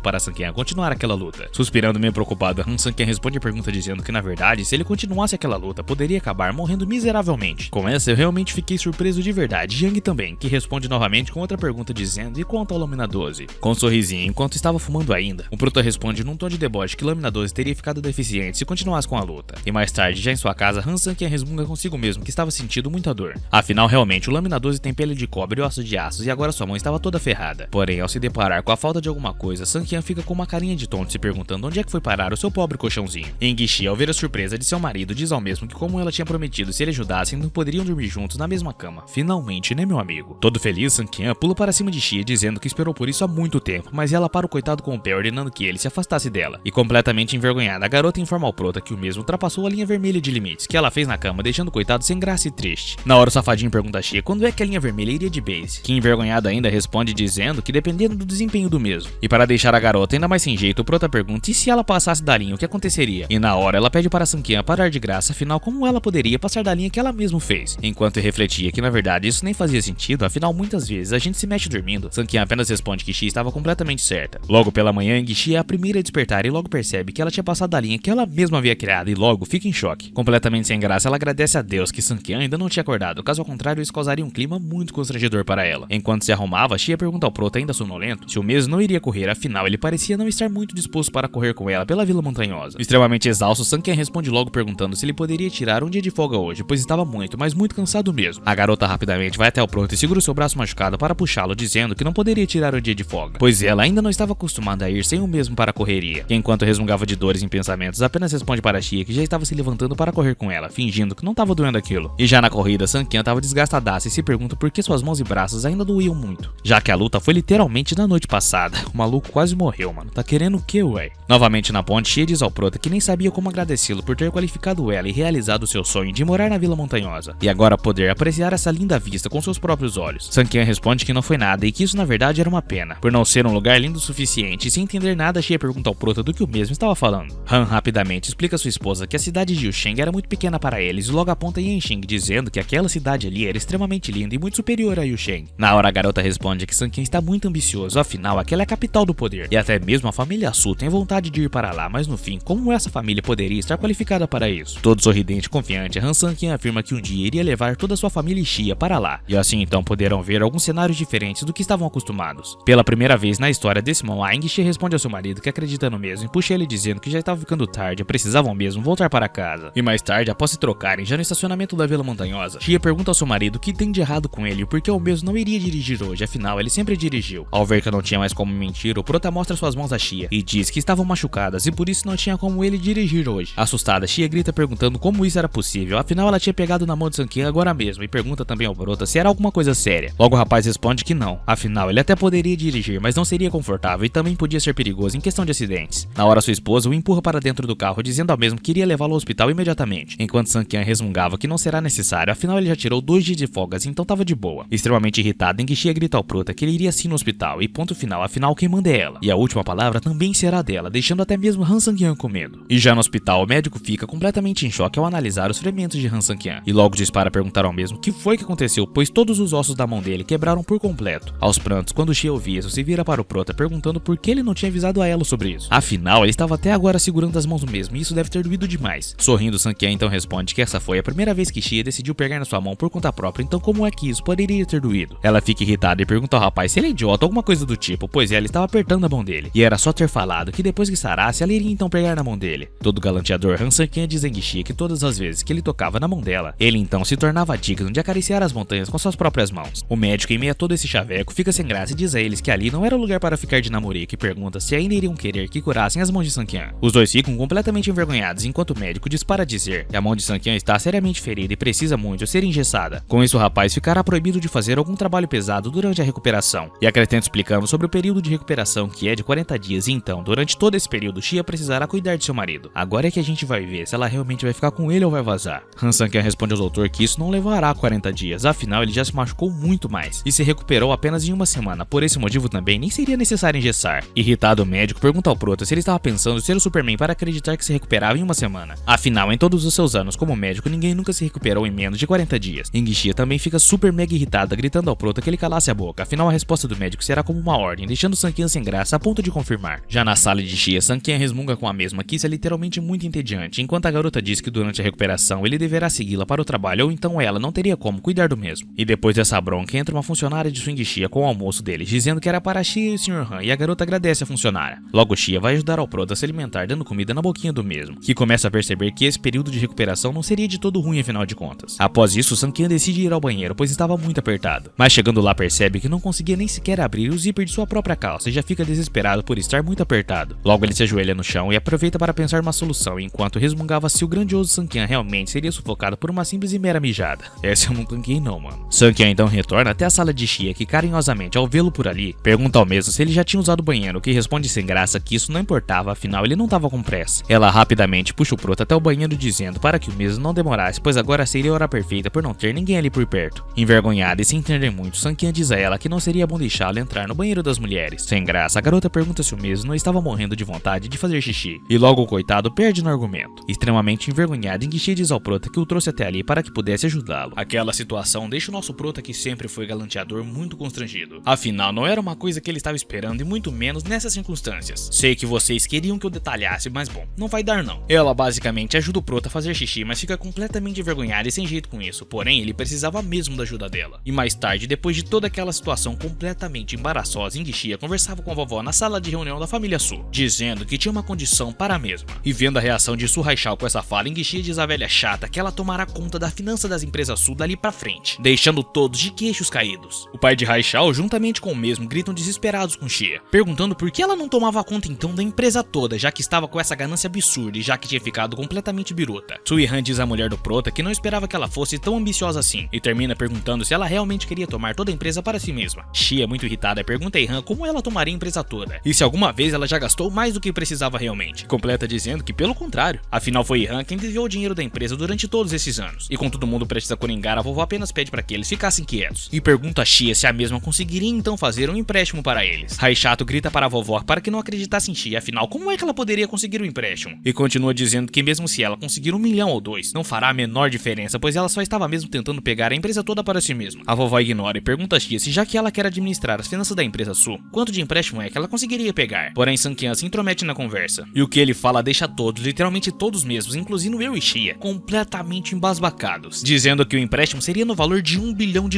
para Sankian continuar aquela luta. Suspirando meio preocupado, Han Sankian responde a pergunta dizendo que na verdade, se ele continuasse aquela luta, poderia acabar morrendo miseravelmente. Com essa eu realmente fiquei surpreso de verdade. Yang também, que responde novamente com outra pergunta dizendo e quanto ao Lâmina 12. Com um sorrisinho, enquanto estava fumando ainda, o Prota responde num tom de deboche que Lâmina 12 teria ficado deficiente se continuasse com a luta. E mais tarde, já em sua casa, Han Sankian resmunga consigo mesmo que estava sentindo muita dor. Afinal, realmente, o Lâmina 12 tem pele de cobre e ossos de aços e agora sua mão estava toda ferrada. Porém, ao se deparar com a falta de alguma coisa, Sankian fica com uma carinha de tonto se perguntando onde é que foi parar o seu pobre colchãozinho. Engishi, ao ver a surpresa de seu marido, diz ao mesmo que como ela tinha prometido se ele ajudasse, não poderiam dormir juntos na mesma cama. Finalmente, né meu amigo? Todo feliz, Sankian pula para cima de Shia dizendo que esperou por isso há muito tempo, mas ela para o coitado com o pé ordenando que ele se afastasse dela. E completamente envergonhada, a garota informa ao Prota que o mesmo ultrapassou a linha vermelha de limites que ela fez na cama, deixando o coitado sem graça e triste. Na hora o safadinho pergunta a Shia quando é que a linha vermelha iria de base, que envergonhado ainda responde dizendo que dependendo do desempenho do mesmo. E para deixar a garota ainda mais sem jeito, o Prota pergunta e se ela passasse da linha, o que aconteceria? E na hora ela pede para Sankian parar de graça, afinal como ela poderia passar da linha que ela mesma fez? Enquanto refletia que na verdade isso nem fazia sentido, afinal muitas vezes a gente se mexe dormindo, Sankian apenas responde que Shia estava completamente certa. Logo pela manhã, Engishi é a primeira a despertar e logo percebe que ela tinha passado da linha que ela mesma havia criado e logo fica em choque. Completamente sem graça, ela agradece a Deus que Sankian ainda não tinha acordado, caso ao contrário isso causaria um clima muito constrangedor para ela. Enquanto se arrumava, Shia pergunta ao Prota ainda sonolento se o mesmo não iria correr, afinal ele parecia não estar muito disposto para correr com ela pela Vila Montanhosa. Extremamente exausto, Sankian responde logo perguntando se ele poderia tirar um dia de folga hoje, pois estava muito, mas muito cansado mesmo. A garota rapidamente vai até o Prota e segura o seu braço machucado para puxá-lo, dizendo que não poderia tirar o dia de folga, pois ela ainda não estava acostumada a ir sem o mesmo para a correria. E enquanto resmungava de dores em pensamentos, apenas responde para Shia que já estava se levantando para correr com ela, fingindo que não estava doendo aquilo. E já na corrida, Sankian estava desgastadaça e se pergunta por que suas mãos e braços ainda doíam muito, já que a luta foi literalmente na noite passada. O maluco quase morreu, mano. Tá querendo o que, ué? Novamente na ponte, Shia diz ao Prota que nem sabia como agradecê-lo por ter qualificado ela e realizado seu sonho de morar na Vila Montanhosa, e agora poder apreciar essa linda vista com seus próprios olhos. Sankian responde que não foi nada e que isso na verdade era uma pena, por não ser um lugar lindo o suficiente. E sem entender nada, Shia pergunta ao Prota do que o mesmo estava falando. Han rapidamente explica a sua esposa que a cidade de Yusheng era muito pequena para eles e logo aponta Yanxing, dizendo que aquela cidade ali era extremamente linda e muito superior a Yusheng. Na hora a garota responde que Sankian está muito ambicioso, afinal aquela é a capital do poder, e até mesmo a família Su tem vontade de ir para lá, mas no fim, como essa família poderia estar qualificada para isso? Todo sorridente e confiante, Han Sankian afirma que um dia iria levar toda a sua família e Shia para lá, e assim então poderão ver alguns cenários diferentes do que estavam acostumados. Pela primeira vez na história desse manhwa, Engishi responde ao seu marido que acredita no mesmo e puxa ele dizendo que já estava ficando tarde e precisavam mesmo voltar para casa. E mais tarde, após se trocarem já no estacionamento da Vila Montanhosa, Shia pergunta ao seu marido o que tem de errado com ele e por que o mesmo não iria dirigir hoje, afinal ele sempre dirigiu. Ao ver que não tinha mais como mentir, o Prota mostra suas mãos a Shia e diz que estavam machucadas e por isso não tinha como ele dirigir hoje. Assustada, Shia grita perguntando como isso era possível, afinal ela tinha pegado na mão de Sankian agora mesmo e pergunta também ao Prota se era alguma coisa séria. Logo o rapaz responde que não, afinal ele até poderia dirigir, mas não seria confortável e também podia ser perigoso em questão de acidentes. Na hora sua esposa o empurra para dentro do carro dizendo ao mesmo que iria levá-lo ao hospital imediatamente, enquanto Sankian resmungava que não será necessário, afinal ele já tirou 2 dias de folgas, então tava de boa. Extremamente irritado, Engishi grita ao Prota que ele iria sim no hospital e ponto final, afinal quem manda é ela, e a última palavra também será dela, deixando até mesmo Han Sankian com medo. E já no hospital, o médico fica completamente em choque ao analisar os ferimentos de Han Sankian e logo diz para perguntar ao mesmo o que foi que aconteceu, pois todos os ossos da mão dele quebraram por completo. Aos prantos, quando Shia ouvia isso, se vira para o Prota perguntando por que ele não tinha avisado a ela sobre isso. Afinal, ele estava até agora segurando as mãos mesmo e isso deve ter doído demais. Sorrindo, Sankian então responde que essa foi a primeira vez que Xia decidiu pegar na sua mão por conta própria, então como é que isso poderia ter doído? Ela fica irritada e pergunta ao rapaz se ele é idiota ou alguma coisa do tipo, pois ela estava apertando a mão dele, e era só ter falado que depois que sarasse, ela iria então pegar na mão dele. Todo galanteador Han Sang-Qian diz a Xia que todas as vezes que ele tocava na mão dela, ele então se tornava digno de acariciar as montanhas com suas próprias mãos. O médico, em meio a todo esse chaveco, fica sem graça e diz a eles que ali não era o lugar para ficar de namorico e pergunta se ainda iriam querer que curassem as mãos de Sang-Qian. Os dois ficam completamente envergonhados enquanto o médico diz para dizer que a mão de Sang-Qian está seriamente ferida e precisa muito ser engessada. Com isso, o rapaz ficará proibido de fazer algum trabalho pesado durante a recuperação. E acrescenta explicando sobre o período de recuperação, que é de 40 dias, e então, durante todo esse período, Xia precisará cuidar de seu marido. Agora é que a gente vai ver se ela realmente vai ficar com ele ou vai vazar. Han Sang-Qian responde ao doutor que isso não levará 40 dias, afinal ele já se machucou muito mais e se recuperou apenas em uma semana, por esse motivo também nem seria necessário engessar. Irritado, o médico pergunta ao Prota se ele estava pensando em ser o Superman para acreditar que se recuperava em uma semana. Afinal, em todos os seus anos como médico, ninguém nunca se recuperou em menos de 40 dias. Xia também fica super mega irritada, gritando ao Prota que ele calasse a boca, afinal a resposta do médico será como uma ordem, deixando Sang-Qian sem graça a ponto de confirmar. Já na sala de Xia, Sang-Qian resmunga com a mesma que isso é literalmente muito entediante, enquanto a garota diz que durante a recuperação ele deverá segui-la para o trabalho ou então ela não teria como cuidar do mesmo. E depois dessa bronca, entra uma funcionária de Swing Xia com o almoço deles, dizendo que era para Xia e o Sr. Han, e a garota agradece a funcionária. Logo, Xia vai ajudar ao Prota a se alimentar, dando comida na boquinha do mesmo, que começa a perceber que esse período de recuperação não seria de todo ruim afinal de contas. Após isso, Sang-Qian decide ir ao banheiro, pois estava muito apertado. Mas chegando lá percebe que não conseguia nem sequer abrir o zíper de sua própria calça e já fica desesperado por estar muito apertado. Logo ele se ajoelha no chão e aproveita para pensar uma solução, enquanto resmungava se o grandioso Sang-Qian realmente seria sufocado por uma simples e mera mijada. Essa eu não tanquei não, mano. Sang-Qian então retorna até a sala de Xia, que carinhosamente, ao vê-lo por ali, pergunta ao mesmo se ele já tinha usado o banheiro, que responde sem graça que isso não importava, afinal ele não estava com pressa. Ela rapidamente puxa o Prota até o banheiro dizendo para que o mesmo não demorasse, pois agora seria a hora perfeita por não ter ninguém ali por perto. Envergonhada e sem entender muito, Sang-Qian diz a ela que não seria bom deixá-la entrar no banheiro das mulheres. Sem graça, a garota pergunta se o mesmo não estava morrendo de vontade de fazer xixi, e logo o coitado perde no argumento. Extremamente envergonhada, Xia diz ao Prota que o trouxe até ali para que pudesse ajudá-lo. Aquela situação deixa o nosso Prota, que sempre foi galanteador, muito constrangido. Afinal, não era uma coisa que ele estava esperando e muito menos nessas circunstâncias. Sei que vocês queriam que eu detalhasse, mas bom, não vai dar não. Ela basicamente ajuda o Prota a fazer xixi, mas fica completamente envergonhada e sem jeito com isso, porém ele precisava mesmo da ajuda dela. E mais tarde, depois de toda aquela situação completamente embaraçosa, Xia conversava com a vovó na sala de reunião da família Su, dizendo que tinha uma condição para a mesma. E vendo a reação de Su Haichao com essa fala, Xia diz à velha chata que ela tomará conta da finança das empresas Su dali pra frente, deixando todos de queixos caídos. O pai de Haichao, juntamente com o mesmo, gritam desesperados com Xia, perguntando por que ela não tomava conta então da empresa toda, já que estava com essa ganância absurda e já que tinha ficado completamente biruta. Sui Han diz à mulher do Prota que não esperava que ela fosse tão ambiciosa assim, e termina perguntando se ela realmente queria tomar toda a empresa para si mesma. Xia, muito irritada, pergunta a Han como ela tomaria a empresa toda, e se alguma vez ela já gastou mais do que precisava realmente. Completa dizendo que pelo contrário, afinal foi Han quem desviou o dinheiro da empresa durante todos esses anos, e com todo mundo prestes a coringar, a vovó apenas pede para que eles ficassem quietos, e pergunta a Xia se a mesma conseguiria então fazer um empréstimo para eles. Haichato grita para a vovó para que não acreditasse em Xia, afinal como é que ela poderia conseguir um empréstimo? E continua dizendo que mesmo se ela conseguir 1 milhão ou 2, não fará a menor diferença, pois ela só estava mesmo tentando pegar a empresa toda para si mesma. A vovó ignora e pergunta a Xia se já que ela quer administrar as finanças da empresa Su, quanto de empréstimo é que ela conseguiria pegar? Porém, Sang-Qian se intromete na conversa, e o que ele fala deixa todos, literalmente todos mesmos, incluindo eu e Xia, completamente embasbacados, dizendo que o empréstimo seria no valor de $1 bilhão.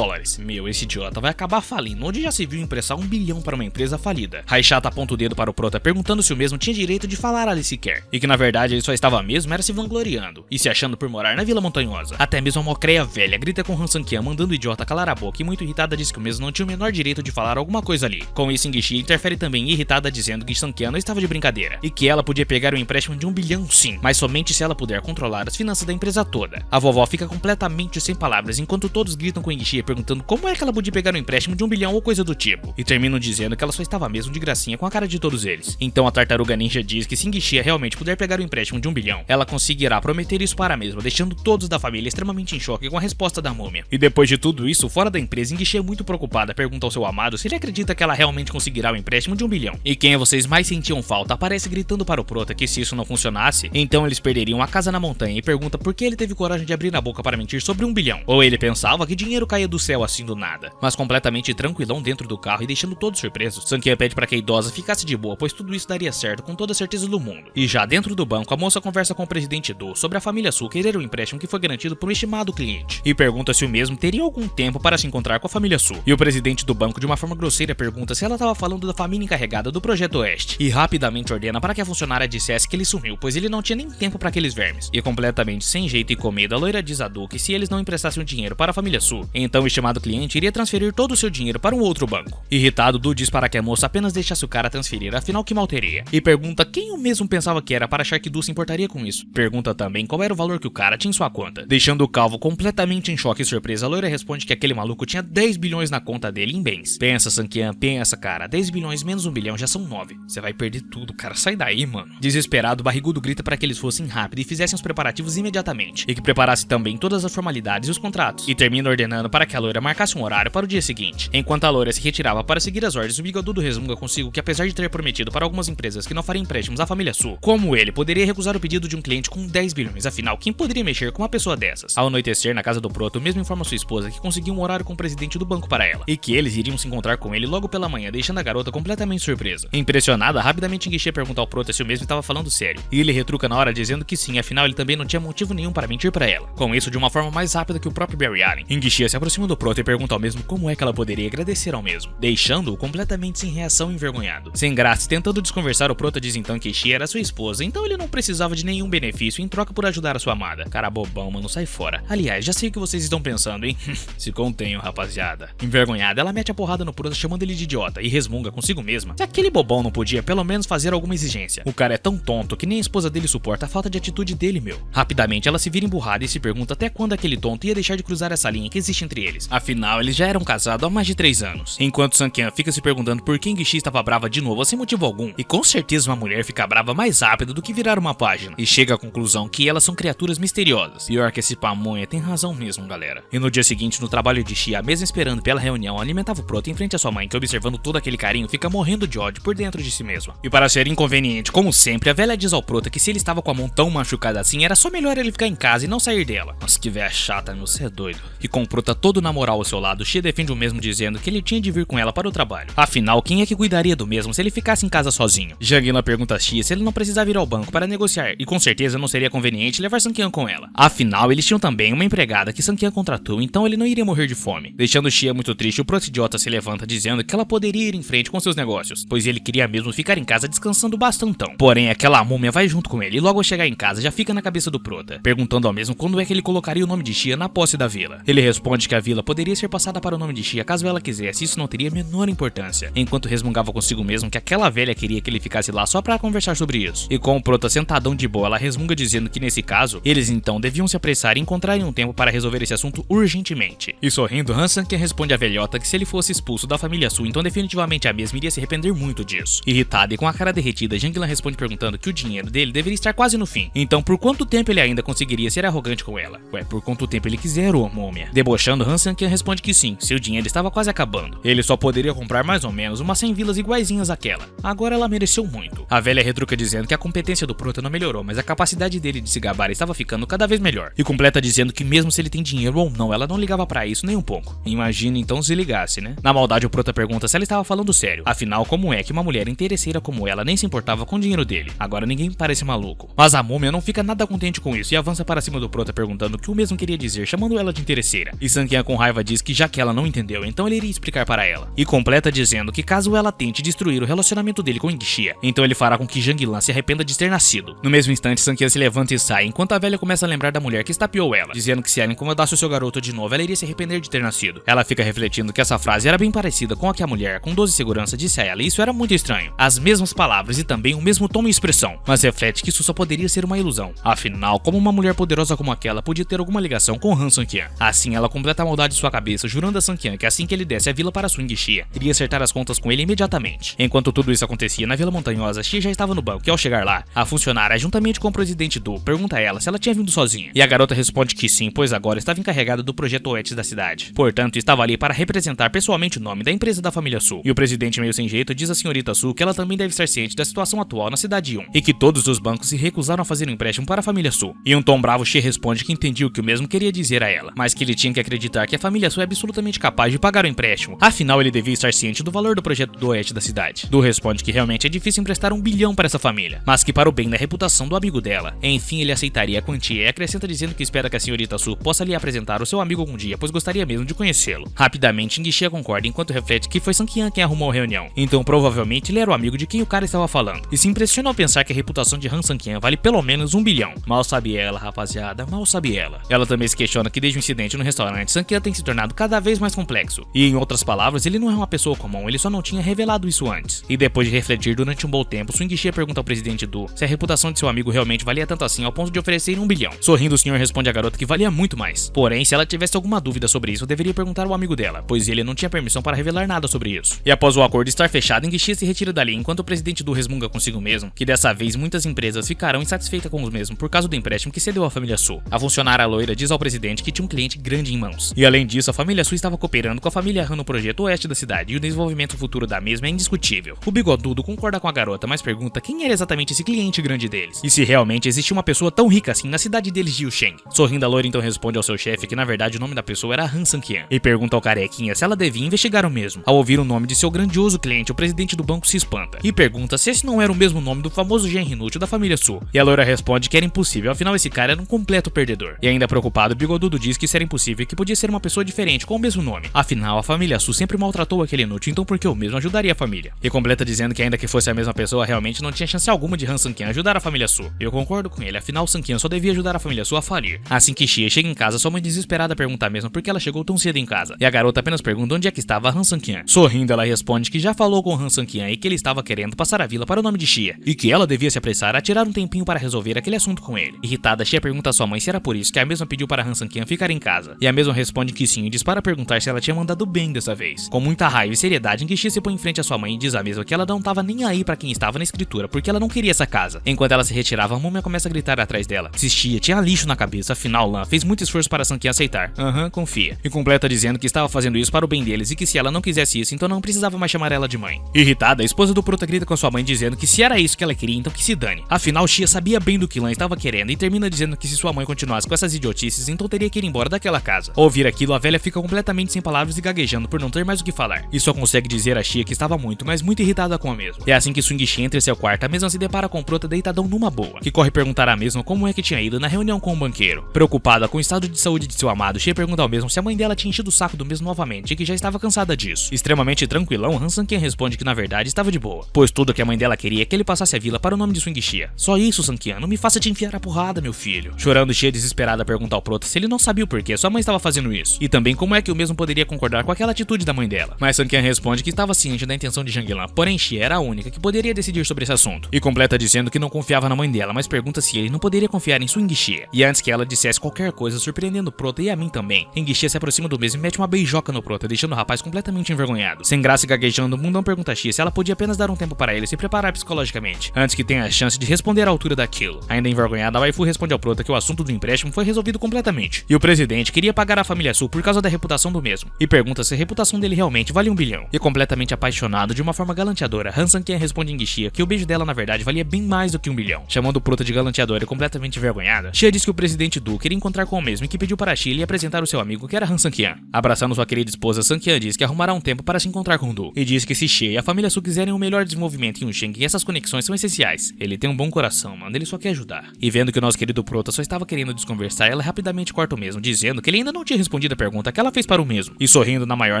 Meu, esse idiota vai acabar falindo, onde já se viu emprestar 1 bilhão para uma empresa falida. Haichata aponta o dedo para o Prota perguntando se o mesmo tinha direito de falar ali sequer, e que na verdade ele só estava mesmo era se vangloriando, e se achando por morar na Vila Montanhosa. Até mesmo a mocreia velha grita com Han Sang-Qian, mandando o idiota calar a boca, e muito irritada diz que o mesmo não tinha o menor direito de falar alguma coisa ali. Com isso, Xia interfere também, irritada, dizendo que Sang-Qian não estava de brincadeira, e que ela podia pegar um empréstimo de 1 bilhão sim, mas somente se ela puder controlar as finanças da empresa toda. A vovó fica completamente sem palavras, enquanto todos gritam com Xia perguntando como é que ela podia pegar um empréstimo de 1 bilhão ou coisa do tipo, e terminam dizendo que ela só estava mesmo de gracinha com a cara de todos eles. Então a tartaruga ninja diz que se Xia realmente puder pegar o empréstimo de 1 bilhão, ela conseguirá prometer isso para a mesma, deixando todos da família extremamente em choque com a resposta da múmia. E depois de tudo isso, fora da empresa, Xia, muito preocupada, pergunta ao seu amado se ele acredita que ela realmente conseguirá o empréstimo de 1 bilhão. E quem vocês mais sentiam falta aparece gritando para o Prota que se isso não funcionasse, então eles perderiam a casa na montanha, e pergunta por que ele teve coragem de abrir a boca para mentir sobre 1 bilhão. Ou ele pensava que dinheiro caía do céu assim do nada. Mas completamente tranquilão dentro do carro e deixando todos surpresos, Sang-Qian pede para que a idosa ficasse de boa, pois tudo isso daria certo com toda a certeza do mundo. E já dentro do banco, a moça conversa com o presidente Do sobre a família Su querer o empréstimo que foi garantido por um estimado cliente, e pergunta se o mesmo teria algum tempo para se encontrar com a família Su. E o presidente do banco, de uma forma grosseira, pergunta se ela estava falando da família encarregada do Projeto Oeste, e rapidamente ordena para que a funcionária dissesse que ele sumiu, pois ele não tinha nem tempo para aqueles vermes. E completamente sem jeito e com medo, a loira diz a Du que se eles não emprestassem o dinheiro para a família Su, então o estimado cliente iria transferir todo o seu dinheiro para um outro banco. Irritado, Du diz para que a moça apenas deixasse o cara transferir, afinal que mal teria. E pergunta quem o mesmo pensava que era para achar que Du se importaria com isso. Pergunta também qual era o valor que o cara tinha em sua conta. Deixando o calvo completamente em choque e surpresa, a loira responde que aquele maluco tinha 10 bilhões na conta dele em bens. Pensa, Sankian, pensa, cara. 10 bilhões menos 1 bilhão já são 9. Você vai perder tudo, cara. Sai daí, mano. Desesperado, o barrigudo grita para que eles fossem rápido e fizessem os preparativos imediatamente. E que preparasse também todas as formalidades e os contratos. E termina ordenando para que a loira marcasse um horário para o dia seguinte. Enquanto a loira se retirava para seguir as ordens, o bigodudo resmunga consigo que, apesar de ter prometido para algumas empresas que não faria empréstimos à família Su, como ele poderia recusar o pedido de um cliente com 10 bilhões? Afinal, quem poderia mexer com uma pessoa dessas? Ao anoitecer, na casa do Proto, mesmo informa sua esposa que conseguiu um horário com o presidente do banco para ela, e que eles iriam se encontrar com ele logo pela manhã, deixando a garota completamente surpresa. Impressionada, rapidamente Guichê pergunta ao Proto se o mesmo estava falando sério, e ele retruca na hora dizendo que sim, afinal ele também não tinha motivo nenhum para mentir para ela. Com isso, de uma forma mais rápida que o próprio Barry Allen, Guichê se aproxima do Proto e pergunta ao mesmo como é que ela poderia agradecer ao mesmo, deixando-o completamente sem reação e envergonhado. Sem graça, tentando desconversar, o Proto diz então que Xi era sua esposa, então ele não precisava de nenhum benefício em troca por ajudar a sua amada. Cara bobão, mano, sai fora. Aliás, já sei o que vocês estão pensando, hein? Se contenham, rapaziada. Envergonhada, ela mete a porrada no Proto chamando ele de idiota e resmunga consigo mesma se aquele bobão não podia pelo menos fazer alguma exigência. O cara é tão tonto que nem a esposa dele suporta a falta de atitude dele, meu. Rapidamente ela se vira emburrada e se pergunta até quando aquele tonto ia deixar de cruzar essa linha que existe entre eles. Afinal, eles já eram casados há mais de 3 anos. Enquanto Sankian fica se perguntando por que Guichi estava brava de novo sem motivo algum, e com certeza uma mulher fica brava mais rápido do que virar uma página, e chega à conclusão que elas são criaturas misteriosas. Pior que esse pamonha tem razão mesmo, galera. E no dia seguinte, no trabalho de Xia, mesmo esperando pela reunião, alimentava o Proto em frente à sua mãe, que observando todo aquele carinho fica morrendo de ódio por dentro de si mesma. E para ser inconveniente, como sempre, a velha diz ao Proto que se ele estava com a mão tão machucada assim, era só melhor ele ficar em casa e não sair dela. Nossa, que véia chata, meu, cê é doido. E com o Proto todo na moral ao seu lado, Xia defende o mesmo dizendo que ele tinha de vir com ela para o trabalho. Afinal, quem é que cuidaria do mesmo se ele ficasse em casa sozinho? Jangila pergunta a Xia se ele não precisava ir ao banco para negociar, e com certeza não seria conveniente levar Sankian com ela. Afinal, eles tinham também uma empregada que Sankian contratou, então ele não iria morrer de fome. Deixando Xia muito triste, o proto-idiota se levanta dizendo que ela poderia ir em frente com seus negócios, pois ele queria mesmo ficar em casa descansando bastantão. Porém, aquela múmia vai junto com ele e logo ao chegar em casa já fica na cabeça do Prota, perguntando ao mesmo quando é que ele colocaria o nome de Xia na posse da vila. Ele responde que a vila poderia ser passada para o nome de Xia caso ela quisesse, isso não teria a menor importância, enquanto resmungava consigo mesmo que aquela velha queria que ele ficasse lá só para conversar sobre isso. E com o Prota sentadão de boa, ela resmunga dizendo que nesse caso, eles então deviam se apressar e encontrarem um tempo para resolver esse assunto urgentemente. E sorrindo, Hansan que responde à velhota que se ele fosse expulso da família Su, então definitivamente a mesma iria se arrepender muito disso. Irritada e com a cara derretida, Jangila responde perguntando que o dinheiro dele deveria estar quase no fim, então por quanto tempo ele ainda conseguiria ser arrogante com ela? Ué, por quanto tempo ele quiser, ô múmia? Debochando, Hansan que responde que sim, seu dinheiro estava quase acabando. Ele só poderia comprar mais ou menos umas 100 vilas iguaizinhas àquela. Agora ela mereceu muito. A velha retruca dizendo que a competência do Prota não melhorou, mas a capacidade dele de se gabar estava ficando cada vez melhor. E completa dizendo que mesmo se ele tem dinheiro ou não, ela não ligava pra isso nem um pouco. Imagina então se ligasse, né? Na maldade, o Prota pergunta se ela estava falando sério. Afinal, como é que uma mulher interesseira como ela nem se importava com o dinheiro dele? Agora ninguém parece maluco. Mas a múmia não fica nada contente com isso e avança para cima do Prota perguntando o que o mesmo queria dizer, chamando ela de interesseira. E Sankian com raiva diz que já que ela não entendeu, então ele iria explicar para ela. E completa dizendo que caso ela tente destruir o relacionamento dele com Xia, então ele fará com que Jangila se arrependa de ter nascido. No mesmo instante, Sankian se levanta e sai, enquanto a velha começa a lembrar da mulher que estapeou ela, dizendo que se ela incomodasse o seu garoto de novo, ela iria se arrepender de ter nascido. Ela fica refletindo que essa frase era bem parecida com a que a mulher, com 12 segurança, disse a ela, e isso era muito estranho. As mesmas palavras e também o mesmo tom e expressão, mas reflete que isso só poderia ser uma ilusão. Afinal, como uma mulher poderosa como aquela podia ter alguma ligação com Han Sankian? Assim, ela completa a maldade de sua cabeça, jurando a Sankian que assim que ele desse a vila para Swing Xia, iria acertar as contas com ele imediatamente. Enquanto tudo isso acontecia na Vila Montanhosa, Xia já estava no banco e ao chegar lá, a funcionária, juntamente com o presidente Du, pergunta a ela se ela tinha vindo sozinha. E a garota responde que sim, pois agora estava encarregada do projeto Oeste da cidade. Portanto, estava ali para representar pessoalmente o nome da empresa da família Su. E o presidente, meio sem jeito, diz à senhorita Su que ela também deve estar ciente da situação atual na cidade 1 e que todos os bancos se recusaram a fazer um empréstimo para a família Su. E um tom bravo, Xia responde que entendia o que o mesmo queria dizer a ela, mas que ele tinha que acreditar que a família Su é absolutamente capaz de pagar o empréstimo. Afinal, ele devia estar ciente do valor do projeto do Oeste da cidade. Du responde que realmente é difícil emprestar 1 bilhão para essa família, mas que para o bem da reputação do amigo dela. Enfim, enfim ele aceitaria a quantia e acrescenta dizendo que espera que a senhorita Su possa lhe apresentar o seu amigo algum dia, pois gostaria mesmo de conhecê-lo. Rapidamente, Ngixe concorda enquanto reflete que foi Sanquian quem arrumou a reunião, então provavelmente ele era o amigo de quem o cara estava falando, e se impressiona ao pensar que a reputação de Han Sanquian vale pelo menos 1 bilhão. Mal sabe ela, rapaziada, mal sabe ela. Ela também se questiona que desde o incidente no restaurante, Sanquian tem se tornado cada vez mais complexo, e em outras palavras, ele não é uma pessoa comum, ele só não tinha revelado isso antes. E depois de refletir durante um bom tempo, Ngixe pergunta ao presidente Du se a reputação de seu amigo realmente valia tanto assim ao ponto de oferecer 1 bilhão. Sorrindo, o senhor responde à garota que valia muito mais. Porém, se ela tivesse alguma dúvida sobre isso, deveria perguntar ao amigo dela, pois ele não tinha permissão para revelar nada sobre isso. E após o acordo estar fechado, Ngixe se retira dali, enquanto o presidente Du resmunga consigo mesmo que dessa vez muitas empresas ficarão insatisfeitas com os mesmos por causa do empréstimo que cedeu à família Su. A funcionária loira diz ao presidente que tinha um cliente grande em mãos. E além disso, a família Su estava cooperando com a família Han no projeto oeste da cidade, e o desenvolvimento futuro da mesma é indiscutível. O bigodudo concorda com a garota, mas pergunta quem era exatamente esse cliente grande deles, e se realmente existia uma pessoa tão rica assim na cidade deles de Yusheng. Sorrindo, a loira então responde ao seu chefe que na verdade o nome da pessoa era Han Sanquian, e pergunta ao carequinha se ela devia investigar o mesmo. Ao ouvir o nome de seu grandioso cliente, o presidente do banco se espanta, e pergunta se esse não era o mesmo nome do famoso genro inútil da família Su. E a loira responde que era impossível, afinal esse cara era um completo perdedor. E ainda preocupado, o bigodudo diz que isso era impossível e que podia ser uma pessoa diferente com o mesmo nome. Afinal, a família Su sempre maltratou aquele inútil, então por que o mesmo ajudaria a família? E completa dizendo que ainda que fosse a mesma pessoa, realmente não tinha chance alguma de Han Sanquian ajudar a família Su. Eu concordo com ele, afinal Sanquian só devia ajudar a família Su a falir. Assim que Xie chega em casa, sua mãe desesperada pergunta mesmo por que ela chegou tão cedo em casa, e a garota apenas pergunta onde é que estava Han Sanquian. Sorrindo, ela responde que já falou com Han Sanquian e que ele estava querendo passar a vila para o nome de Xie, e que ela devia se apressar a tirar um tempinho para resolver aquele assunto com ele. Irritada, Xie pergunta à sua mãe se era por isso que a mesma pediu para Han Sanquian ficar em casa, e a mesma responde que sim, e diz para perguntar se ela tinha mandado bem dessa vez. Com muita raiva e seriedade, Ngixe se põe em frente à sua mãe e diz a mesma que ela não estava nem aí para quem estava na escritura, porque ela não queria essa casa. Enquanto ela se retirava, a múmia começa a gritar atrás dela. Se Xie tinha lixo na cabeça, afinal Lan fez muito esforço para Sanquian aceitar. Confia. E completa dizendo que estava fazendo isso para o bem deles e que se ela não quisesse isso, então não precisava mais chamar ela de mãe. Irritada, a esposa do prota grita com sua mãe dizendo que se era isso que ela queria, então que se dane. Afinal, Xie sabia bem do que Lan estava querendo e termina dizendo que se sua mãe continuasse com essas idiotices, então teria que ir embora daquela casa. Ao ouvir aquilo, a velha fica completamente sem palavras e gaguejando por não ter mais o que falar. E só consegue dizer a Xie que estava muito, mas muito irritada com a mesma. É assim que Ngixe entra em seu quarto, a mesma se depara com o prota deitadão numa boa, que corre perguntar à mesma como é que tinha ido na reunião com o banqueiro. Preocupada com o estado de saúde de seu amado, Xie pergunta ao mesmo se a mãe dela tinha enchido o saco do mesmo novamente e que já estava cansada disso. Extremamente tranquilão, Han Sanquian responde que na verdade estava de boa, pois tudo que a mãe dela queria é que ele passasse a vila para o nome de Swing Xie. Só isso, Sanquian, não me faça te enfiar a porrada, meu filho. Chorando, Xie desesperada pergunta ao prota se ele não sabia o porquê sua mãe estava fazendo isso, e também como é que o mesmo poderia concordar com aquela atitude da mãe dela. Mas Sanquian responde que estava ciente da intenção de Zhang-Lan, porém Xie era a única que poderia decidir sobre esse assunto, e completa dizendo que não confiava na mãe dela, mas pergunta se ele não poderia confiar em Swing Xie. E antes que ela dissesse qualquer coisa, surpreendendo o prota e a mim também, Ngixe se aproxima do mesmo e mete uma beijoca no prota, deixando o rapaz completamente envergonhado. Sem graça e gaguejando, o mundão pergunta a Xie se ela podia apenas dar um tempo para ele se preparar psicologicamente, antes que tenha a chance de responder à altura daquilo. Ainda envergonhada, a waifu responde ao prota que o assunto do empréstimo foi resolvido completamente, e o presidente queria pagar a família Su por causa da reputação do mesmo, e pergunta se a reputação dele realmente vale 1 bilhão. E completamente apaixonado de uma forma galanteadora, Han Sanquian responde a Ngixe que o beijo dela na verdade valia bem mais do que 1 bilhão. Chamando o prota de galanteadora e completamente envergonhada, Xie diz que o presidente Du queria encontrar com o mesmo e que pediu para Xie lhe apresentar o seu amigo que era Han Sanquian. Abraçando sua querida esposa, Sanquian diz que arrumará um tempo para se encontrar com Du, e diz que se Xie e a família Su quiserem um melhor desenvolvimento em Yusheng, essas conexões são essenciais. Ele tem um bom coração, mano, ele só quer ajudar. E vendo que o nosso querido prota só estava querendo desconversar, ela rapidamente corta o mesmo, dizendo que ele ainda não tinha respondido a pergunta que ela fez para o mesmo. E sorrindo na maior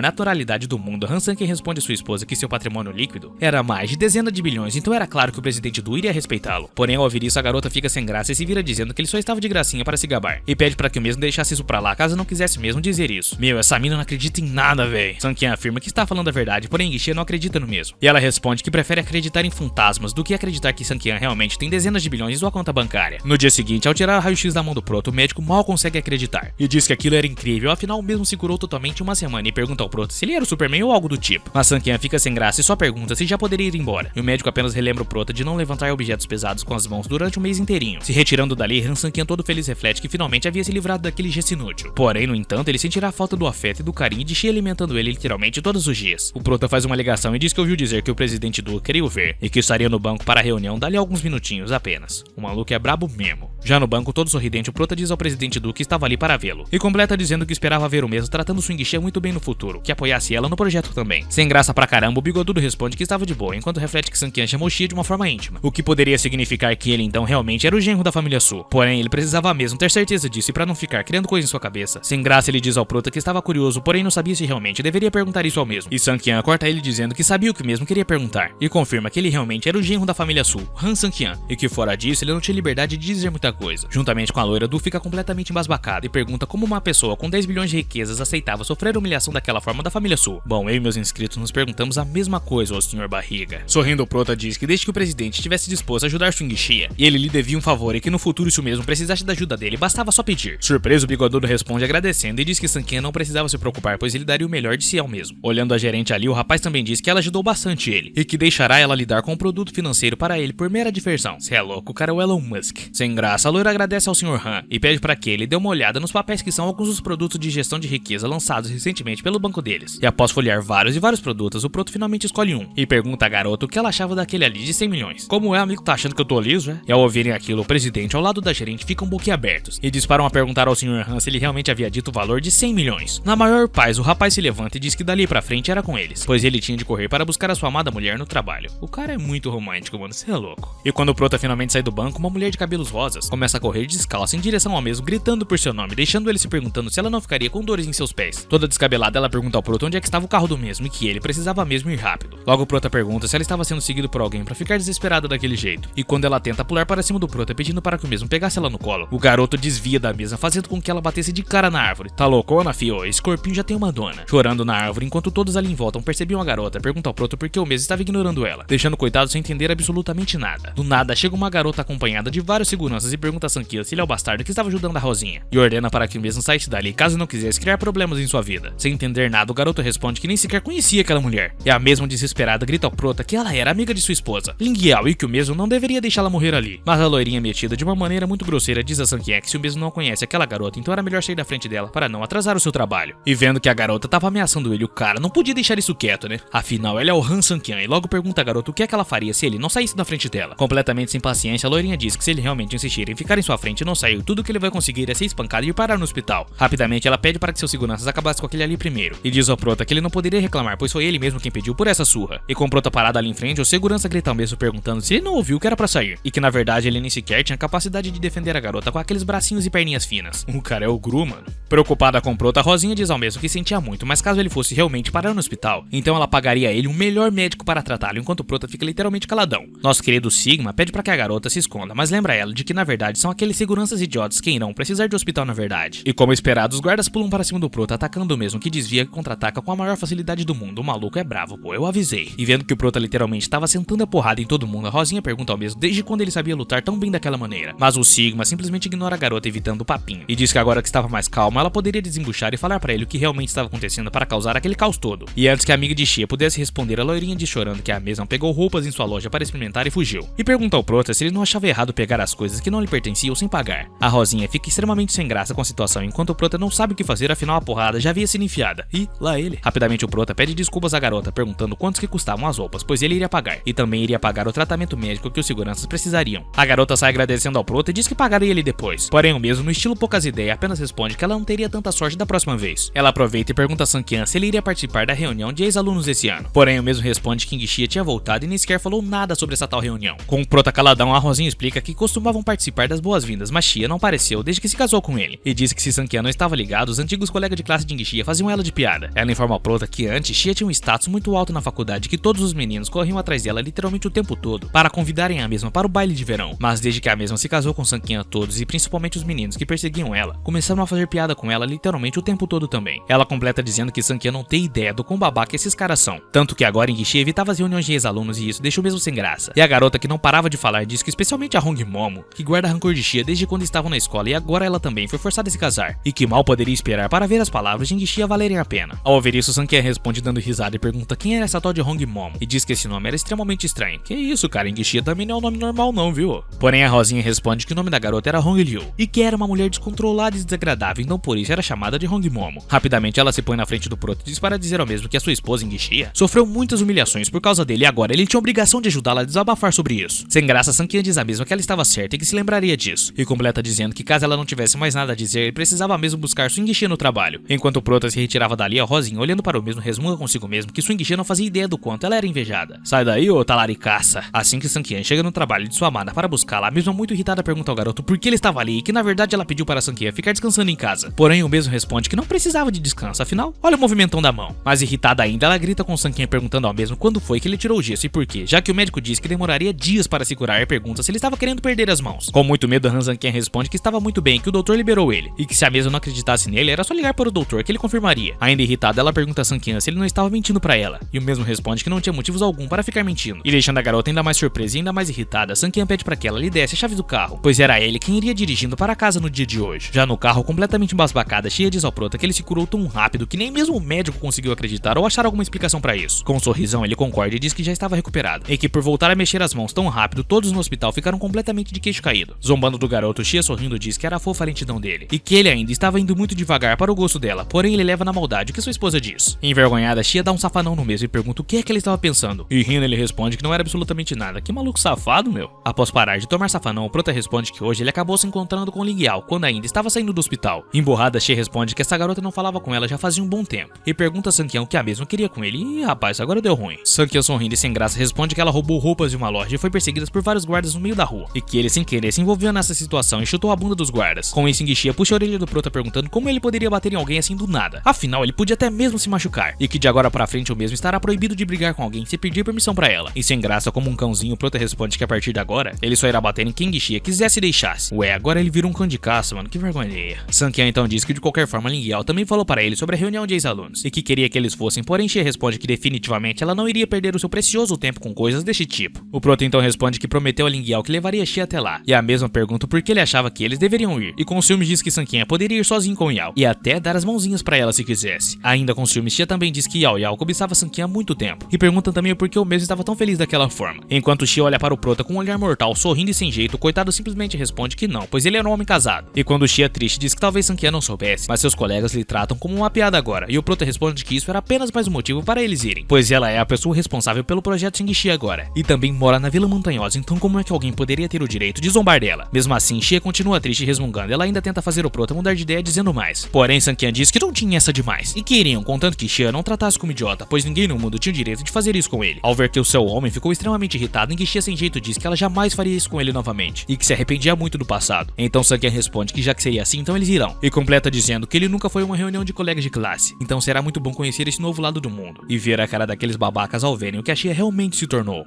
naturalidade do mundo, Han Sanquian responde a sua esposa que seu patrimônio líquido era mais de dezenas de bilhões, então era claro que o presidente Du iria respeitá-lo. Porém, ao ouvir isso, a garota fica sem graça e se vira dizendo que ele só estava de gracinha para se gabar, e pede para que o mesmo deixasse isso pra lá caso não quisesse mesmo dizer isso. Meu, essa mina não acredita em nada, véi. Sanquian afirma que está falando a verdade, porém Ngixe não acredita no mesmo. E ela responde que prefere acreditar em fantasmas do que acreditar que Sanquian realmente tem dezenas de bilhões em sua conta bancária. No dia seguinte, ao tirar o raio-x da mão do Proto, o médico mal consegue acreditar, e diz que aquilo era incrível, afinal o mesmo se curou totalmente em uma semana, e pergunta ao Proto se ele era o Superman ou algo do tipo. Mas Sanquian fica sem graça e só pergunta se já poderia ir embora, e o médico apenas relembra o Proto de não levantar objetos pesados com as mãos durante um mês inteirinho. Se retirando dali, Han Sanquian todo feliz reflete que finalmente havia se livrado daquele gesto inútil. Porém, no entanto, ele sentirá a falta do afeto e do carinho de Xie alimentando ele literalmente todos os dias. O Prota faz uma alegação e diz que ouviu dizer que o presidente Du queria o ver, e que estaria no banco para a reunião dali a alguns minutinhos apenas. O maluco é brabo mesmo. Já no banco, todo sorridente, o prota diz ao presidente Du que estava ali para vê-lo, e completa dizendo que esperava ver o mesmo tratando Swing-Xia muito bem no futuro, que apoiasse ela no projeto também. Sem graça pra caramba, o bigodudo responde que estava de boa, enquanto reflete que Sanquian chamou Xia de uma forma íntima, o que poderia significar que ele então realmente era o genro da família Su. Porém, ele precisava mesmo ter certeza disso e pra não ficar criando coisa em sua cabeça. Sem graça, ele diz ao prota que estava curioso, porém não sabia se realmente deveria perguntar isso ao mesmo. E Sanquian corta ele dizendo que sabia o que mesmo queria perguntar, e confirma que ele realmente era o genro da família Su, Han Sanquian, e que fora disso ele não tinha liberdade de dizer muita coisa. Juntamente com a loira, Du fica completamente embasbacada e pergunta como uma pessoa com 10 bilhões de riquezas aceitava sofrer humilhação daquela forma da família Su. Bom, eu e meus inscritos nos perguntamos a mesma coisa, ô senhor barriga. Sorrindo, o prota diz que desde que o presidente estivesse disposto a ajudar Swing-Xia, e ele lhe devia um favor e que no futuro se o mesmo precisasse da ajuda dele, bastava só pedir. Surpreso, o bigodudo responde agradecendo e diz que Sanquian não precisava se preocupar, pois ele daria o melhor de si ao mesmo. Olhando a gerente ali, o rapaz também diz que ela ajudou bastante ele, e que deixará ela lidar com um produto financeiro para ele por mera diversão. Cê é louco, o cara é o Elon Musk. Sem graça, a loira agradece ao Sr. Han e pede para que ele dê uma olhada nos papéis que são alguns dos produtos de gestão de riqueza lançados recentemente pelo banco deles. E após folhear vários produtos, o proto finalmente escolhe um e pergunta à garota o que ela achava daquele ali de 100 milhões. Como é, amigo, tá achando que eu tô liso, é? E ao ouvirem aquilo, o presidente ao lado da gerente ficam boquiabertos e disparam a perguntar ao Sr. Han se ele realmente havia dito o valor de 100 milhões. Na maior paz, o rapaz se levanta e diz que dali pra frente era com eles, pois ele tinha de correr para buscar a sua amada mulher no trabalho. O cara é muito romântico, mano, cê é louco. E quando o prota finalmente sai do banco, uma mulher de cabelos rosas começa a correr descalça em direção ao mesmo, gritando por seu nome, deixando ele se perguntando se ela não ficaria com dores em seus pés. Toda descabelada, ela pergunta ao prota onde é que estava o carro do mesmo e que ele precisava mesmo ir rápido. Logo o prota pergunta se ela estava sendo seguido por alguém pra ficar desesperada daquele jeito. E quando ela tenta pular para cima do prota pedindo para que o mesmo pegasse ela no colo, o garoto desvia da mesa, fazendo com que ela batesse de cara na árvore. Tá loucona, fio? Esse corpinho já tem uma dona. Chorando na árvore, enquanto todos ali em volta percebiam a garota, pergunta ao prota porque o mesmo estava ignorando ela, deixando o coitado sem entender absolutamente nada. Do nada, chega uma garota acompanhada de vários seguranças e pergunta a Sanquian se ele é o bastardo que estava ajudando a Rosinha, e ordena para que o mesmo saísse dali caso não quisesse criar problemas em sua vida. Sem entender nada, o garoto responde que nem sequer conhecia aquela mulher, e a mesma desesperada grita ao prota que ela era amiga de sua esposa, Ling Yao, e que o mesmo não deveria deixá-la morrer ali. Mas a loirinha metida de uma maneira muito grosseira diz a Sanquian que se o mesmo não conhece aquela garota, então era melhor sair da frente dela para não atrasar o seu trabalho. E vendo que a garota tava ameaçando ele, o cara não podia deixar isso quieto, né? Afinal, ela é o Han Sanquian e logo pergunta a garota o que é que ela faria se ele não saísse da frente dela. Completamente sem paciência, a loirinha diz que se ele realmente insistir em ficar em sua frente e não sair, tudo que ele vai conseguir é ser espancado e ir parar no hospital. Rapidamente, ela pede para que seus seguranças acabassem com aquele ali primeiro, e diz ao prota que ele não poderia reclamar, pois foi ele mesmo quem pediu por essa surra. E com o prota parado ali em frente, o segurança grita ao mesmo perguntando se ele não ouviu que era pra sair, e que na verdade ele nem sequer tinha capacidade de defender a garota com aqueles bracinhos e perninhas finas. O cara é o Gru, mano. Preocupada com o prota, a Rosinha diz ao mesmo que sentia muito, mas caso ele fosse realmente parar no hospital, então ela pagaria a ele o melhor médico para tratá-lo, enquanto o prota fica literalmente caladão. Nosso querido Sigma pede para que a garota se esconda, mas lembra ela de que na verdade são aqueles seguranças idiotas que irão precisar de hospital na verdade. E como esperado, os guardas pulam para cima do prota, atacando o mesmo, que desvia e contra-ataca com a maior facilidade do mundo. O maluco é bravo, pô, eu avisei. E vendo que o prota literalmente estava sentando a porrada em todo mundo, a Rosinha pergunta ao mesmo desde quando ele sabia lutar tão bem daquela maneira. Mas o Sigma simplesmente ignora a garota, evitando o papinho, e diz que agora que estava mais calma, ela poderia desembuchar e falar para ele o que realmente estava acontecendo para causar aquele caos todo. E antes que a amiga de Xia pudesse responder, a loirinha diz chorando que a mesma pegou roupas em sua loja para experimentar e fugiu. E pergunta ao prota se ele não achava errado pegar as coisas que não lhe pertenciam sem pagar. A Rosinha fica extremamente sem graça com a situação, enquanto o prota não sabe o que fazer, afinal a porrada já havia sido enfiada. E lá ele. Rapidamente o prota pede desculpas à garota, perguntando quantos que custavam as roupas, pois ele iria pagar, e também iria pagar o tratamento médico que os seguranças precisariam. A garota sai agradecendo ao prota e diz que pagaria ele depois. Porém o mesmo, no estilo poucas ideias, apenas responde que ela não teria tanta sorte da próxima vez. Ela aproveita e pergunta a Sanquian se ele iria participar da reunião de ex-alunos esse ano. Porém o mesmo responde que Xia tinha voltado e nem sequer falou nada sobre essa tal reunião. Com o prota caladão, a Rosinha explica que costumavam participar das boas-vindas, mas Xia não apareceu desde que se casou com ele, e disse que se Sanquian não estava ligado, os antigos colegas de classe de Xia faziam ela de piada. Ela informa ao prota que antes Xia tinha um status muito alto na faculdade, que todos os meninos corriam atrás dela literalmente o tempo todo para convidarem a mesma para o baile de verão. Mas desde que a mesma se casou com Sanquian, todos, e principalmente os meninos que perseguiam ela, começaram a fazer piada com ela literalmente o tempo todo também. Ela completa dizendo que Sanquian não tem ideia do quão babaca esses caras são, tanto que agora Xia evitava as reuniões de ex-alunos e isso deixou mesmo sem graça. E a garota que não parava de falar diz que especialmente a Hong Momo, que guarda rancor de Xia desde quando estavam na escola e agora ela também foi forçada a se casar, e que mal poderia esperar para ver as palavras de Xia valerem a pena. Ao ouvir isso, Sanquian responde dando risada e pergunta quem era essa tal de Hong Momo, e diz que esse nome era extremamente estranho. Que isso, cara, Xia também não é um nome normal não, viu? Porém a Rosinha responde que o nome da garota era Hong Liu, e que era uma mulher descontrolada e desagradável, então por isso era chamada de Hong Momo. Rapidamente ela se põe na frente do prota e diz para dizer ao mesmo que a sua esposa Xia sofreu muitas humilhações por causa dele e agora ele tinha a obrigação de ajudá-la a desabafar sobre isso. Sem graça, Sanquian diz a mesma que ela estava certa e que se lembrava lembraria disso, e completa dizendo que caso ela não tivesse mais nada a dizer, ele precisava mesmo buscar Swing-Shia no trabalho. Enquanto o Prota se retirava dali, a Rosinha, olhando para o mesmo, resmunga consigo mesmo que Swing-Shia não fazia ideia do quanto ela era invejada. Sai daí, ô talaricaça! Assim que Sanquian chega no trabalho de sua amada para buscá-la, a mesma muito irritada pergunta ao garoto por que ele estava ali e que na verdade ela pediu para Sanquian ficar descansando em casa. Porém, o mesmo responde que não precisava de descanso, afinal, olha o movimentão da mão. Mas irritada ainda, ela grita com Sanquian perguntando ao mesmo quando foi que ele tirou o gesso e por quê, já que o médico disse que demoraria dias para se curar e pergunta se ele estava querendo perder as mãos. Com muito medo, Han Sanquian responde que estava muito bem, que o doutor liberou ele, e que se a mesma não acreditasse nele, era só ligar para o doutor que ele confirmaria. Ainda irritada, ela pergunta a Sanquian se ele não estava mentindo para ela, e o mesmo responde que não tinha motivos algum para ficar mentindo. E deixando a garota ainda mais surpresa e ainda mais irritada, Sanquian pede para que ela lhe desse a chave do carro, pois era ele quem iria dirigindo para casa no dia de hoje. Já no carro, completamente embasbacada, Shia diz ao Prota que ele se curou tão rápido que nem mesmo o médico conseguiu acreditar ou achar alguma explicação para isso. Com um sorrisão, ele concorda e diz que já estava recuperado, e que por voltar a mexer as mãos tão rápido, todos no hospital ficaram completamente de queixo caído. Zombando do garoto, Shia sorrindo diz que era fofa a lentidão dele, e que ele ainda estava indo muito devagar para o gosto dela, porém ele leva na maldade o que sua esposa diz. Envergonhada, Shia dá um safanão no mesmo e pergunta o que é que ele estava pensando, e rindo ele responde que não era absolutamente nada. Que maluco safado, meu. Após parar de tomar safanão, o Prota responde que hoje ele acabou se encontrando com Ling Yao quando ainda estava saindo do hospital. Emburrada, Shia responde que essa garota não falava com ela já fazia um bom tempo, e pergunta a Sanquian o que a mesma queria com ele. E rapaz, agora deu ruim. Sanquian, sorrindo e sem graça, responde que ela roubou roupas de uma loja e foi perseguida por vários guardas no meio da rua, e que ele sem querer se envolveu nessa situação e chutou a bunda dos guardas. Com isso, Shia puxa a orelha do Prota perguntando como ele poderia bater em alguém assim do nada, afinal ele podia até mesmo se machucar, e que de agora pra frente o mesmo estará proibido de brigar com alguém se pedir permissão pra ela. E sem graça, como um cãozinho, o Prota responde que a partir de agora ele só irá bater em quem Shia quisesse e deixasse. Ué, agora ele vira um cão de caça, mano, que vergonha. Sanquian então diz que de qualquer forma Ling Yao também falou para ele sobre a reunião de ex-alunos, e que queria que eles fossem, porém Shia responde que definitivamente ela não iria perder o seu precioso tempo com coisas deste tipo. O Prota então responde que prometeu a Ling Yao que levaria Shia até lá, e a mesma pergunta por que ele achava que eles deveriam ir, e com ciúmes diz que Sanquian poderia ir sozinho com Yao, e até dar as mãozinhas pra ela se quisesse. Ainda com ciúmes, Shia também diz que Yao cobiçava Sanquian há muito tempo, e pergunta também o porquê o mesmo estava tão feliz daquela forma. Enquanto Shia olha para o Prota com um olhar mortal, sorrindo e sem jeito, o coitado simplesmente responde que não, pois ele era um homem casado. E quando Shia triste diz que talvez Sanquian não soubesse, mas seus colegas lhe tratam como uma piada agora, e o Prota responde que isso era apenas mais um motivo para eles irem, pois ela é a pessoa responsável pelo projeto Shang-Chi agora, e também mora na Vila Montanhosa, então como é que alguém poderia ter o direito de zombar dela? Mesmo assim, Shia continua triste e resmungando, ela ainda tenta fazer o Prota mudar de ideia dizendo mais. Porém, Sanquian diz que não tinha essa demais, e que iriam, contanto que Shia não tratasse como idiota, pois ninguém no mundo tinha o direito de fazer isso com ele. Ao ver que o seu homem ficou extremamente irritado, em que Shia sem jeito diz que ela jamais faria isso com ele novamente, e que se arrependia muito do passado. Então Sanquian responde que já que seria assim, então eles irão, e completa dizendo que ele nunca foi uma reunião de colegas de classe, então será muito bom conhecer esse novo lado do mundo, e ver a cara daqueles babacas ao verem o que a Shia realmente se tornou.